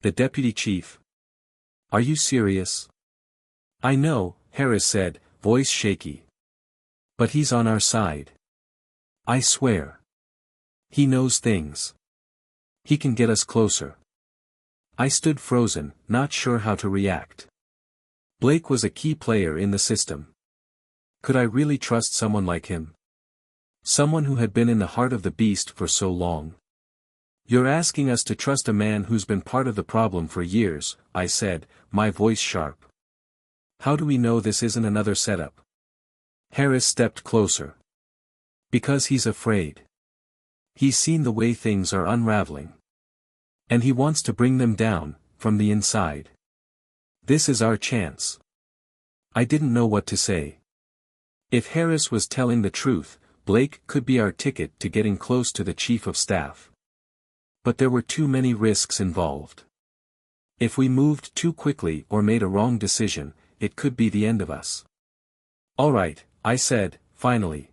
The deputy chief? Are you serious?" "I know," Harris said, voice shaky. "But he's on our side. I swear. He knows things. He can get us closer." I stood frozen, not sure how to react. Blake was a key player in the system. Could I really trust someone like him? Someone who had been in the heart of the beast for so long. "You're asking us to trust a man who's been part of the problem for years," I said, my voice sharp. "How do we know this isn't another setup?" Harris stepped closer. "Because he's afraid. He's seen the way things are unraveling. And he wants to bring them down, from the inside. This is our chance." I didn't know what to say. If Harris was telling the truth, Blake could be our ticket to getting close to the chief of staff. But there were too many risks involved. If we moved too quickly or made a wrong decision, it could be the end of us. "All right," I said, finally.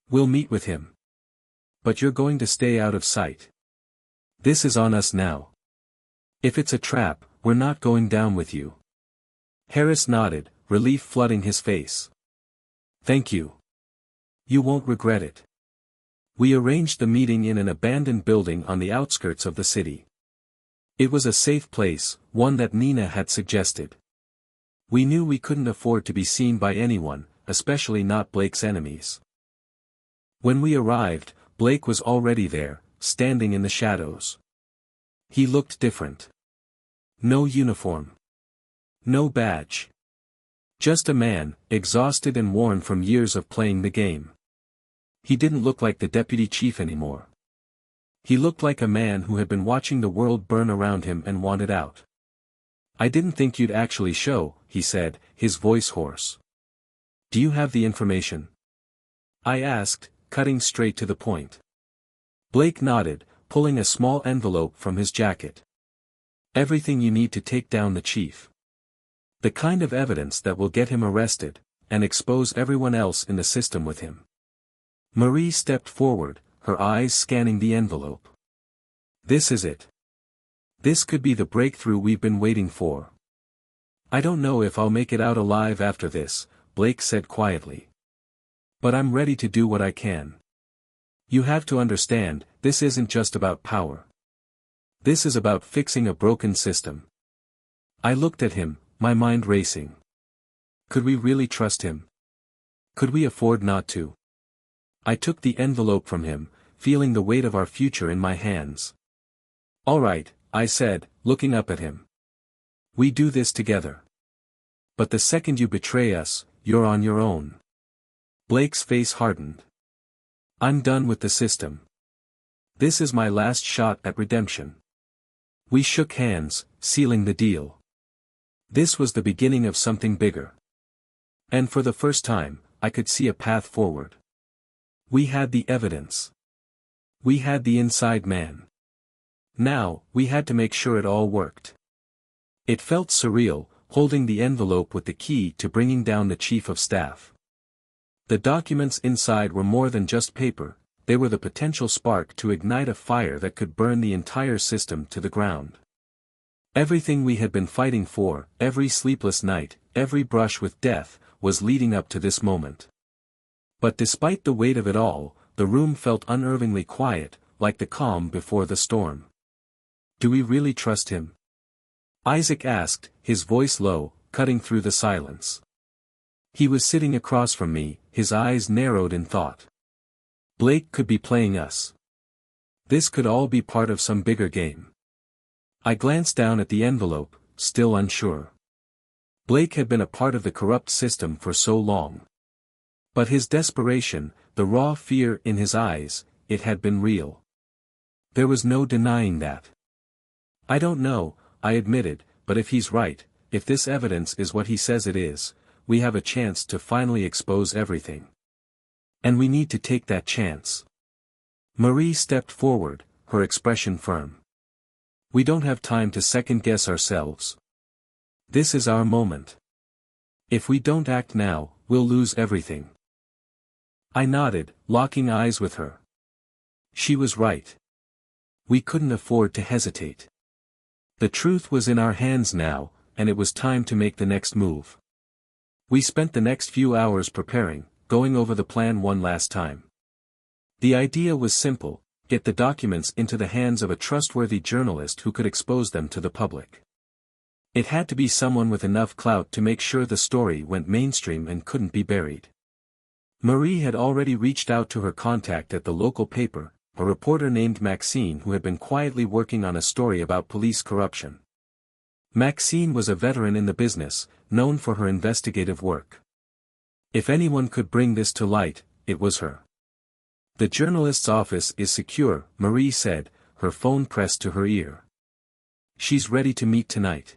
"We'll meet with him. But you're going to stay out of sight. This is on us now. If it's a trap, we're not going down with you." Harris nodded, relief flooding his face. "Thank you. You won't regret it." We arranged the meeting in an abandoned building on the outskirts of the city. It was a safe place, one that Nina had suggested. We knew we couldn't afford to be seen by anyone, especially not Blake's enemies. When we arrived, Blake was already there, standing in the shadows. He looked different. No uniform. No badge. Just a man, exhausted and worn from years of playing the game. He didn't look like the deputy chief anymore. He looked like a man who had been watching the world burn around him and wanted out. "I didn't think you'd actually show," he said, his voice hoarse. "Do you have the information?" I asked, cutting straight to the point. Blake nodded, pulling a small envelope from his jacket. "Everything you need to take down the chief. The kind of evidence that will get him arrested, and expose everyone else in the system with him." Marie stepped forward, her eyes scanning the envelope. "This is it. This could be the breakthrough we've been waiting for." "I don't know if I'll make it out alive after this," Blake said quietly. "But I'm ready to do what I can. You have to understand, this isn't just about power. This is about fixing a broken system." I looked at him, my mind racing. Could we really trust him? Could we afford not to? I took the envelope from him, feeling the weight of our future in my hands. "All right," I said, looking up at him. "We do this together. But the second you betray us, you're on your own." Blake's face hardened. "I'm done with the system. This is my last shot at redemption." We shook hands, sealing the deal. This was the beginning of something bigger. And for the first time, I could see a path forward. We had the evidence. We had the inside man. Now, we had to make sure it all worked. It felt surreal, holding the envelope with the key to bringing down the chief of staff. The documents inside were more than just paper, they were the potential spark to ignite a fire that could burn the entire system to the ground. Everything we had been fighting for, every sleepless night, every brush with death, was leading up to this moment. But despite the weight of it all, the room felt unnervingly quiet, like the calm before the storm. "Do we really trust him?" Isaac asked, his voice low, cutting through the silence. He was sitting across from me, his eyes narrowed in thought. Blake could be playing us. This could all be part of some bigger game. I glanced down at the envelope, still unsure. Blake had been a part of the corrupt system for so long. But his desperation, the raw fear in his eyes, it had been real. There was no denying that. I don't know, I admitted, but if he's right, if this evidence is what he says it is, we have a chance to finally expose everything. And we need to take that chance. Marie stepped forward, her expression firm. We don't have time to second-guess ourselves. This is our moment. If we don't act now, we'll lose everything. I nodded, locking eyes with her. She was right. We couldn't afford to hesitate. The truth was in our hands now, and it was time to make the next move. We spent the next few hours preparing, going over the plan one last time. The idea was simple: get the documents into the hands of a trustworthy journalist who could expose them to the public. It had to be someone with enough clout to make sure the story went mainstream and couldn't be buried. Marie had already reached out to her contact at the local paper, a reporter named Maxine who had been quietly working on a story about police corruption. Maxine was a veteran in the business, known for her investigative work. If anyone could bring this to light, it was her. The journalist's office is secure, Marie said, her phone pressed to her ear. She's ready to meet tonight.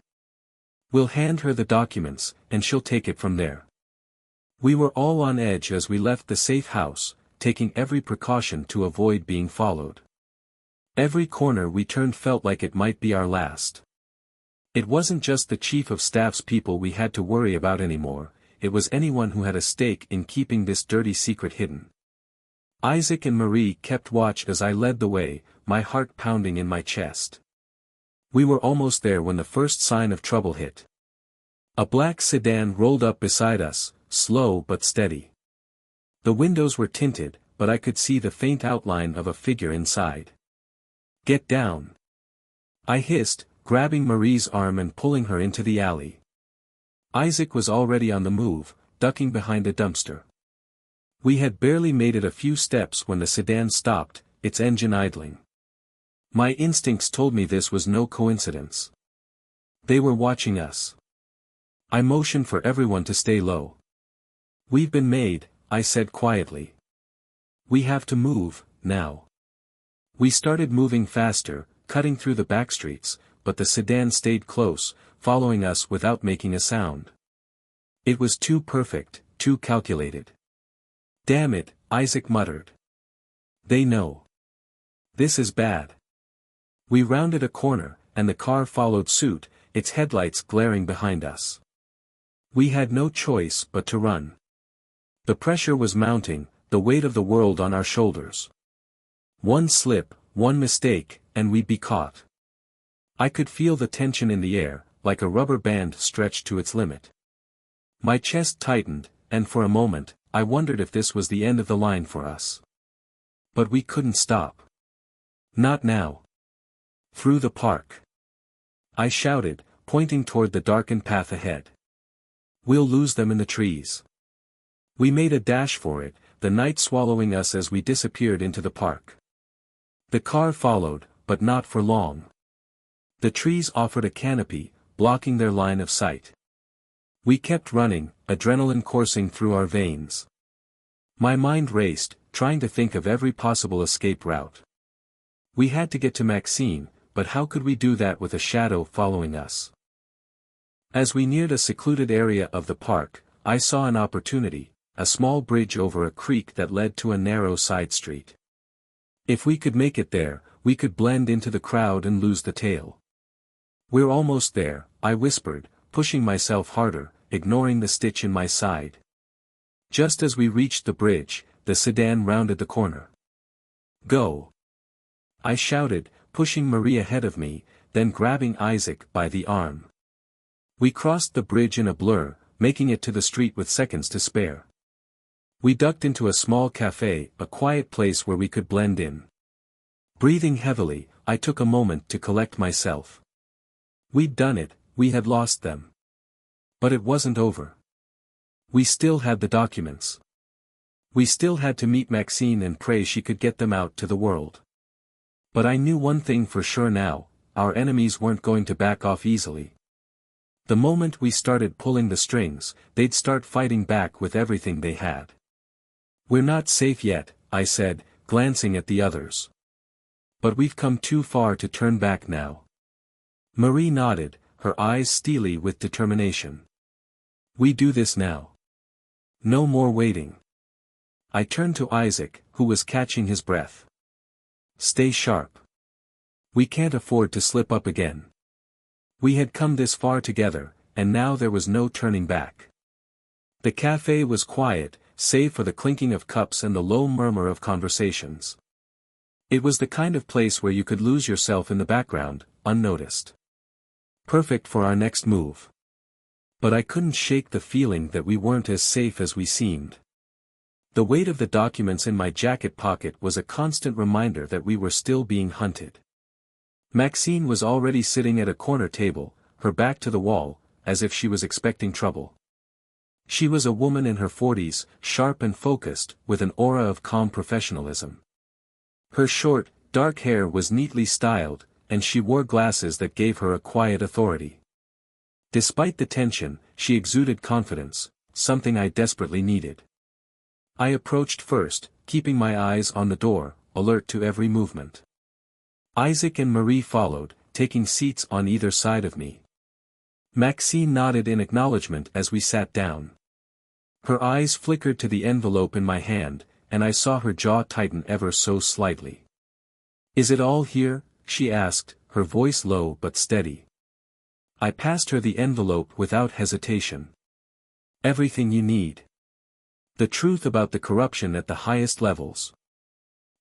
We'll hand her the documents, and she'll take it from there. We were all on edge as we left the safe house, taking every precaution to avoid being followed. Every corner we turned felt like it might be our last. It wasn't just the chief of staff's people we had to worry about anymore, it was anyone who had a stake in keeping this dirty secret hidden. Isaac and Marie kept watch as I led the way, my heart pounding in my chest. We were almost there when the first sign of trouble hit. A black sedan rolled up beside us, slow but steady. The windows were tinted, but I could see the faint outline of a figure inside. "Get down!" I hissed, grabbing Marie's arm and pulling her into the alley. Isaac was already on the move, ducking behind a dumpster. We had barely made it a few steps when the sedan stopped, its engine idling. My instincts told me this was no coincidence. They were watching us. I motioned for everyone to stay low. "We've been made," I said quietly. "We have to move, now." We started moving faster, cutting through the backstreets, but the sedan stayed close, following us without making a sound. It was too perfect, too calculated. "Damn it," Isaac muttered. "They know. This is bad." We rounded a corner, and the car followed suit, its headlights glaring behind us. We had no choice but to run. The pressure was mounting, the weight of the world on our shoulders. One slip, one mistake, and we'd be caught. I could feel the tension in the air, like a rubber band stretched to its limit. My chest tightened, and for a moment, I wondered if this was the end of the line for us. But we couldn't stop. Not now. "Through the park!" I shouted, pointing toward the darkened path ahead. "We'll lose them in the trees." We made a dash for it, the night swallowing us as we disappeared into the park. The car followed, but not for long. The trees offered a canopy, blocking their line of sight. We kept running, adrenaline coursing through our veins. My mind raced, trying to think of every possible escape route. We had to get to Maxine, but how could we do that with a shadow following us? As we neared a secluded area of the park, I saw an opportunity, a small bridge over a creek that led to a narrow side street. If we could make it there, we could blend into the crowd and lose the tail. "We're almost there," I whispered, pushing myself harder, ignoring the stitch in my side. Just as we reached the bridge, the sedan rounded the corner. "Go!" I shouted, pushing Marie ahead of me, then grabbing Isaac by the arm. We crossed the bridge in a blur, making it to the street with seconds to spare. We ducked into a small cafe, a quiet place where we could blend in. Breathing heavily, I took a moment to collect myself. We'd done it, we had lost them. But it wasn't over. We still had the documents. We still had to meet Maxine and pray she could get them out to the world. But I knew one thing for sure now, our enemies weren't going to back off easily. The moment we started pulling the strings, they'd start fighting back with everything they had. "We're not safe yet," I said, glancing at the others. "But we've come too far to turn back now." Marie nodded, her eyes steely with determination. "We do this now. No more waiting." I turned to Isaac, who was catching his breath. "Stay sharp. We can't afford to slip up again." We had come this far together, and now there was no turning back. The cafe was quiet, save for the clinking of cups and the low murmur of conversations. It was the kind of place where you could lose yourself in the background, unnoticed. Perfect for our next move. But I couldn't shake the feeling that we weren't as safe as we seemed. The weight of the documents in my jacket pocket was a constant reminder that we were still being hunted. Maxine was already sitting at a corner table, her back to the wall, as if she was expecting trouble. She was a woman in her 40s, sharp and focused, with an aura of calm professionalism. Her short, dark hair was neatly styled, and she wore glasses that gave her a quiet authority. Despite the tension, she exuded confidence, something I desperately needed. I approached first, keeping my eyes on the door, alert to every movement. Isaac and Marie followed, taking seats on either side of me. Maxine nodded in acknowledgement as we sat down. Her eyes flickered to the envelope in my hand, and I saw her jaw tighten ever so slightly. "Is it all here?" she asked, her voice low but steady. I passed her the envelope without hesitation. "Everything you need. The truth about the corruption at the highest levels.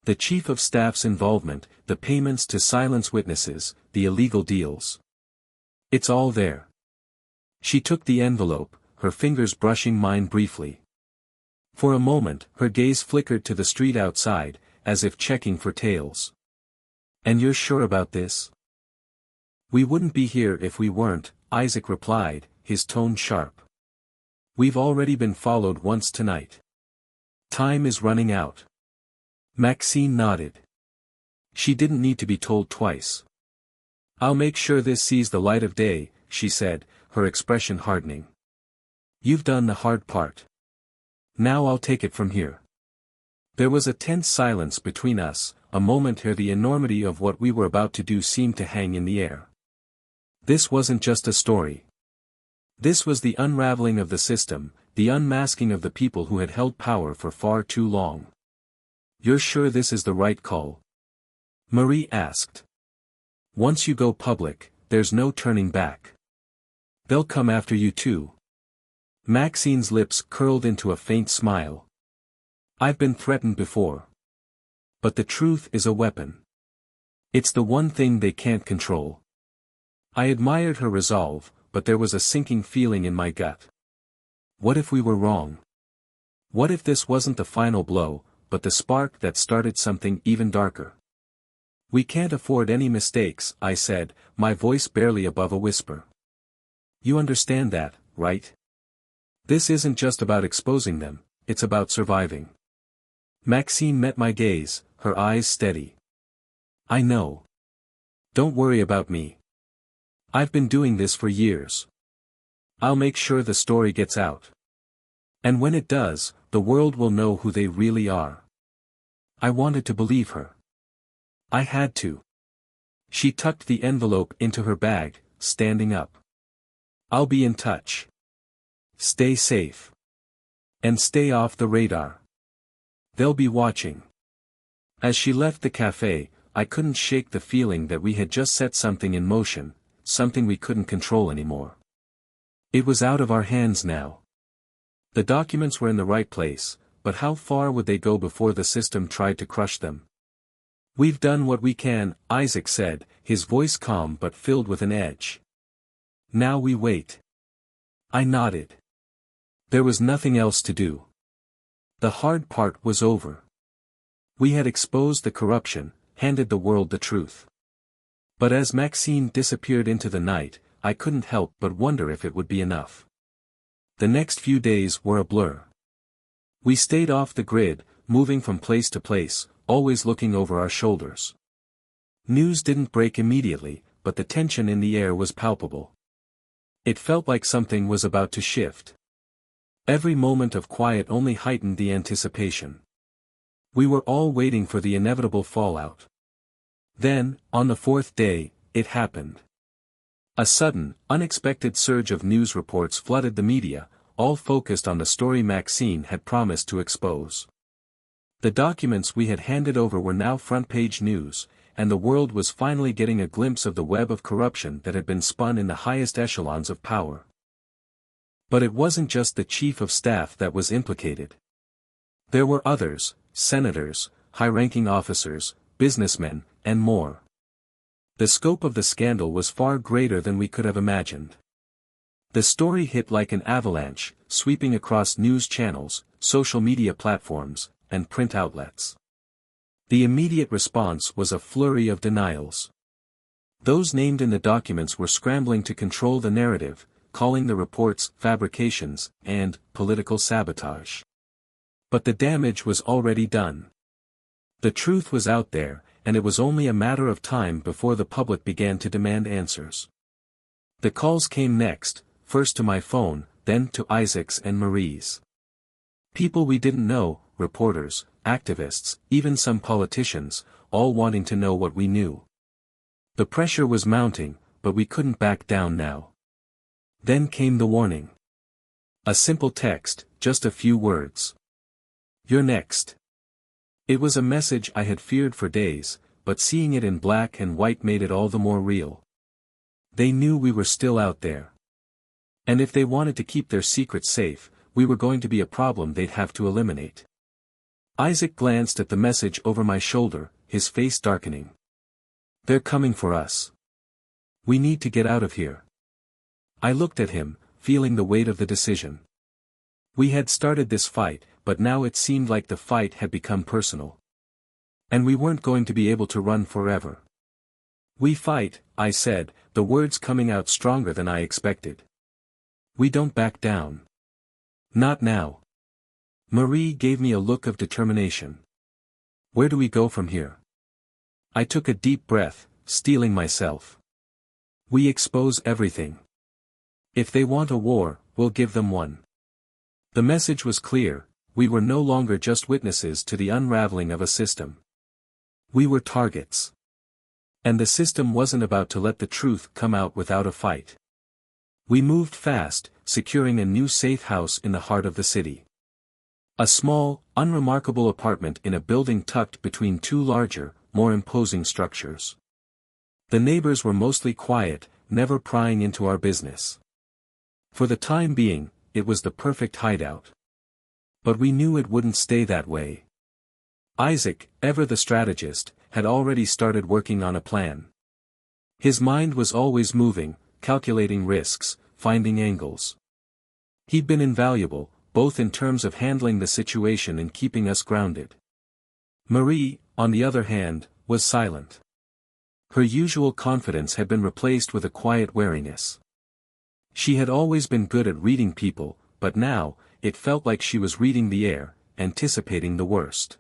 The chief of staff's involvement, the payments to silence witnesses, the illegal deals. It's all there." She took the envelope, her fingers brushing mine briefly. For a moment, her gaze flickered to the street outside, as if checking for tails. "And you're sure about this?" "We wouldn't be here if we weren't," Isaac replied, his tone sharp. "We've already been followed once tonight. Time is running out." Maxine nodded. She didn't need to be told twice. "I'll make sure this sees the light of day," she said, her expression hardening. "You've done the hard part. Now I'll take it from here." There was a tense silence between us, a moment ere the enormity of what we were about to do seemed to hang in the air. This wasn't just a story. This was the unraveling of the system, the unmasking of the people who had held power for far too long. "You're sure this is the right call?" Marie asked. "Once you go public, there's no turning back. They'll come after you too." Maxine's lips curled into a faint smile. "I've been threatened before. But the truth is a weapon. It's the one thing they can't control." I admired her resolve, but there was a sinking feeling in my gut. What if we were wrong? What if this wasn't the final blow, but the spark that started something even darker? "We can't afford any mistakes," I said, my voice barely above a whisper. "You understand that, right? This isn't just about exposing them, it's about surviving." Maxine met my gaze, her eyes steady. "I know. Don't worry about me. I've been doing this for years. I'll make sure the story gets out. And when it does, the world will know who they really are." I wanted to believe her. I had to. She tucked the envelope into her bag, standing up. "I'll be in touch. Stay safe. And stay off the radar. They'll be watching." As she left the cafe, I couldn't shake the feeling that we had just set something in motion, something we couldn't control anymore. It was out of our hands now. The documents were in the right place, but how far would they go before the system tried to crush them? "We've done what we can," Isaac said, his voice calm but filled with an edge. "Now we wait." I nodded. There was nothing else to do. The hard part was over. We had exposed the corruption, handed the world the truth. But as Maxine disappeared into the night, I couldn't help but wonder if it would be enough. The next few days were a blur. We stayed off the grid, moving from place to place, always looking over our shoulders. News didn't break immediately, but the tension in the air was palpable. It felt like something was about to shift. Every moment of quiet only heightened the anticipation. We were all waiting for the inevitable fallout. Then, on the fourth day, it happened. A sudden, unexpected surge of news reports flooded the media, all focused on the story Maxine had promised to expose. The documents we had handed over were now front-page news, and the world was finally getting a glimpse of the web of corruption that had been spun in the highest echelons of power. But it wasn't just the chief of staff that was implicated. There were others, senators, high-ranking officers, businessmen, and more. The scope of the scandal was far greater than we could have imagined. The story hit like an avalanche, sweeping across news channels, social media platforms, and print outlets. The immediate response was a flurry of denials. Those named in the documents were scrambling to control the narrative, calling the reports fabrications and political sabotage. But the damage was already done. The truth was out there, and it was only a matter of time before the public began to demand answers. The calls came next, first to my phone, then to Isaac's and Marie's. People we didn't know, reporters, activists, even some politicians, all wanting to know what we knew. The pressure was mounting, but we couldn't back down now. Then came the warning. A simple text, just a few words. "You're next." It was a message I had feared for days, but seeing it in black and white made it all the more real. They knew we were still out there. And if they wanted to keep their secret safe, we were going to be a problem they'd have to eliminate. Isaac glanced at the message over my shoulder, his face darkening. "They're coming for us. We need to get out of here." I looked at him, feeling the weight of the decision. We had started this fight, but now it seemed like the fight had become personal. And we weren't going to be able to run forever. "We fight," I said, the words coming out stronger than I expected. "We don't back down. Not now." Marie gave me a look of determination. "Where do we go from here?" I took a deep breath, steeling myself. "We expose everything. If they want a war, we'll give them one." The message was clear: we were no longer just witnesses to the unraveling of a system. We were targets. And the system wasn't about to let the truth come out without a fight. We moved fast, securing a new safe house in the heart of the city. A small, unremarkable apartment in a building tucked between two larger, more imposing structures. The neighbors were mostly quiet, never prying into our business. For the time being, it was the perfect hideout. But we knew it wouldn't stay that way. Isaac, ever the strategist, had already started working on a plan. His mind was always moving, calculating risks, finding angles. He'd been invaluable, both in terms of handling the situation and keeping us grounded. Marie, on the other hand, was silent. Her usual confidence had been replaced with a quiet wariness. She had always been good at reading people, but now, it felt like she was reading the air, anticipating the worst.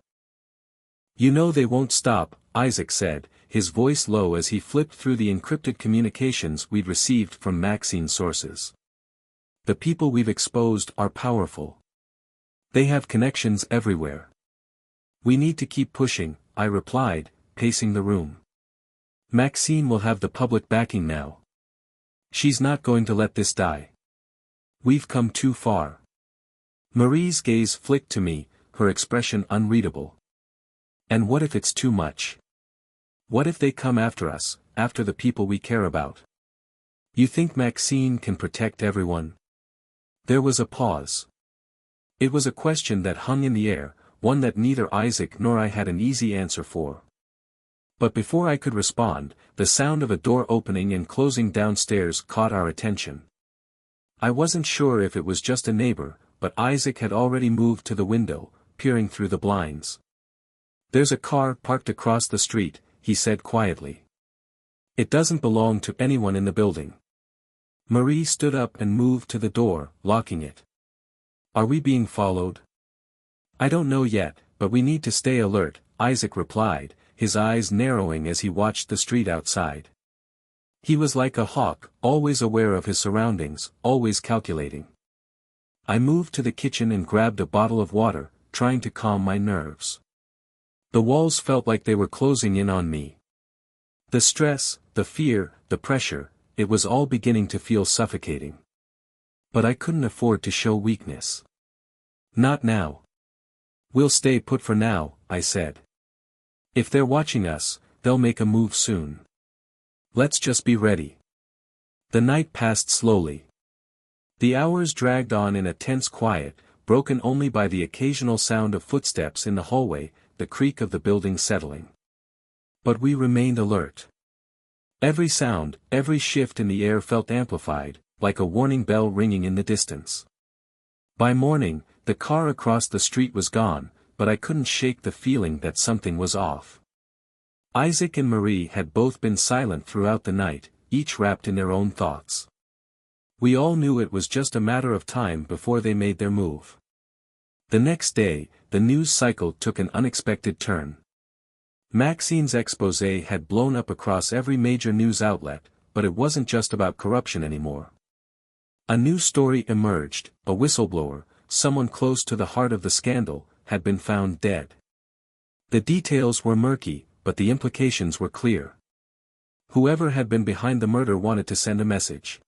"You know they won't stop," Isaac said, his voice low as he flipped through the encrypted communications we'd received from Maxine's sources. "The people we've exposed are powerful. They have connections everywhere. We need to keep pushing," I replied, pacing the room. "Maxine will have the public backing now. She's not going to let this die. We've come too far." Marie's gaze flicked to me, her expression unreadable. "And what if it's too much? What if they come after us, after the people we care about? You think Maxine can protect everyone?" There was a pause. It was a question that hung in the air, one that neither Isaac nor I had an easy answer for. But before I could respond, the sound of a door opening and closing downstairs caught our attention. I wasn't sure if it was just a neighbor, but Isaac had already moved to the window, peering through the blinds. "There's a car parked across the street," he said quietly. "It doesn't belong to anyone in the building." Marie stood up and moved to the door, locking it. "Are we being followed?" "I don't know yet, but we need to stay alert," Isaac replied, his eyes narrowing as he watched the street outside. He was like a hawk, always aware of his surroundings, always calculating. I moved to the kitchen and grabbed a bottle of water, trying to calm my nerves. The walls felt like they were closing in on me. The stress, the fear, the pressure, it was all beginning to feel suffocating. But I couldn't afford to show weakness. Not now. We'll stay put for now, I said. If they're watching us, they'll make a move soon. Let's just be ready. The night passed slowly. The hours dragged on in a tense quiet, broken only by the occasional sound of footsteps in the hallway, the creak of the building settling. But we remained alert. Every sound, every shift in the air felt amplified, like a warning bell ringing in the distance. By morning, the car across the street was gone, but I couldn't shake the feeling that something was off. Isaac and Marie had both been silent throughout the night, each wrapped in their own thoughts. We all knew it was just a matter of time before they made their move. The next day, the news cycle took an unexpected turn. Maxine's exposé had blown up across every major news outlet, but it wasn't just about corruption anymore. A new story emerged: a whistleblower, someone close to the heart of the scandal, had been found dead. The details were murky, but the implications were clear. Whoever had been behind the murder wanted to send a message.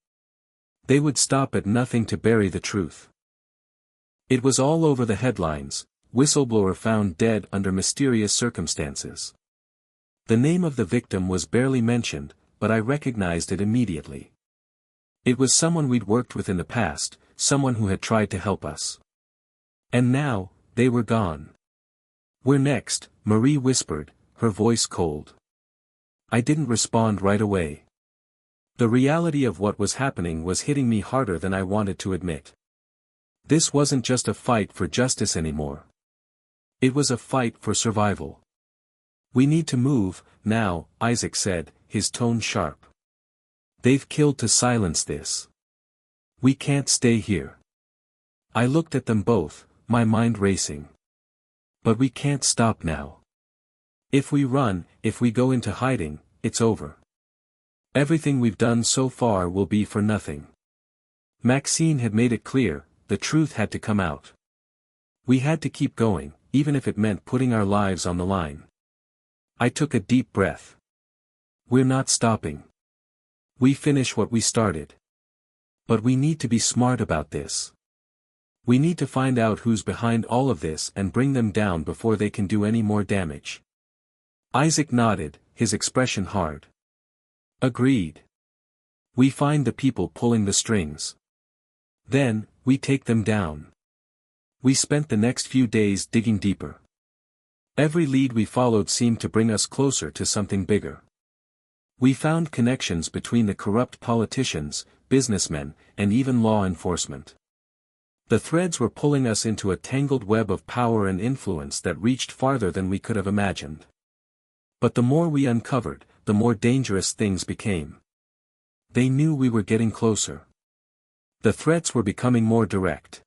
They would stop at nothing to bury the truth. It was all over the headlines: whistleblower found dead under mysterious circumstances. The name of the victim was barely mentioned, but I recognized it immediately. It was someone we'd worked with in the past, someone who had tried to help us. And now, they were gone. "We're next," Marie whispered, her voice cold. I didn't respond right away. The reality of what was happening was hitting me harder than I wanted to admit. This wasn't just a fight for justice anymore. It was a fight for survival. "We need to move, now," Isaac said, his tone sharp. "They've killed to silence this. We can't stay here." I looked at them both, my mind racing. "But we can't stop now. If we run, if we go into hiding, it's over. Everything we've done so far will be for nothing." Maxine had made it clear, the truth had to come out. We had to keep going, even if it meant putting our lives on the line. I took a deep breath. "We're not stopping. We finish what we started. But we need to be smart about this. We need to find out who's behind all of this and bring them down before they can do any more damage." Isaac nodded, his expression hard. "Agreed. We find the people pulling the strings. Then, we take them down." We spent the next few days digging deeper. Every lead we followed seemed to bring us closer to something bigger. We found connections between the corrupt politicians, businessmen, and even law enforcement. The threads were pulling us into a tangled web of power and influence that reached farther than we could have imagined. But the more we uncovered, the more dangerous things became. They knew we were getting closer. The threats were becoming more direct.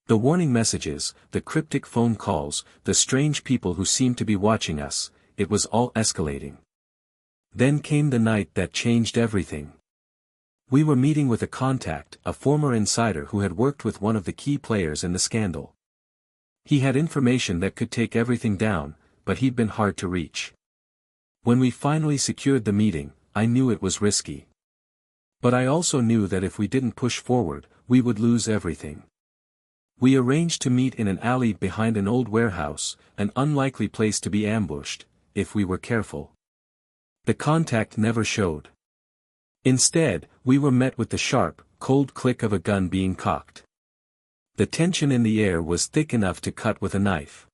The warning messages, the cryptic phone calls, the strange people who seemed to be watching us, it was all escalating. Then came the night that changed everything. We were meeting with a contact, a former insider who had worked with one of the key players in the scandal. He had information that could take everything down, but he'd been hard to reach. When we finally secured the meeting, I knew it was risky. But I also knew that if we didn't push forward, we would lose everything. We arranged to meet in an alley behind an old warehouse, an unlikely place to be ambushed, if we were careful. The contact never showed. Instead, we were met with the sharp, cold click of a gun being cocked. The tension in the air was thick enough to cut with a knife.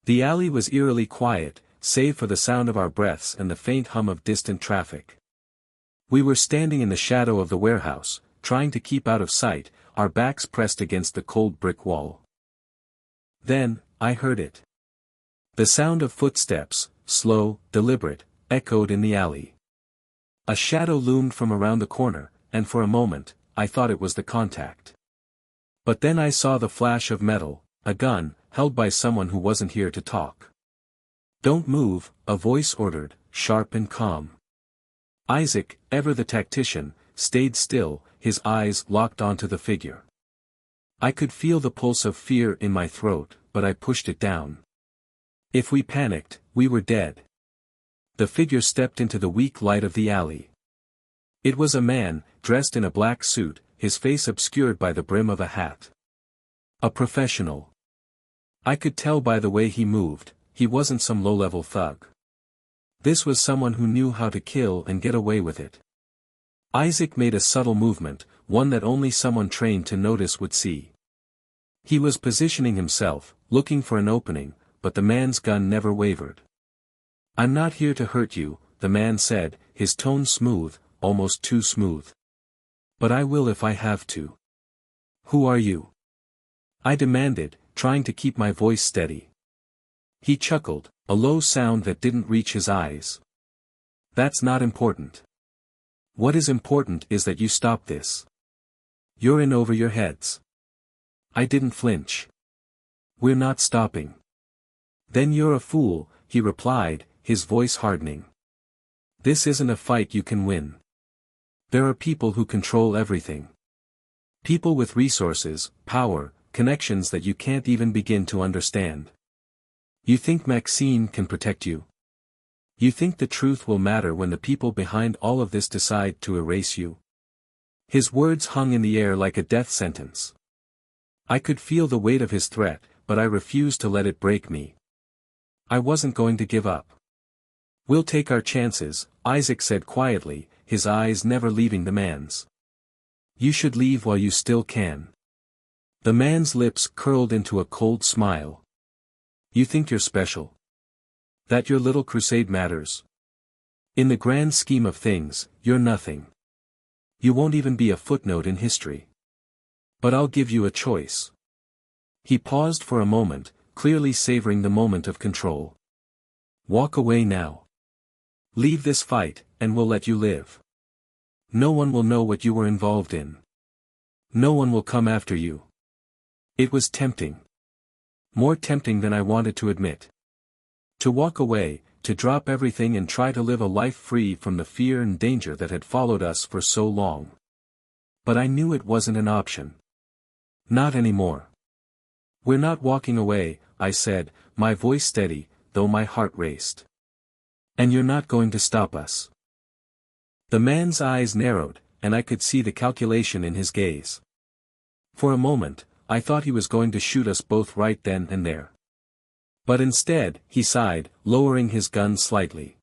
The alley was eerily quiet, save for the sound of our breaths and the faint hum of distant traffic. We were standing in the shadow of the warehouse, trying to keep out of sight, our backs pressed against the cold brick wall. Then, I heard it. The sound of footsteps, slow, deliberate, echoed in the alley. A shadow loomed from around the corner, and for a moment, I thought it was the contact. But then I saw the flash of metal, a gun, held by someone who wasn't here to talk. Don't move, a voice ordered, sharp and calm. Isaac, ever the tactician, stayed still, his eyes locked onto the figure. I could feel the pulse of fear in my throat, but I pushed it down. If we panicked, we were dead. The figure stepped into the weak light of the alley. It was a man, dressed in a black suit, his face obscured by the brim of a hat. A professional. I could tell by the way he moved, he wasn't some low-level thug. This was someone who knew how to kill and get away with it. Isaac made a subtle movement, one that only someone trained to notice would see. He was positioning himself, looking for an opening, but the man's gun never wavered. "I'm not here to hurt you," the man said, his tone smooth, almost too smooth. "But I will if I have to." "Who are you?" I demanded, trying to keep my voice steady. He chuckled, a low sound that didn't reach his eyes. "That's not important. What is important is that you stop this. You're in over your heads." I didn't flinch. "We're not stopping." "Then you're a fool," he replied, his voice hardening. "This isn't a fight you can win. There are people who control everything. People with resources, power, connections that you can't even begin to understand. You think Maxine can protect you? You think the truth will matter when the people behind all of this decide to erase you?" His words hung in the air like a death sentence. I could feel the weight of his threat, but I refused to let it break me. I wasn't going to give up. "We'll take our chances," Isaac said quietly, his eyes never leaving the man's. "You should leave while you still can." The man's lips curled into a cold smile. "You think you're special? That your little crusade matters? In the grand scheme of things, you're nothing. You won't even be a footnote in history. But I'll give you a choice." He paused for a moment, clearly savoring the moment of control. "Walk away now. Leave this fight, and we'll let you live. No one will know what you were involved in. No one will come after you." It was tempting. More tempting than I wanted to admit. To walk away, to drop everything and try to live a life free from the fear and danger that had followed us for so long. But I knew it wasn't an option. Not anymore. "We're not walking away," I said, my voice steady, though my heart raced. "And you're not going to stop us." The man's eyes narrowed, and I could see the calculation in his gaze. For a moment, I thought he was going to shoot us both right then and there. But instead, he sighed, lowering his gun slightly.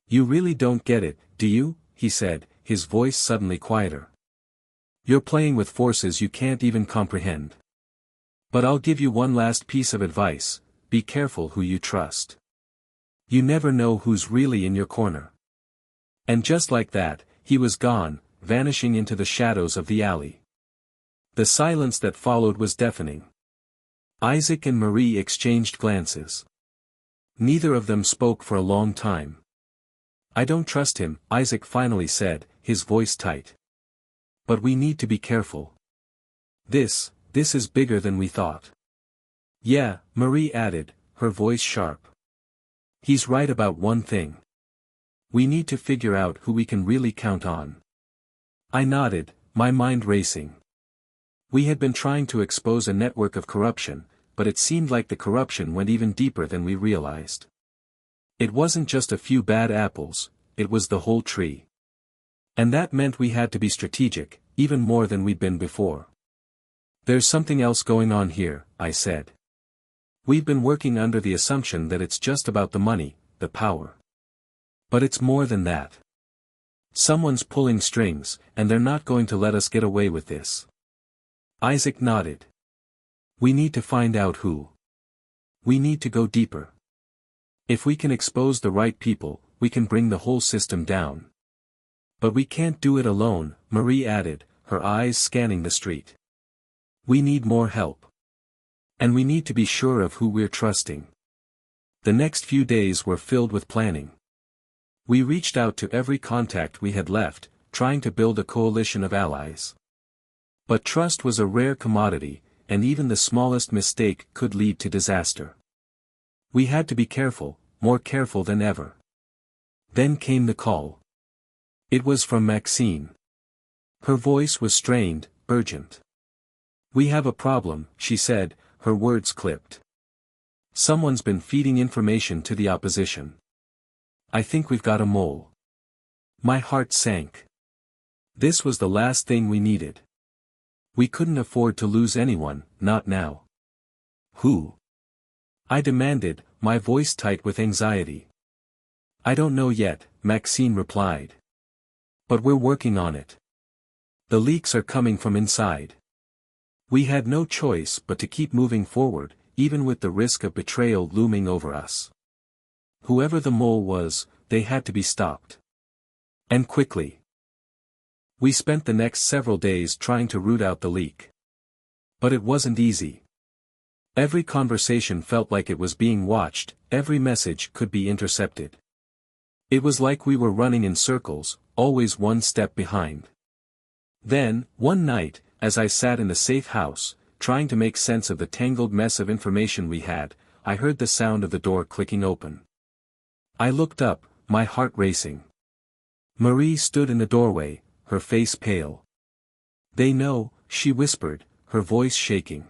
"You really don't get it, do you?" he said, his voice suddenly quieter. "You're playing with forces you can't even comprehend. But I'll give you one last piece of advice: be careful who you trust. You never know who's really in your corner." And just like that, he was gone, vanishing into the shadows of the alley. The silence that followed was deafening. Isaac and Marie exchanged glances. Neither of them spoke for a long time. "I don't trust him," Isaac finally said, his voice tight. "But we need to be careful. This is bigger than we thought." "Yeah," Marie added, her voice sharp. "He's right about one thing. We need to figure out who we can really count on." I nodded, my mind racing. We had been trying to expose a network of corruption, but it seemed like the corruption went even deeper than we realized. It wasn't just a few bad apples, it was the whole tree. And that meant we had to be strategic, even more than we'd been before. "There's something else going on here," I said. "We've been working under the assumption that it's just about the money, the power. But it's more than that. Someone's pulling strings, and they're not going to let us get away with this." Isaac nodded. "We need to find out who. We need to go deeper. If we can expose the right people, we can bring the whole system down. But we can't do it alone," Marie added, her eyes scanning the street. "We need more help. And we need to be sure of who we're trusting." The next few days were filled with planning. We reached out to every contact we had left, trying to build a coalition of allies. But trust was a rare commodity, and even the smallest mistake could lead to disaster. We had to be careful, more careful than ever. Then came the call. It was from Maxine. Her voice was strained, urgent. "We have a problem," she said, her words clipped. "Someone's been feeding information to the opposition. I think we've got a mole." My heart sank. This was the last thing we needed. We couldn't afford to lose anyone, not now. "Who?" I demanded, my voice tight with anxiety. "I don't know yet," Maxine replied. "But we're working on it. The leaks are coming from inside." We had no choice but to keep moving forward, even with the risk of betrayal looming over us. Whoever the mole was, they had to be stopped. And quickly. We spent the next several days trying to root out the leak. But it wasn't easy. Every conversation felt like it was being watched, every message could be intercepted. It was like we were running in circles, always one step behind. Then, one night, as I sat in the safe house, trying to make sense of the tangled mess of information we had, I heard the sound of the door clicking open. I looked up, my heart racing. Marie stood in the doorway, her face pale. "They know," she whispered, her voice shaking.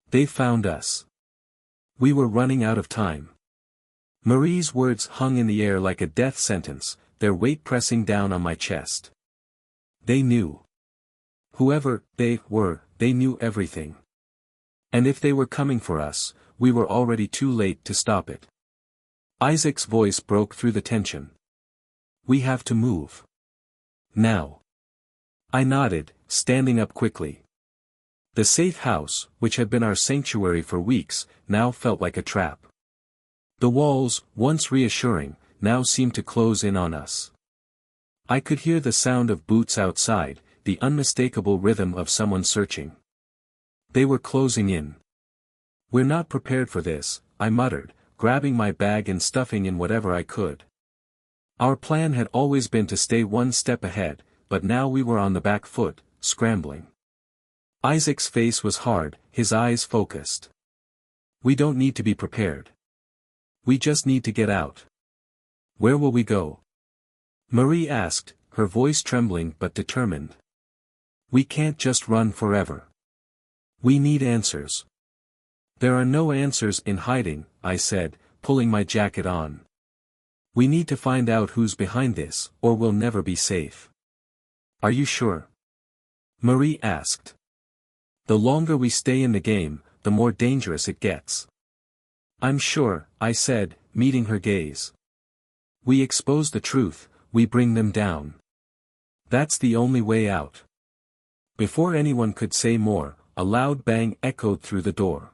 "They found us. We were running out of time." Marie's words hung in the air like a death sentence, their weight pressing down on my chest. They knew. Whoever they were, they knew everything. And if they were coming for us, we were already too late to stop it. Isaac's voice broke through the tension. "We have to move. Now." I nodded, standing up quickly. The safe house, which had been our sanctuary for weeks, now felt like a trap. The walls, once reassuring, now seemed to close in on us. I could hear the sound of boots outside, the unmistakable rhythm of someone searching. They were closing in. "We're not prepared for this," I muttered, grabbing my bag and stuffing in whatever I could. Our plan had always been to stay one step ahead, but now we were on the back foot, scrambling. Isaac's face was hard, his eyes focused. "We don't need to be prepared. We just need to get out." "Where will we go?" Marie asked, her voice trembling but determined. "We can't just run forever. We need answers." "There are no answers in hiding," I said, pulling my jacket on. "We need to find out who's behind this, or we'll never be safe." "Are you sure?" Marie asked. "The longer we stay in the game, the more dangerous it gets." "I'm sure," I said, meeting her gaze. "We expose the truth, we bring them down. That's the only way out." Before anyone could say more, a loud bang echoed through the door.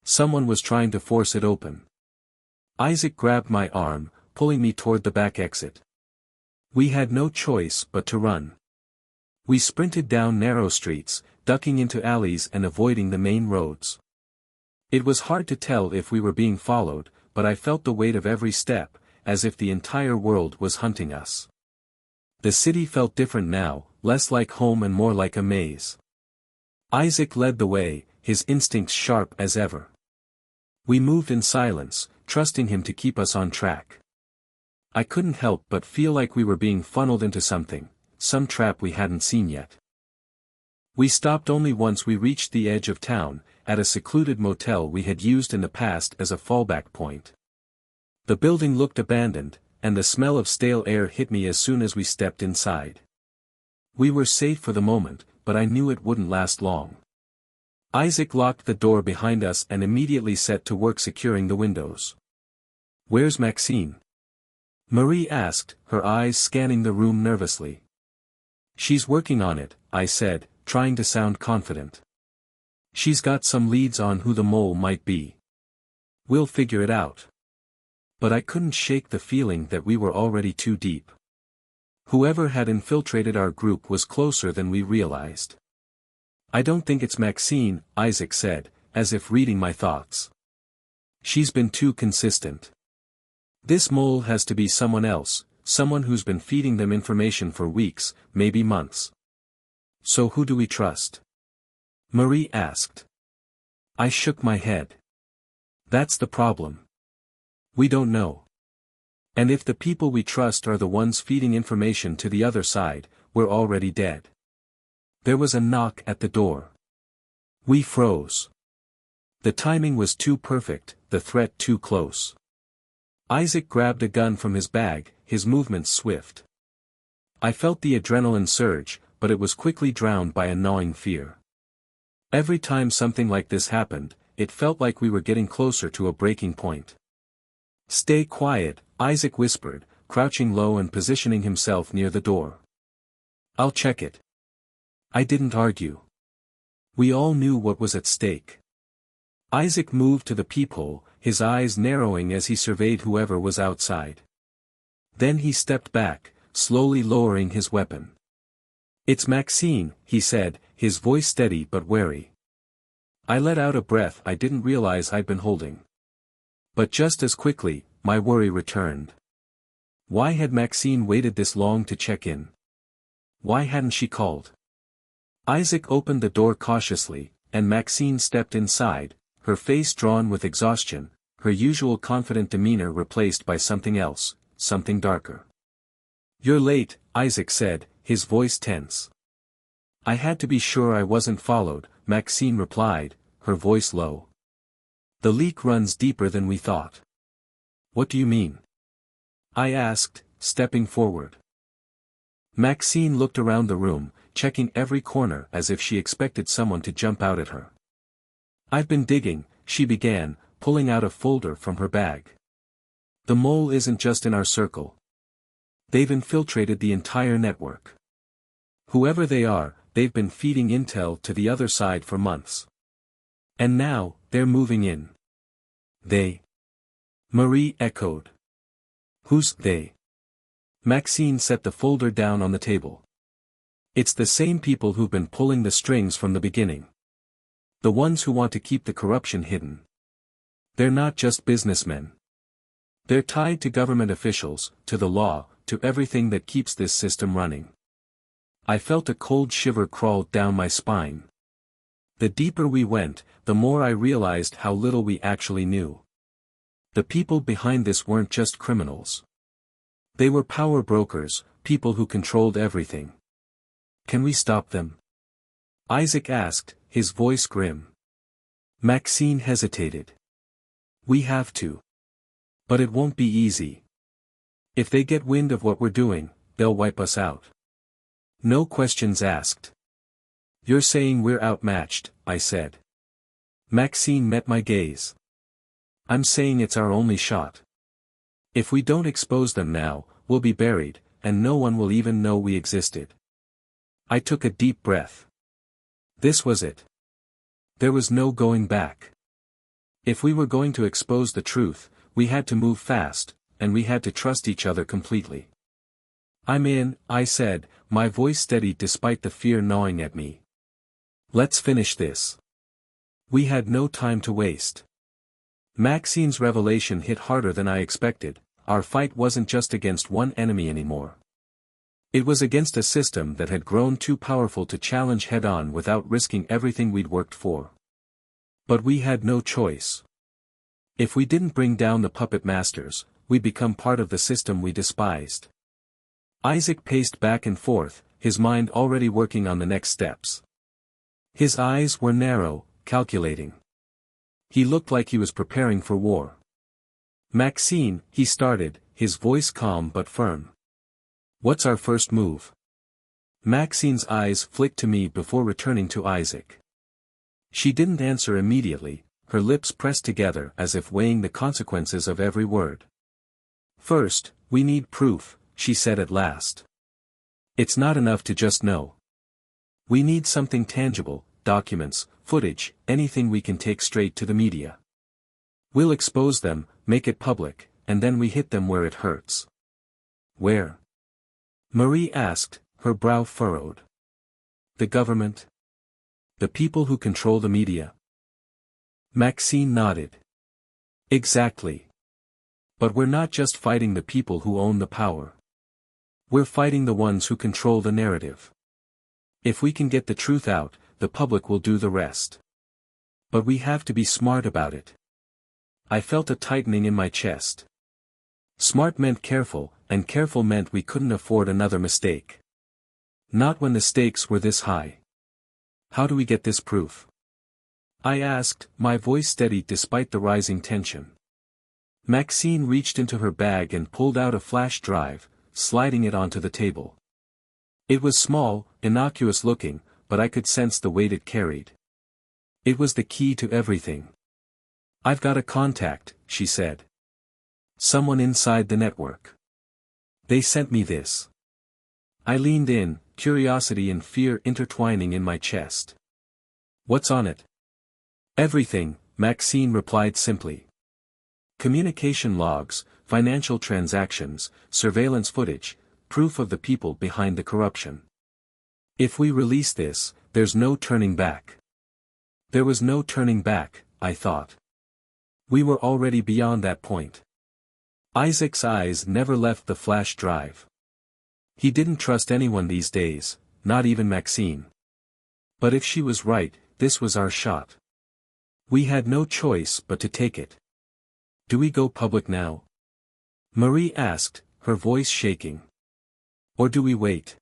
Someone was trying to force it open. Isaac grabbed my arm, pulling me toward the back exit. We had no choice but to run. We sprinted down narrow streets, ducking into alleys and avoiding the main roads. It was hard to tell if we were being followed, but I felt the weight of every step, as if the entire world was hunting us. The city felt different now, less like home and more like a maze. Isaac led the way, his instincts sharp as ever. We moved in silence, trusting him to keep us on track. I couldn't help but feel like we were being funneled into something, some trap we hadn't seen yet. We stopped only once we reached the edge of town, at a secluded motel we had used in the past as a fallback point. The building looked abandoned, and the smell of stale air hit me as soon as we stepped inside. We were safe for the moment, but I knew it wouldn't last long. Isaac locked the door behind us and immediately set to work securing the windows. "Where's Maxine?" Marie asked, her eyes scanning the room nervously. "She's working on it," I said, trying to sound confident. "She's got some leads on who the mole might be. We'll figure it out." But I couldn't shake the feeling that we were already too deep. Whoever had infiltrated our group was closer than we realized. "I don't think it's Maxine," Isaac said, as if reading my thoughts. "She's been too consistent. This mole has to be someone else, someone who's been feeding them information for weeks, maybe months." "So who do we trust?" Marie asked. I shook my head. "That's the problem. We don't know. And if the people we trust are the ones feeding information to the other side, we're already dead. There was a knock at the door. We froze. The timing was too perfect, the threat too close. Isaac grabbed a gun from his bag, his movements swift. I felt the adrenaline surge, but it was quickly drowned by a gnawing fear. Every time something like this happened, it felt like we were getting closer to a breaking point. "Stay quiet," Isaac whispered, crouching low and positioning himself near the door. "I'll check it." I didn't argue. We all knew what was at stake. Isaac moved to the peephole, his eyes narrowing as he surveyed whoever was outside. Then he stepped back, slowly lowering his weapon. "It's Maxine," he said, his voice steady but wary. I let out a breath I didn't realize I'd been holding. But just as quickly, my worry returned. Why had Maxine waited this long to check in? Why hadn't she called? Isaac opened the door cautiously, and Maxine stepped inside, her face drawn with exhaustion, her usual confident demeanor replaced by something else, something darker. "You're late," Isaac said, his voice tense. "I had to be sure I wasn't followed," Maxine replied, her voice low. "The leak runs deeper than we thought." "What do you mean?" I asked, stepping forward. Maxine looked around the room, checking every corner as if she expected someone to jump out at her. "I've been digging," she began, pulling out a folder from her bag. "The mole isn't just in our circle. They've infiltrated the entire network. Whoever they are, they've been feeding intel to the other side for months. And now, they're moving in." "They?" Marie echoed. "Who's they?" Maxine set the folder down on the table. "It's the same people who've been pulling the strings from the beginning. The ones who want to keep the corruption hidden. They're not just businessmen. They're tied to government officials, to the law, to everything that keeps this system running." I felt a cold shiver crawl down my spine. The deeper we went, the more I realized how little we actually knew. The people behind this weren't just criminals. They were power brokers, people who controlled everything. "Can we stop them?" Isaac asked, his voice grim. Maxine hesitated. "We have to. But it won't be easy. If they get wind of what we're doing, they'll wipe us out. No questions asked." "You're saying we're outmatched," I said. Maxine met my gaze. "I'm saying it's our only shot. If we don't expose them now, we'll be buried, and no one will even know we existed." I took a deep breath. This was it. There was no going back. If we were going to expose the truth, we had to move fast, and we had to trust each other completely. "I'm in," I said, my voice steady despite the fear gnawing at me. "Let's finish this." We had no time to waste. Maxine's revelation hit harder than I expected. Our fight wasn't just against one enemy anymore. It was against a system that had grown too powerful to challenge head-on without risking everything we'd worked for. But we had no choice. If we didn't bring down the puppet masters, we'd become part of the system we despised. Isaac paced back and forth, his mind already working on the next steps. His eyes were narrow, calculating. He looked like he was preparing for war. "Maxine," he started, his voice calm but firm. "What's our first move?" Maxine's eyes flicked to me before returning to Isaac. She didn't answer immediately, her lips pressed together as if weighing the consequences of every word. "First, we need proof," she said at last. "It's not enough to just know. We need something tangible, documents, footage, anything we can take straight to the media. We'll expose them, make it public, and then we hit them where it hurts." "Where?" Marie asked, her brow furrowed. "The government? The people who control the media?" Maxine nodded. "Exactly. But we're not just fighting the people who own the power. We're fighting the ones who control the narrative. If we can get the truth out, the public will do the rest. But we have to be smart about it. I felt a tightening in my chest. Smart meant careful, and careful meant we couldn't afford another mistake. Not when the stakes were this high. How do we get this proof? I asked, my voice steady despite the rising tension. Maxine reached into her bag and pulled out a flash drive, sliding it onto the table. It was small, innocuous looking, but I could sense the weight it carried. It was the key to everything. I've got a contact, she said. Someone inside the network. They sent me this. I leaned in, curiosity and fear intertwining in my chest. What's on it? Everything, Maxine replied simply. Communication logs, financial transactions, surveillance footage, proof of the people behind the corruption. If we release this, there's no turning back. There was no turning back, I thought. We were already beyond that point. Isaac's eyes never left the flash drive. He didn't trust anyone these days, not even Maxine. But if she was right, this was our shot. We had no choice but to take it. Do we go public now? Marie asked, her voice shaking. Or do we wait?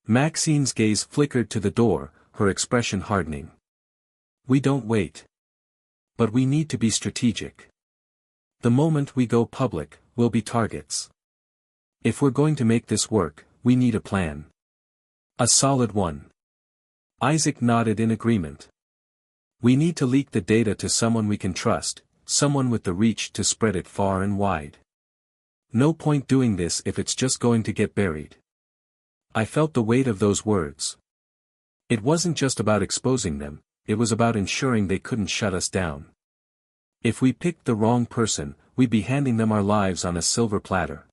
Maxine's gaze flickered to the door, her expression hardening. We don't wait. But we need to be strategic. The moment we go public, we'll be targets. If we're going to make this work, we need a plan. A solid one. Isaac nodded in agreement. We need to leak the data to someone we can trust, someone with the reach to spread it far and wide. No point doing this if it's just going to get buried. I felt the weight of those words. It wasn't just about exposing them, it was about ensuring they couldn't shut us down. If we picked the wrong person, we'd be handing them our lives on a silver platter.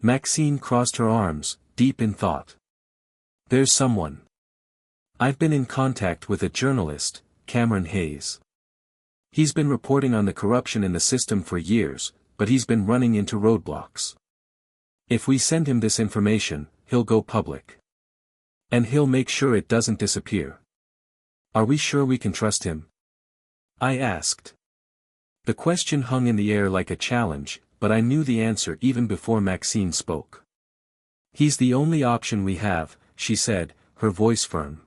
Maxine crossed her arms, deep in thought. There's someone. I've been in contact with a journalist, Cameron Hayes. He's been reporting on the corruption in the system for years, but he's been running into roadblocks. If we send him this information, he'll go public. And he'll make sure it doesn't disappear. Are we sure we can trust him? I asked. The question hung in the air like a challenge, but I knew the answer even before Maxine spoke. He's the only option we have, she said, her voice firm.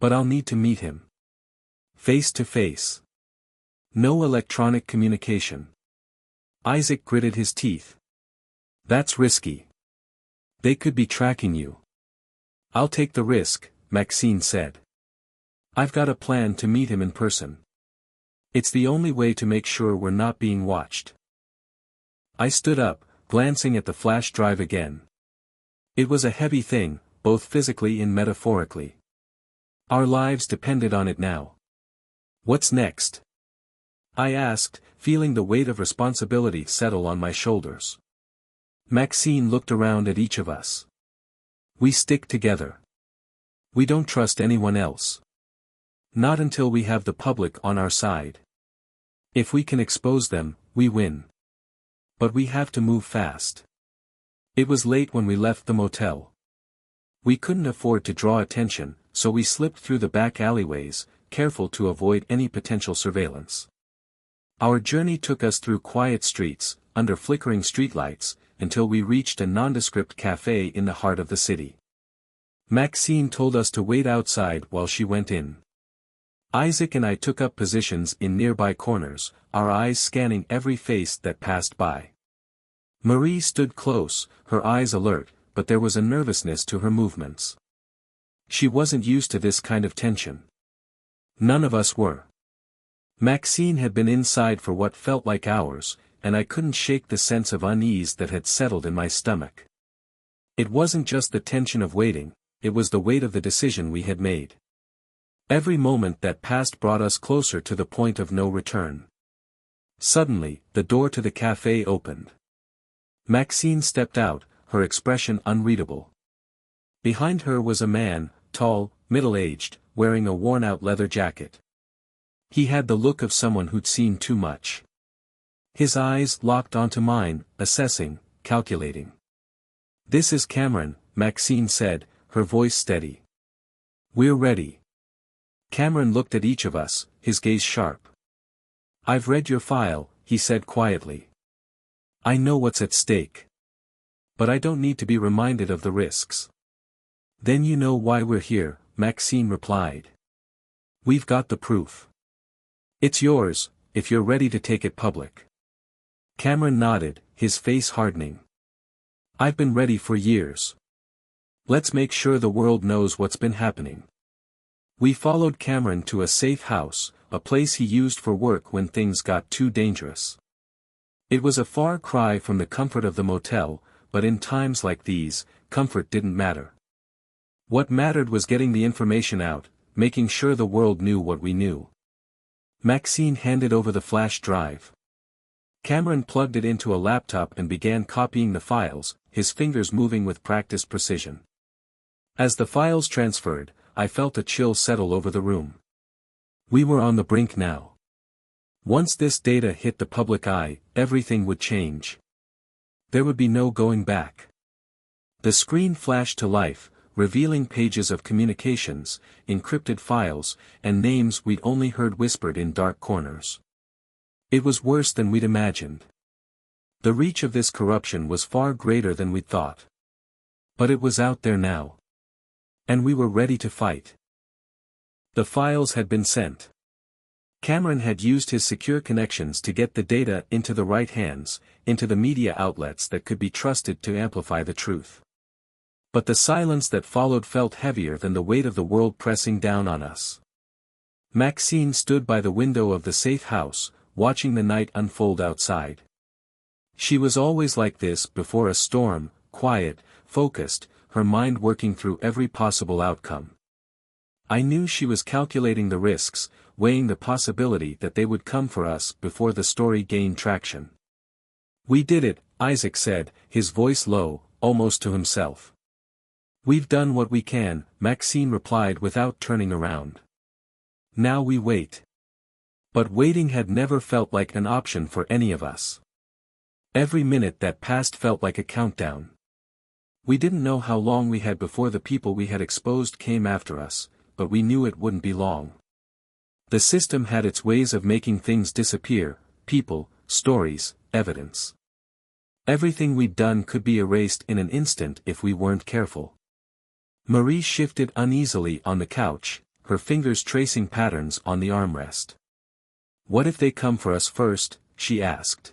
But I'll need to meet him. Face to face. No electronic communication. Isaac gritted his teeth. That's risky. They could be tracking you. I'll take the risk, Maxine said. I've got a plan to meet him in person. It's the only way to make sure we're not being watched. I stood up, glancing at the flash drive again. It was a heavy thing, both physically and metaphorically. Our lives depended on it now. What's next? I asked, feeling the weight of responsibility settle on my shoulders. Maxine looked around at each of us. We stick together. We don't trust anyone else. Not until we have the public on our side. If we can expose them, we win. But we have to move fast. It was late when we left the motel. We couldn't afford to draw attention, so we slipped through the back alleyways, careful to avoid any potential surveillance. Our journey took us through quiet streets, under flickering streetlights, until we reached a nondescript cafe in the heart of the city. Maxine told us to wait outside while she went in. Isaac and I took up positions in nearby corners, our eyes scanning every face that passed by. Marie stood close, her eyes alert, but there was a nervousness to her movements. She wasn't used to this kind of tension. None of us were. Maxine had been inside for what felt like hours, and I couldn't shake the sense of unease that had settled in my stomach. It wasn't just the tension of waiting, it was the weight of the decision we had made. Every moment that passed brought us closer to the point of no return. Suddenly, the door to the cafe opened. Maxine stepped out, her expression unreadable. Behind her was a man, tall, middle-aged, wearing a worn-out leather jacket. He had the look of someone who'd seen too much. His eyes locked onto mine, assessing, calculating. "This is Cameron," Maxine said, her voice steady. "We're ready." Cameron looked at each of us, his gaze sharp. "I've read your file," he said quietly. "I know what's at stake. But I don't need to be reminded of the risks." "Then you know why we're here," Maxine replied. "We've got the proof. It's yours, if you're ready to take it public." Cameron nodded, his face hardening. "I've been ready for years. Let's make sure the world knows what's been happening." We followed Cameron to a safe house, a place he used for work when things got too dangerous. It was a far cry from the comfort of the motel, but in times like these, comfort didn't matter. What mattered was getting the information out, making sure the world knew what we knew. Maxine handed over the flash drive. Cameron plugged it into a laptop and began copying the files, his fingers moving with practiced precision. As the files transferred, I felt a chill settle over the room. We were on the brink now. Once this data hit the public eye, everything would change. There would be no going back. The screen flashed to life, revealing pages of communications, encrypted files, and names we'd only heard whispered in dark corners. It was worse than we'd imagined. The reach of this corruption was far greater than we'd thought. But it was out there now. And we were ready to fight. The files had been sent. Cameron had used his secure connections to get the data into the right hands, into the media outlets that could be trusted to amplify the truth. But the silence that followed felt heavier than the weight of the world pressing down on us. Maxine stood by the window of the safe house, watching the night unfold outside. She was always like this before a storm, quiet, focused, her mind working through every possible outcome. I knew she was calculating the risks, weighing the possibility that they would come for us before the story gained traction. "We did it," Isaac said, his voice low, almost to himself. "We've done what we can," Maxine replied without turning around. "Now we wait." But waiting had never felt like an option for any of us. Every minute that passed felt like a countdown. We didn't know how long we had before the people we had exposed came after us, but we knew it wouldn't be long. The system had its ways of making things disappear, people, stories, evidence. Everything we'd done could be erased in an instant if we weren't careful. Marie shifted uneasily on the couch, her fingers tracing patterns on the armrest. "What if they come for us first?" she asked.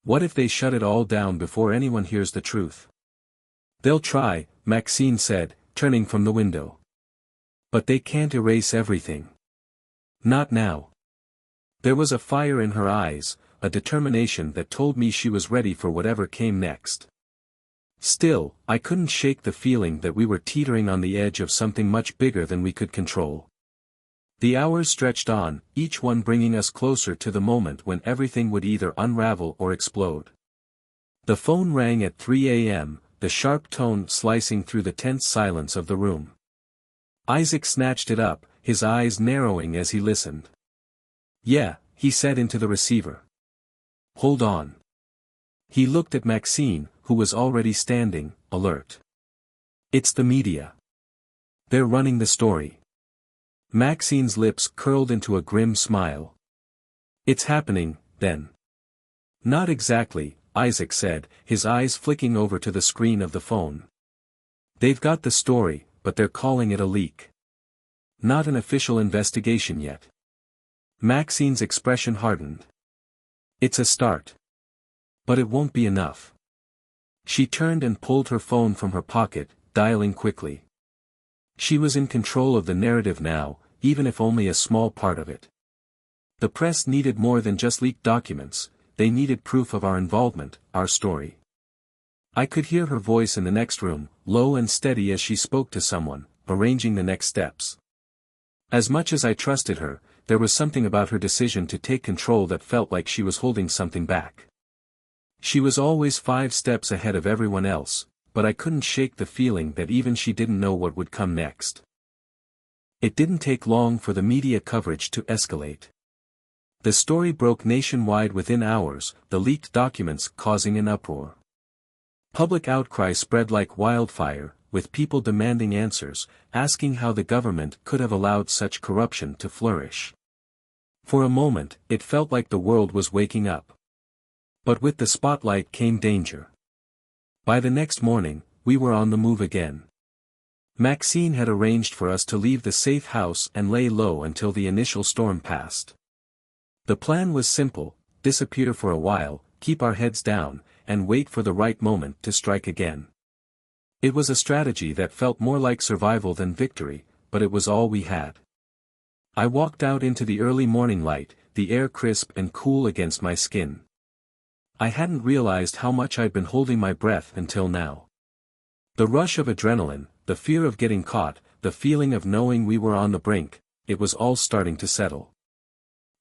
"What if they shut it all down before anyone hears the truth?" "They'll try," Maxine said, turning from the window. "But they can't erase everything. Not now." There was a fire in her eyes, a determination that told me she was ready for whatever came next. Still, I couldn't shake the feeling that we were teetering on the edge of something much bigger than we could control. The hours stretched on, each one bringing us closer to the moment when everything would either unravel or explode. The phone rang at 3 a.m., the sharp tone slicing through the tense silence of the room. Isaac snatched it up, his eyes narrowing as he listened. "Yeah," he said into the receiver. "Hold on." He looked at Maxine, who was already standing, alert. "It's the media. They're running the story." Maxine's lips curled into a grim smile. "It's happening, then." "Not exactly," Isaac said, his eyes flicking over to the screen of the phone. "They've got the story, but they're calling it a leak. Not an official investigation yet." Maxine's expression hardened. "It's a start. But it won't be enough." She turned and pulled her phone from her pocket, dialing quickly. She was in control of the narrative now, even if only a small part of it. The press needed more than just leaked documents, they needed proof of our involvement, our story. I could hear her voice in the next room, low and steady as she spoke to someone, arranging the next steps. As much as I trusted her, there was something about her decision to take control that felt like she was holding something back. She was always 5 steps ahead of everyone else, but I couldn't shake the feeling that even she didn't know what would come next. It didn't take long for the media coverage to escalate. The story broke nationwide within hours, the leaked documents causing an uproar. Public outcry spread like wildfire, with people demanding answers, asking how the government could have allowed such corruption to flourish. For a moment, it felt like the world was waking up. But with the spotlight came danger. By the next morning, we were on the move again. Maxine had arranged for us to leave the safe house and lay low until the initial storm passed. The plan was simple: disappear for a while, keep our heads down, and wait for the right moment to strike again. It was a strategy that felt more like survival than victory, but it was all we had. I walked out into the early morning light, the air crisp and cool against my skin. I hadn't realized how much I'd been holding my breath until now. The rush of adrenaline, the fear of getting caught, the feeling of knowing we were on the brink, it was all starting to settle.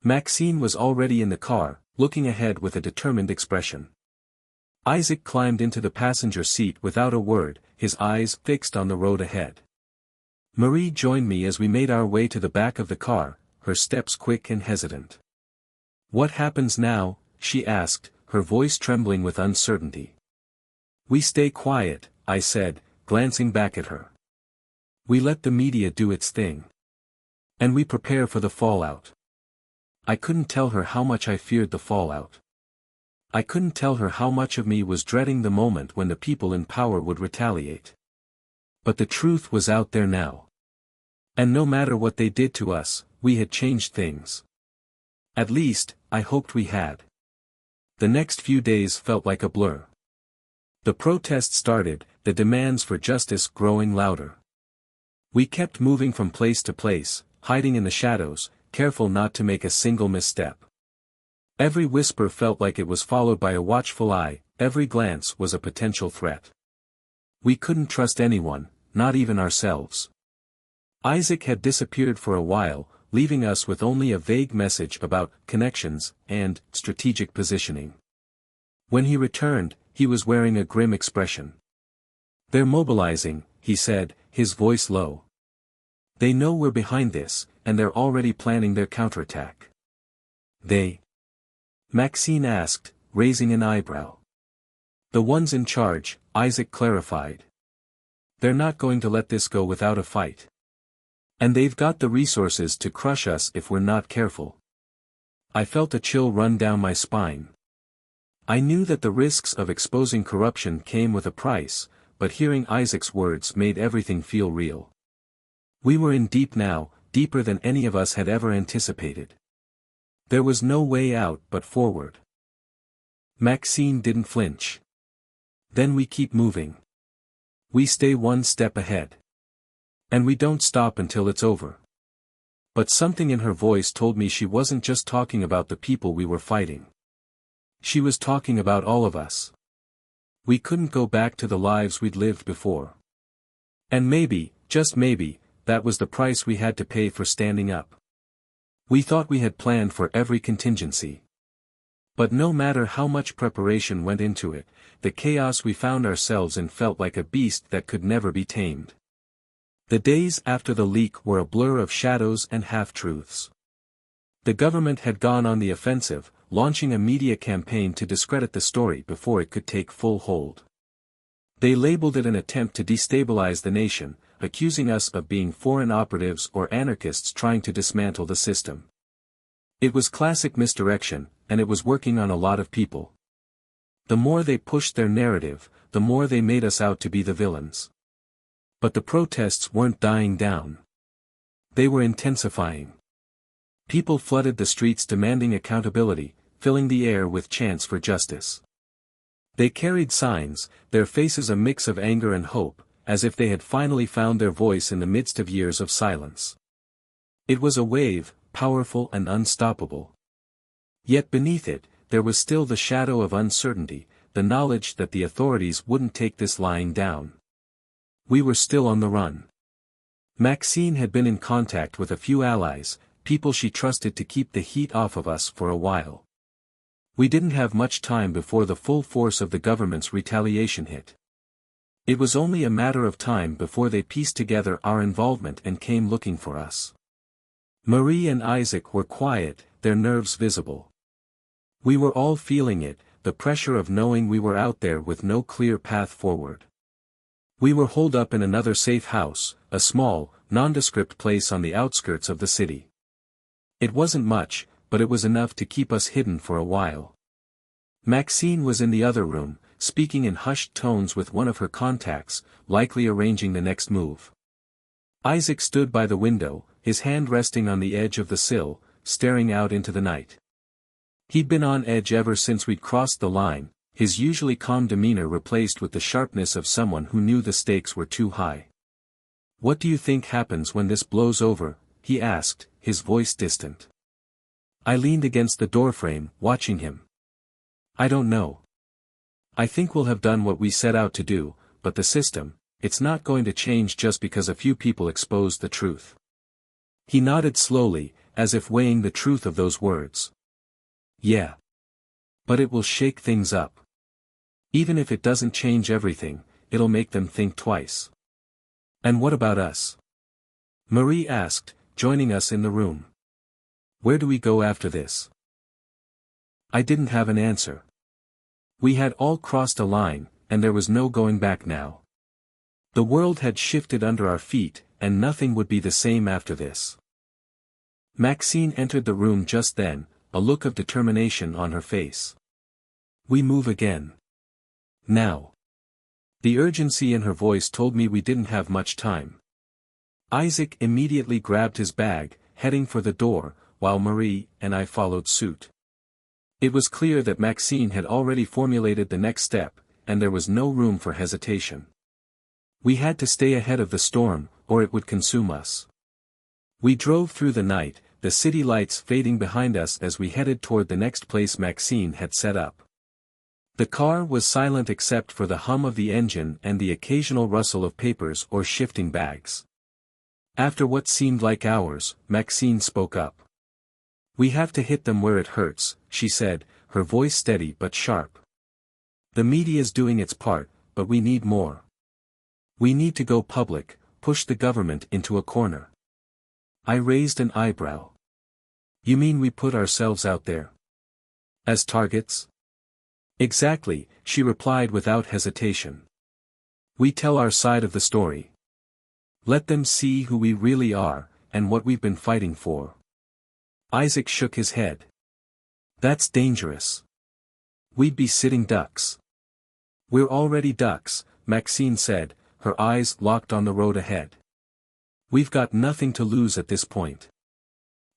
Maxine was already in the car, looking ahead with a determined expression. Isaac climbed into the passenger seat without a word, his eyes fixed on the road ahead. Marie joined me as we made our way to the back of the car, her steps quick and hesitant. "What happens now?" she asked, her voice trembling with uncertainty. "We stay quiet," I said, glancing back at her. "We let the media do its thing. And we prepare for the fallout." I couldn't tell her how much I feared the fallout. I couldn't tell her how much of me was dreading the moment when the people in power would retaliate. But the truth was out there now. And no matter what they did to us, we had changed things. At least, I hoped we had. The next few days felt like a blur. The protests started, the demands for justice growing louder. We kept moving from place to place, hiding in the shadows, careful not to make a single misstep. Every whisper felt like it was followed by a watchful eye, every glance was a potential threat. We couldn't trust anyone, not even ourselves. Isaac had disappeared for a while, leaving us with only a vague message about connections and strategic positioning. When he returned, he was wearing a grim expression. "They're mobilizing," he said, his voice low. "They know we're behind this, and they're already planning their counterattack." "They?" Maxine asked, raising an eyebrow. "The ones in charge," Isaac clarified. "They're not going to let this go without a fight. And they've got the resources to crush us if we're not careful." I felt a chill run down my spine. I knew that the risks of exposing corruption came with a price, but hearing Isaac's words made everything feel real. We were in deep now, deeper than any of us had ever anticipated. There was no way out but forward. Maxine didn't flinch. "Then we keep moving. We stay one step ahead. And we don't stop until it's over." But something in her voice told me she wasn't just talking about the people we were fighting. She was talking about all of us. We couldn't go back to the lives we'd lived before. And maybe, just maybe, that was the price we had to pay for standing up. We thought we had planned for every contingency. But no matter how much preparation went into it, the chaos we found ourselves in felt like a beast that could never be tamed. The days after the leak were a blur of shadows and half-truths. The government had gone on the offensive, launching a media campaign to discredit the story before it could take full hold. They labeled it an attempt to destabilize the nation, accusing us of being foreign operatives or anarchists trying to dismantle the system. It was classic misdirection, and it was working on a lot of people. The more they pushed their narrative, the more they made us out to be the villains. But the protests weren't dying down. They were intensifying. People flooded the streets demanding accountability, filling the air with chants for justice. They carried signs, their faces a mix of anger and hope, as if they had finally found their voice in the midst of years of silence. It was a wave, powerful and unstoppable. Yet beneath it, there was still the shadow of uncertainty, the knowledge that the authorities wouldn't take this lying down. We were still on the run. Maxine had been in contact with a few allies, people she trusted to keep the heat off of us for a while. We didn't have much time before the full force of the government's retaliation hit. It was only a matter of time before they pieced together our involvement and came looking for us. Marie and Isaac were quiet, their nerves visible. We were all feeling it, the pressure of knowing we were out there with no clear path forward. We were holed up in another safe house, a small, nondescript place on the outskirts of the city. It wasn't much, but it was enough to keep us hidden for a while. Maxine was in the other room, speaking in hushed tones with one of her contacts, likely arranging the next move. Isaac stood by the window, his hand resting on the edge of the sill, staring out into the night. He'd been on edge ever since we'd crossed the line, his usually calm demeanor replaced with the sharpness of someone who knew the stakes were too high. "What do you think happens when this blows over?" he asked, his voice distant. I leaned against the doorframe, watching him. "I don't know. I think we'll have done what we set out to do, but the system, it's not going to change just because a few people expose the truth." He nodded slowly, as if weighing the truth of those words. "Yeah. But it will shake things up. Even if it doesn't change everything, it'll make them think twice." "And what about us?" Marie asked, joining us in the room. "Where do we go after this?" I didn't have an answer. We had all crossed a line, and there was no going back now. The world had shifted under our feet, and nothing would be the same after this. Maxine entered the room just then, a look of determination on her face. "We move again. Now." The urgency in her voice told me we didn't have much time. Isaac immediately grabbed his bag, heading for the door, while Marie and I followed suit. It was clear that Maxine had already formulated the next step, and there was no room for hesitation. We had to stay ahead of the storm, or it would consume us. We drove through the night, the city lights fading behind us as we headed toward the next place Maxine had set up. The car was silent except for the hum of the engine and the occasional rustle of papers or shifting bags. After what seemed like hours, Maxine spoke up. "We have to hit them where it hurts," she said, her voice steady but sharp. "The media's doing its part, but we need more. We need to go public, push the government into a corner." I raised an eyebrow. "You mean we put ourselves out there? As targets?" "Exactly," she replied without hesitation. "We tell our side of the story. Let them see who we really are, and what we've been fighting for." Isaac shook his head. "That's dangerous. We'd be sitting ducks." "We're already ducks," Maxine said, her eyes locked on the road ahead. "We've got nothing to lose at this point."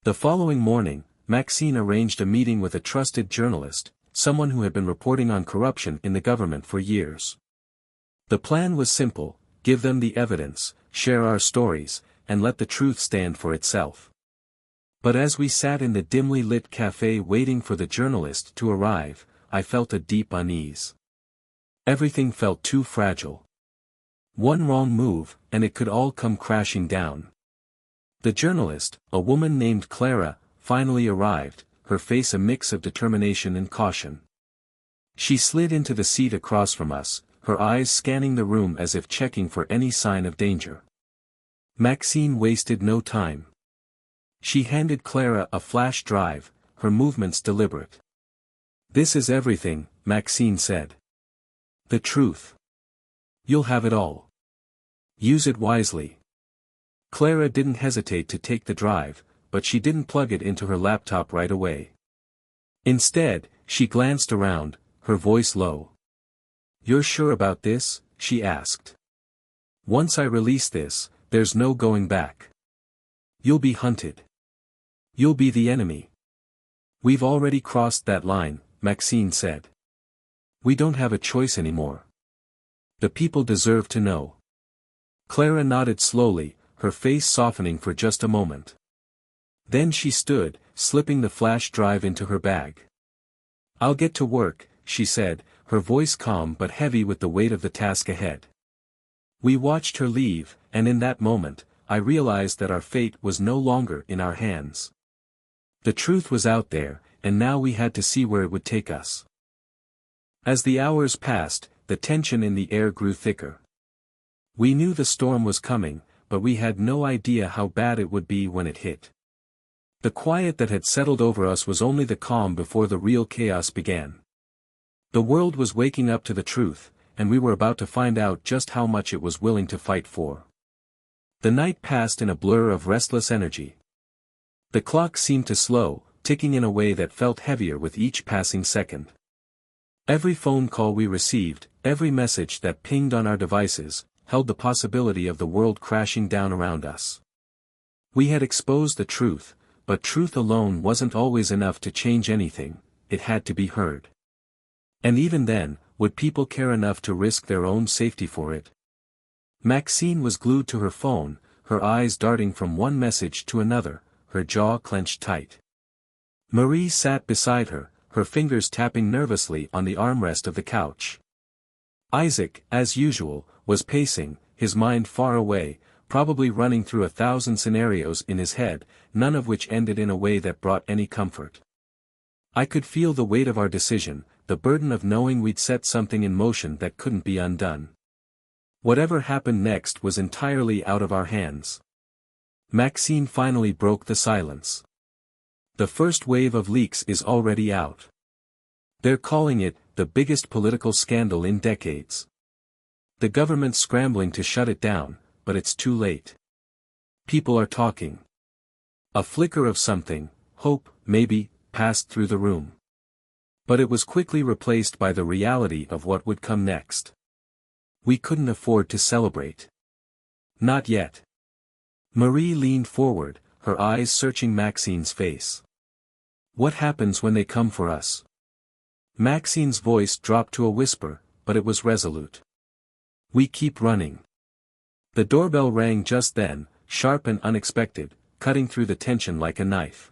The following morning, Maxine arranged a meeting with a trusted journalist, someone who had been reporting on corruption in the government for years. The plan was simple: give them the evidence, share our stories, and let the truth stand for itself. But as we sat in the dimly lit cafe waiting for the journalist to arrive, I felt a deep unease. Everything felt too fragile. One wrong move, and it could all come crashing down. The journalist, a woman named Clara, finally arrived, her face a mix of determination and caution. She slid into the seat across from us, her eyes scanning the room as if checking for any sign of danger. Maxine wasted no time. She handed Clara a flash drive, her movements deliberate. "This is everything," Maxine said. "The truth. You'll have it all. Use it wisely." Clara didn't hesitate to take the drive, but she didn't plug it into her laptop right away. Instead, she glanced around, her voice low. "You're sure about this?" she asked. "Once I release this, there's no going back. You'll be hunted. You'll be the enemy." "We've already crossed that line," Maxine said. "We don't have a choice anymore. The people deserve to know." Clara nodded slowly, her face softening for just a moment. Then she stood, slipping the flash drive into her bag. "I'll get to work," she said, her voice calm but heavy with the weight of the task ahead. We watched her leave, and in that moment, I realized that our fate was no longer in our hands. The truth was out there, and now we had to see where it would take us. As the hours passed, the tension in the air grew thicker. We knew the storm was coming, but we had no idea how bad it would be when it hit. The quiet that had settled over us was only the calm before the real chaos began. The world was waking up to the truth, and we were about to find out just how much it was willing to fight for. The night passed in a blur of restless energy. The clock seemed to slow, ticking in a way that felt heavier with each passing second. Every phone call we received, every message that pinged on our devices, held the possibility of the world crashing down around us. We had exposed the truth, but truth alone wasn't always enough to change anything, it had to be heard. And even then, would people care enough to risk their own safety for it? Maxine was glued to her phone, her eyes darting from one message to another, her jaw clenched tight. Marie sat beside her, her fingers tapping nervously on the armrest of the couch. Isaac, as usual, was pacing, his mind far away, probably running through 1,000 scenarios in his head, none of which ended in a way that brought any comfort. I could feel the weight of our decision, the burden of knowing we'd set something in motion that couldn't be undone. Whatever happened next was entirely out of our hands. Maxine finally broke the silence. The first wave of leaks is already out. They're calling it the biggest political scandal in decades. The government's scrambling to shut it down, but it's too late. People are talking. A flicker of something, hope, maybe, passed through the room. But it was quickly replaced by the reality of what would come next. We couldn't afford to celebrate. Not yet. Marie leaned forward, her eyes searching Maxine's face. What happens when they come for us? Maxine's voice dropped to a whisper, but it was resolute. We keep running. The doorbell rang just then, sharp and unexpected, cutting through the tension like a knife.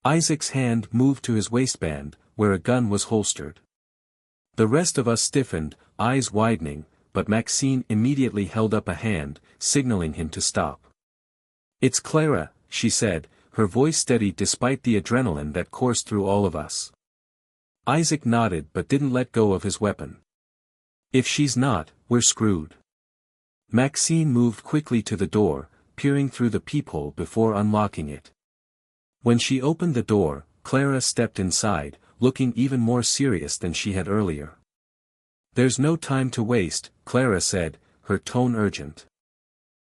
Isaac's hand moved to his waistband, where a gun was holstered. The rest of us stiffened, eyes widening, but Maxine immediately held up a hand, signaling him to stop. It's Clara, she said, her voice steady despite the adrenaline that coursed through all of us. Isaac nodded but didn't let go of his weapon. If she's not, we're screwed. Maxine moved quickly to the door, peering through the peephole before unlocking it. When she opened the door, Clara stepped inside, looking even more serious than she had earlier. There's no time to waste, Clara said, her tone urgent.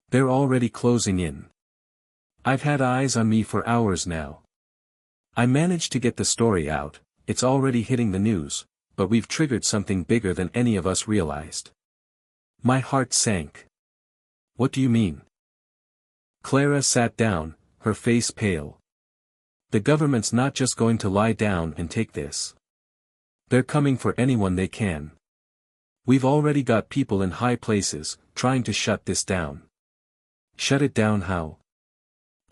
They're already closing in. I've had eyes on me for hours now. I managed to get the story out, it's already hitting the news, but we've triggered something bigger than any of us realized. My heart sank. What do you mean? Clara sat down, her face pale. The government's not just going to lie down and take this. They're coming for anyone they can. We've already got people in high places, trying to shut this down. Shut it down how?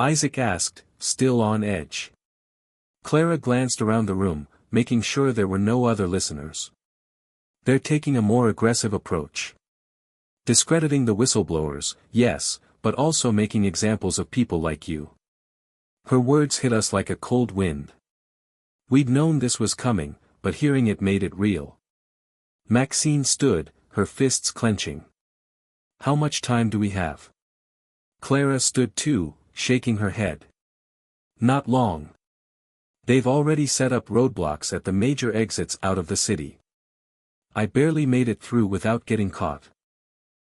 Isaac asked, still on edge. Clara glanced around the room, making sure there were no other listeners. They're taking a more aggressive approach. Discrediting the whistleblowers, yes, but also making examples of people like you. Her words hit us like a cold wind. We'd known this was coming, but hearing it made it real. Maxine stood, her fists clenching. How much time do we have? Clara stood too, shaking her head. Not long. They've already set up roadblocks at the major exits out of the city. I barely made it through without getting caught.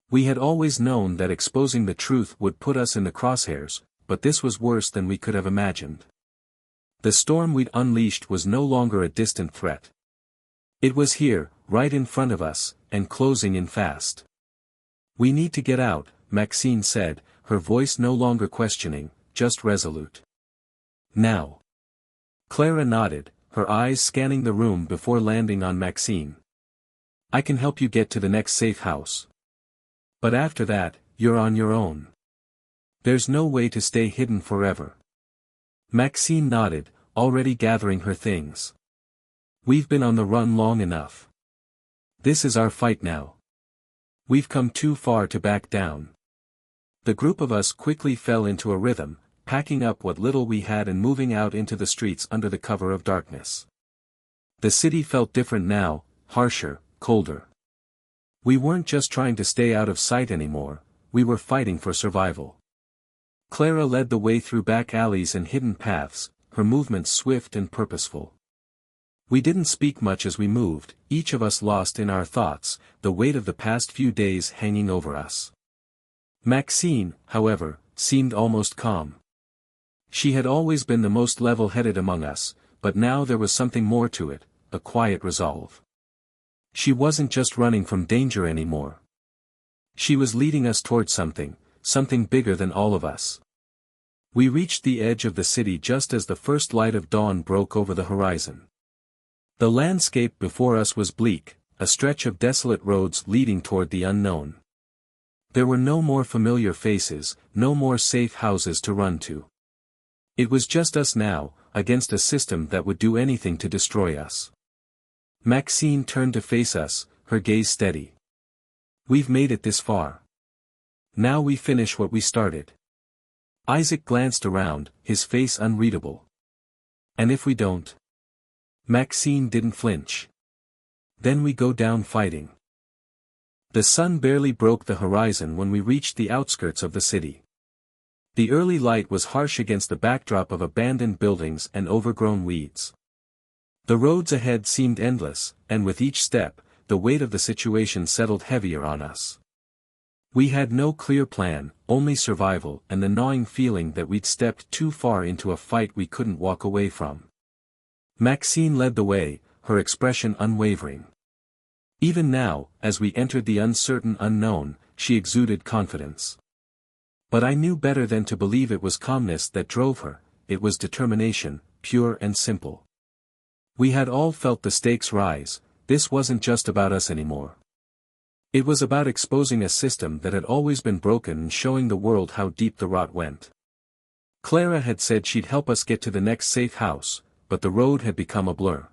We had always known that exposing the truth would put us in the crosshairs, but this was worse than we could have imagined. The storm we'd unleashed was no longer a distant threat. It was here, right in front of us, and closing in fast. We need to get out, Maxine said, her voice no longer questioning, just resolute. Now. Clara nodded, her eyes scanning the room before landing on Maxine. I can help you get to the next safe house. But after that, you're on your own. There's no way to stay hidden forever. Maxine nodded, already gathering her things. We've been on the run long enough. This is our fight now. We've come too far to back down. The group of us quickly fell into a rhythm, packing up what little we had and moving out into the streets under the cover of darkness. The city felt different now, harsher, colder. We weren't just trying to stay out of sight anymore, we were fighting for survival. Clara led the way through back alleys and hidden paths, her movements swift and purposeful. We didn't speak much as we moved, each of us lost in our thoughts, the weight of the past few days hanging over us. Maxine, however, seemed almost calm. She had always been the most level-headed among us, but now there was something more to it, a quiet resolve. She wasn't just running from danger anymore. She was leading us toward something bigger than all of us. We reached the edge of the city just as the first light of dawn broke over the horizon. The landscape before us was bleak, a stretch of desolate roads leading toward the unknown. There were no more familiar faces, no more safe houses to run to. It was just us now, against a system that would do anything to destroy us. Maxine turned to face us, her gaze steady. We've made it this far. Now we finish what we started. Isaac glanced around, his face unreadable. And if we don't? Maxine didn't flinch. Then we go down fighting. The sun barely broke the horizon when we reached the outskirts of the city. The early light was harsh against the backdrop of abandoned buildings and overgrown weeds. The roads ahead seemed endless, and with each step, the weight of the situation settled heavier on us. We had no clear plan, only survival and the gnawing feeling that we'd stepped too far into a fight we couldn't walk away from. Maxine led the way, her expression unwavering. Even now, as we entered the uncertain unknown, she exuded confidence. But I knew better than to believe it was calmness that drove her, it was determination, pure and simple. We had all felt the stakes rise, this wasn't just about us anymore. It was about exposing a system that had always been broken and showing the world how deep the rot went. Clara had said she'd help us get to the next safe house, but the road had become a blur.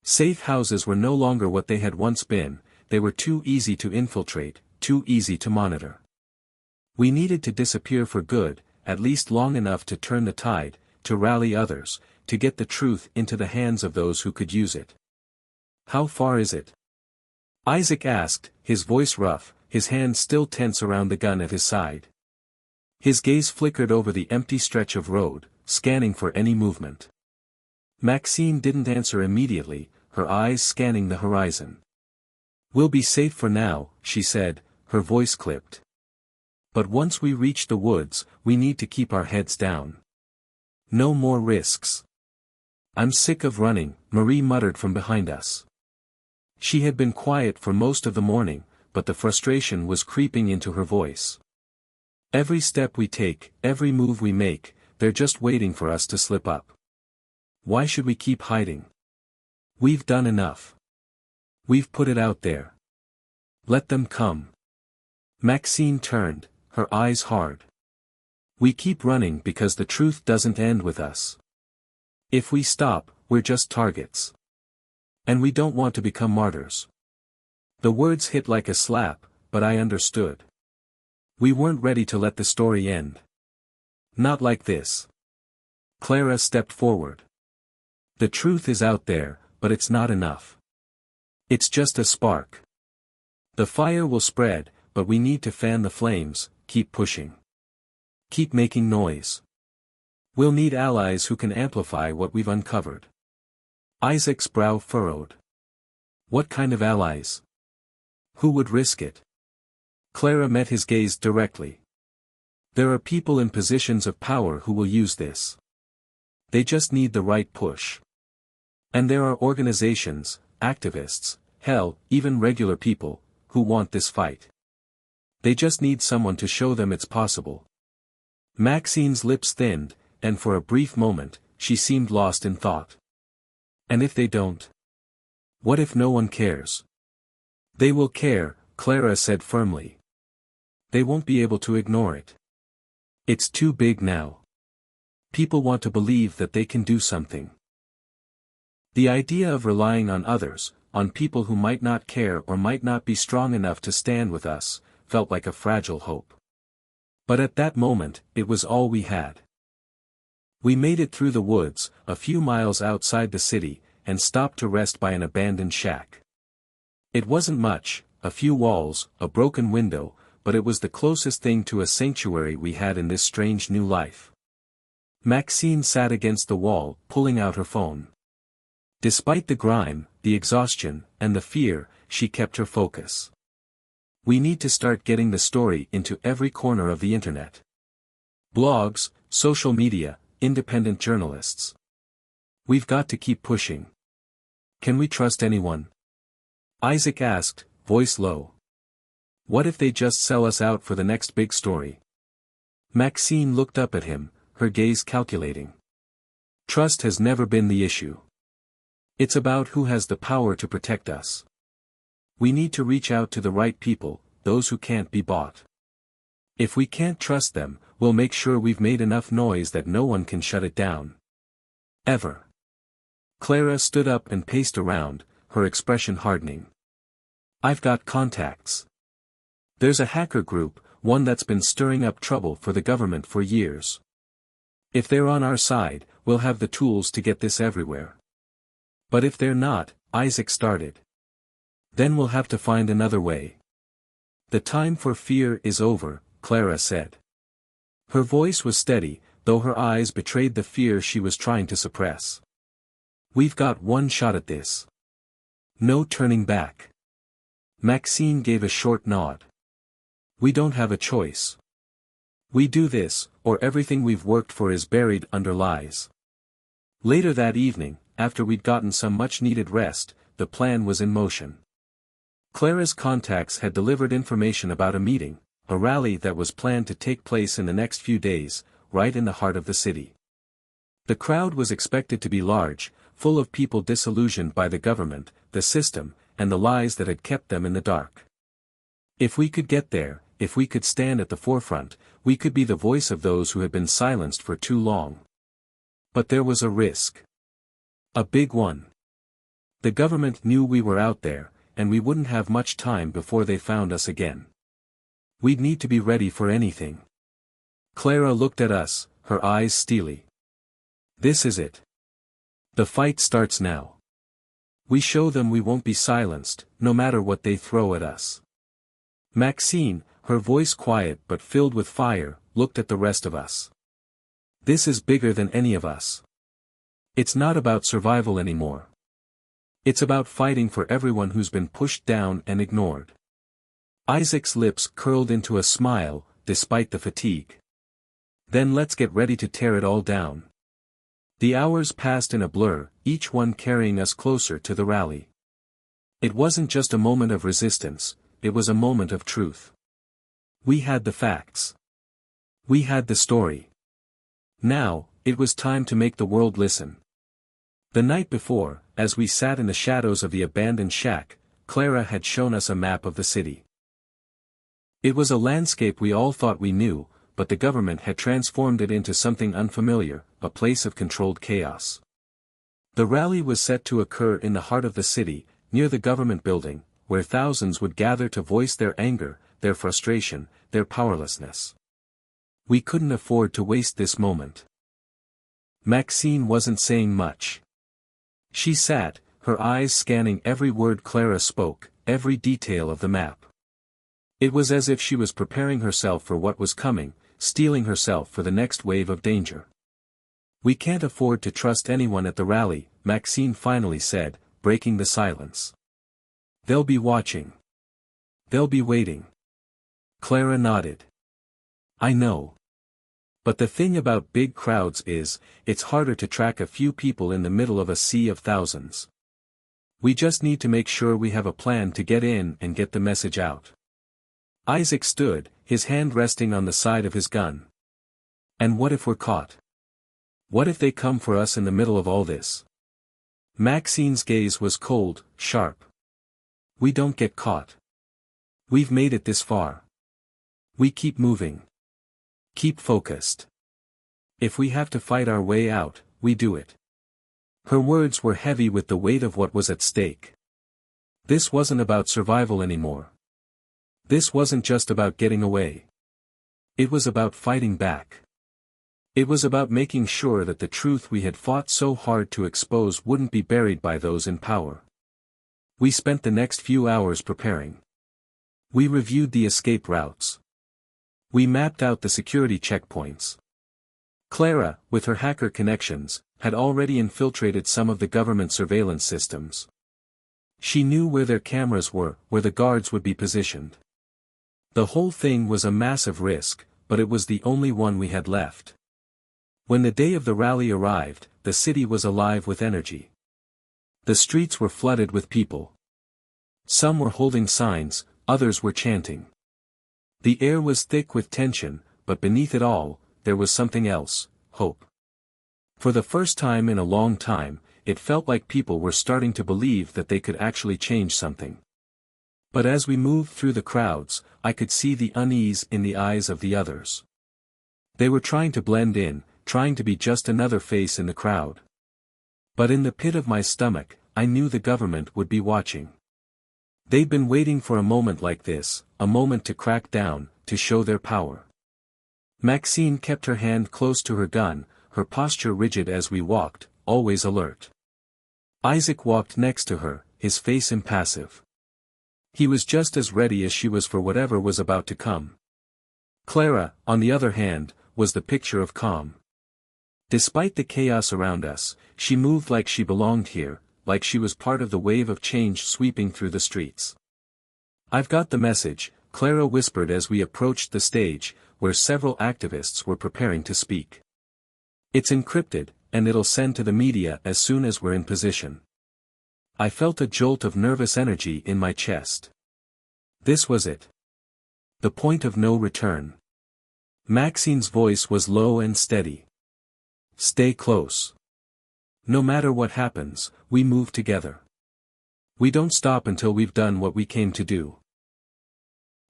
Safe houses were no longer what they had once been, they were too easy to infiltrate, too easy to monitor. We needed to disappear for good, at least long enough to turn the tide, to rally others, to get the truth into the hands of those who could use it. How far is it? Isaac asked, his voice rough, his hand still tense around the gun at his side. His gaze flickered over the empty stretch of road, scanning for any movement. Maxine didn't answer immediately, her eyes scanning the horizon. We'll be safe for now, she said, her voice clipped. But once we reach the woods, we need to keep our heads down. No more risks. I'm sick of running, Marie muttered from behind us. She had been quiet for most of the morning, but the frustration was creeping into her voice. Every step we take, every move we make, they're just waiting for us to slip up. Why should we keep hiding? We've done enough. We've put it out there. Let them come. Maxine turned, her eyes hard. We keep running because the truth doesn't end with us. If we stop, we're just targets. And we don't want to become martyrs. The words hit like a slap, but I understood. We weren't ready to let the story end. Not like this. Clara stepped forward. The truth is out there, but it's not enough. It's just a spark. The fire will spread, but we need to fan the flames, keep pushing. Keep making noise. We'll need allies who can amplify what we've uncovered. Isaac's brow furrowed. What kind of allies? Who would risk it? Clara met his gaze directly. There are people in positions of power who will use this. They just need the right push. And there are organizations, activists, hell, even regular people, who want this fight. They just need someone to show them it's possible. Maxine's lips thinned, and for a brief moment, she seemed lost in thought. And if they don't? What if no one cares? They will care, Clara said firmly. They won't be able to ignore it. It's too big now. People want to believe that they can do something. The idea of relying on others, on people who might not care or might not be strong enough to stand with us, felt like a fragile hope. But at that moment, it was all we had. We made it through the woods, a few miles outside the city, and stopped to rest by an abandoned shack. It wasn't much, a few walls, a broken window, but it was the closest thing to a sanctuary we had in this strange new life. Maxine sat against the wall, pulling out her phone. Despite the grime, the exhaustion, and the fear, she kept her focus. We need to start getting the story into every corner of the internet. Blogs, social media, independent journalists. We've got to keep pushing. Can we trust anyone? Isaac asked, voice low. What if they just sell us out for the next big story? Maxine looked up at him, her gaze calculating. Trust has never been the issue. It's about who has the power to protect us. We need to reach out to the right people, those who can't be bought. If we can't trust them, we'll make sure we've made enough noise that no one can shut it down. Ever. Clara stood up and paced around, her expression hardening. I've got contacts. There's a hacker group, one that's been stirring up trouble for the government for years. If they're on our side, we'll have the tools to get this everywhere. But if they're not, Isaac started. Then we'll have to find another way. The time for fear is over, Clara said. Her voice was steady, though her eyes betrayed the fear she was trying to suppress. We've got one shot at this. No turning back. Maxine gave a short nod. We don't have a choice. We do this, or everything we've worked for is buried under lies. Later that evening, after we'd gotten some much-needed rest, the plan was in motion. Clara's contacts had delivered information about a meeting, a rally that was planned to take place in the next few days, right in the heart of the city. The crowd was expected to be large, full of people disillusioned by the government, the system, and the lies that had kept them in the dark. If we could get there, if we could stand at the forefront, we could be the voice of those who had been silenced for too long. But there was a risk. A big one. The government knew we were out there, and we wouldn't have much time before they found us again. We'd need to be ready for anything. Clara looked at us, her eyes steely. This is it. The fight starts now. We show them we won't be silenced, no matter what they throw at us. Maxine, her voice quiet but filled with fire, looked at the rest of us. This is bigger than any of us. It's not about survival anymore. It's about fighting for everyone who's been pushed down and ignored. Isaac's lips curled into a smile, despite the fatigue. Then let's get ready to tear it all down. The hours passed in a blur, each one carrying us closer to the rally. It wasn't just a moment of resistance, it was a moment of truth. We had the facts. We had the story. Now, it was time to make the world listen. The night before, as we sat in the shadows of the abandoned shack, Clara had shown us a map of the city. It was a landscape we all thought we knew, but the government had transformed it into something unfamiliar, a place of controlled chaos. The rally was set to occur in the heart of the city, near the government building, where thousands would gather to voice their anger, their frustration, their powerlessness. We couldn't afford to waste this moment. Maxine wasn't saying much. She sat, her eyes scanning every word Clara spoke, every detail of the map. It was as if she was preparing herself for what was coming, steeling herself for the next wave of danger. We can't afford to trust anyone at the rally, Maxine finally said, breaking the silence. They'll be watching. They'll be waiting. Clara nodded. I know. But the thing about big crowds is, it's harder to track a few people in the middle of a sea of thousands. We just need to make sure we have a plan to get in and get the message out. Isaac stood, his hand resting on the side of his gun. And what if we're caught? What if they come for us in the middle of all this? Maxine's gaze was cold, sharp. We don't get caught. We've made it this far. We keep moving. Keep focused. If we have to fight our way out, we do it. Her words were heavy with the weight of what was at stake. This wasn't about survival anymore. This wasn't just about getting away. It was about fighting back. It was about making sure that the truth we had fought so hard to expose wouldn't be buried by those in power. We spent the next few hours preparing. We reviewed the escape routes. We mapped out the security checkpoints. Clara, with her hacker connections, had already infiltrated some of the government surveillance systems. She knew where their cameras were, where the guards would be positioned. The whole thing was a massive risk, but it was the only one we had left. When the day of the rally arrived, the city was alive with energy. The streets were flooded with people. Some were holding signs, others were chanting. The air was thick with tension, but beneath it all, there was something else: hope. For the first time in a long time, it felt like people were starting to believe that they could actually change something. But as we moved through the crowds, I could see the unease in the eyes of the others. They were trying to blend in, trying to be just another face in the crowd. But in the pit of my stomach, I knew the government would be watching. They'd been waiting for a moment like this, a moment to crack down, to show their power. Maxine kept her hand close to her gun, her posture rigid as we walked, always alert. Isaac walked next to her, his face impassive. He was just as ready as she was for whatever was about to come. Clara, on the other hand, was the picture of calm. Despite the chaos around us, she moved like she belonged here, like she was part of the wave of change sweeping through the streets. "I've got the message," Clara whispered as we approached the stage, where several activists were preparing to speak. "It's encrypted, and it'll send to the media as soon as we're in position." I felt a jolt of nervous energy in my chest. This was it. The point of no return. Maxine's voice was low and steady. "Stay close. No matter what happens, we move together. We don't stop until we've done what we came to do."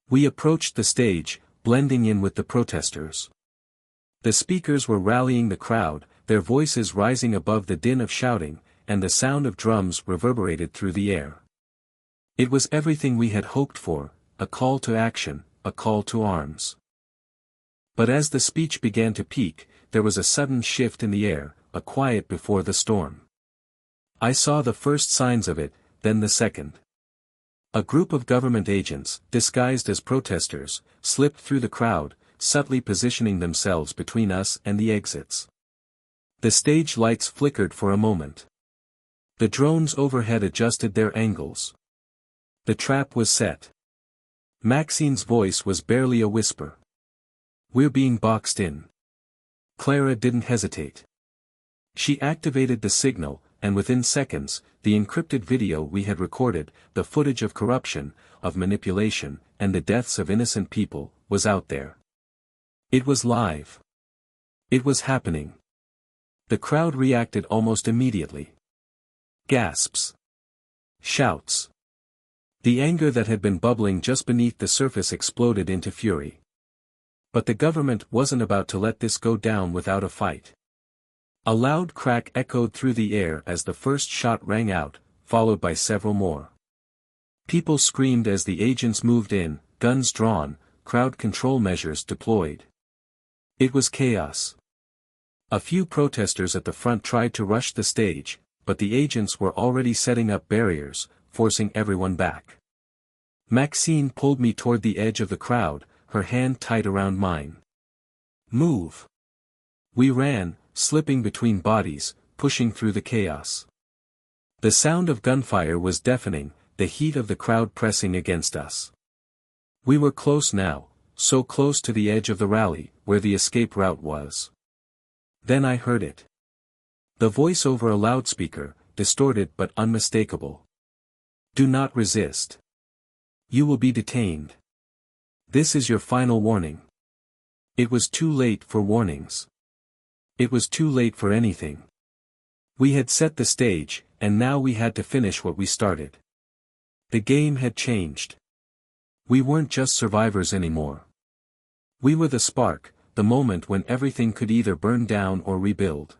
We approached the stage, blending in with the protesters. The speakers were rallying the crowd, their voices rising above the din of shouting, and the sound of drums reverberated through the air. It was everything we had hoped for, a call to action, a call to arms. But as the speech began to peak, there was a sudden shift in the air, a quiet before the storm. I saw the first signs of it, then the second. A group of government agents, disguised as protesters, slipped through the crowd, subtly positioning themselves between us and the exits. The stage lights flickered for a moment. The drones overhead adjusted their angles. The trap was set. Maxine's voice was barely a whisper. "We're being boxed in." Clara didn't hesitate. She activated the signal, and within seconds, the encrypted video we had recorded, the footage of corruption, of manipulation, and the deaths of innocent people, was out there. It was live. It was happening. The crowd reacted almost immediately. Gasps. Shouts. The anger that had been bubbling just beneath the surface exploded into fury. But the government wasn't about to let this go down without a fight. A loud crack echoed through the air as the first shot rang out, followed by several more. People screamed as the agents moved in, guns drawn, crowd control measures deployed. It was chaos. A few protesters at the front tried to rush the stage, but the agents were already setting up barriers, forcing everyone back. Maxine pulled me toward the edge of the crowd, her hand tight around mine. "Move." We ran, slipping between bodies, pushing through the chaos. The sound of gunfire was deafening, the heat of the crowd pressing against us. We were close now, so close to the edge of the rally, where the escape route was. Then I heard it. The voice over a loudspeaker, distorted but unmistakable. "Do not resist. You will be detained. This is your final warning." It was too late for warnings. It was too late for anything. We had set the stage, and now we had to finish what we started. The game had changed. We weren't just survivors anymore. We were the spark, the moment when everything could either burn down or rebuild.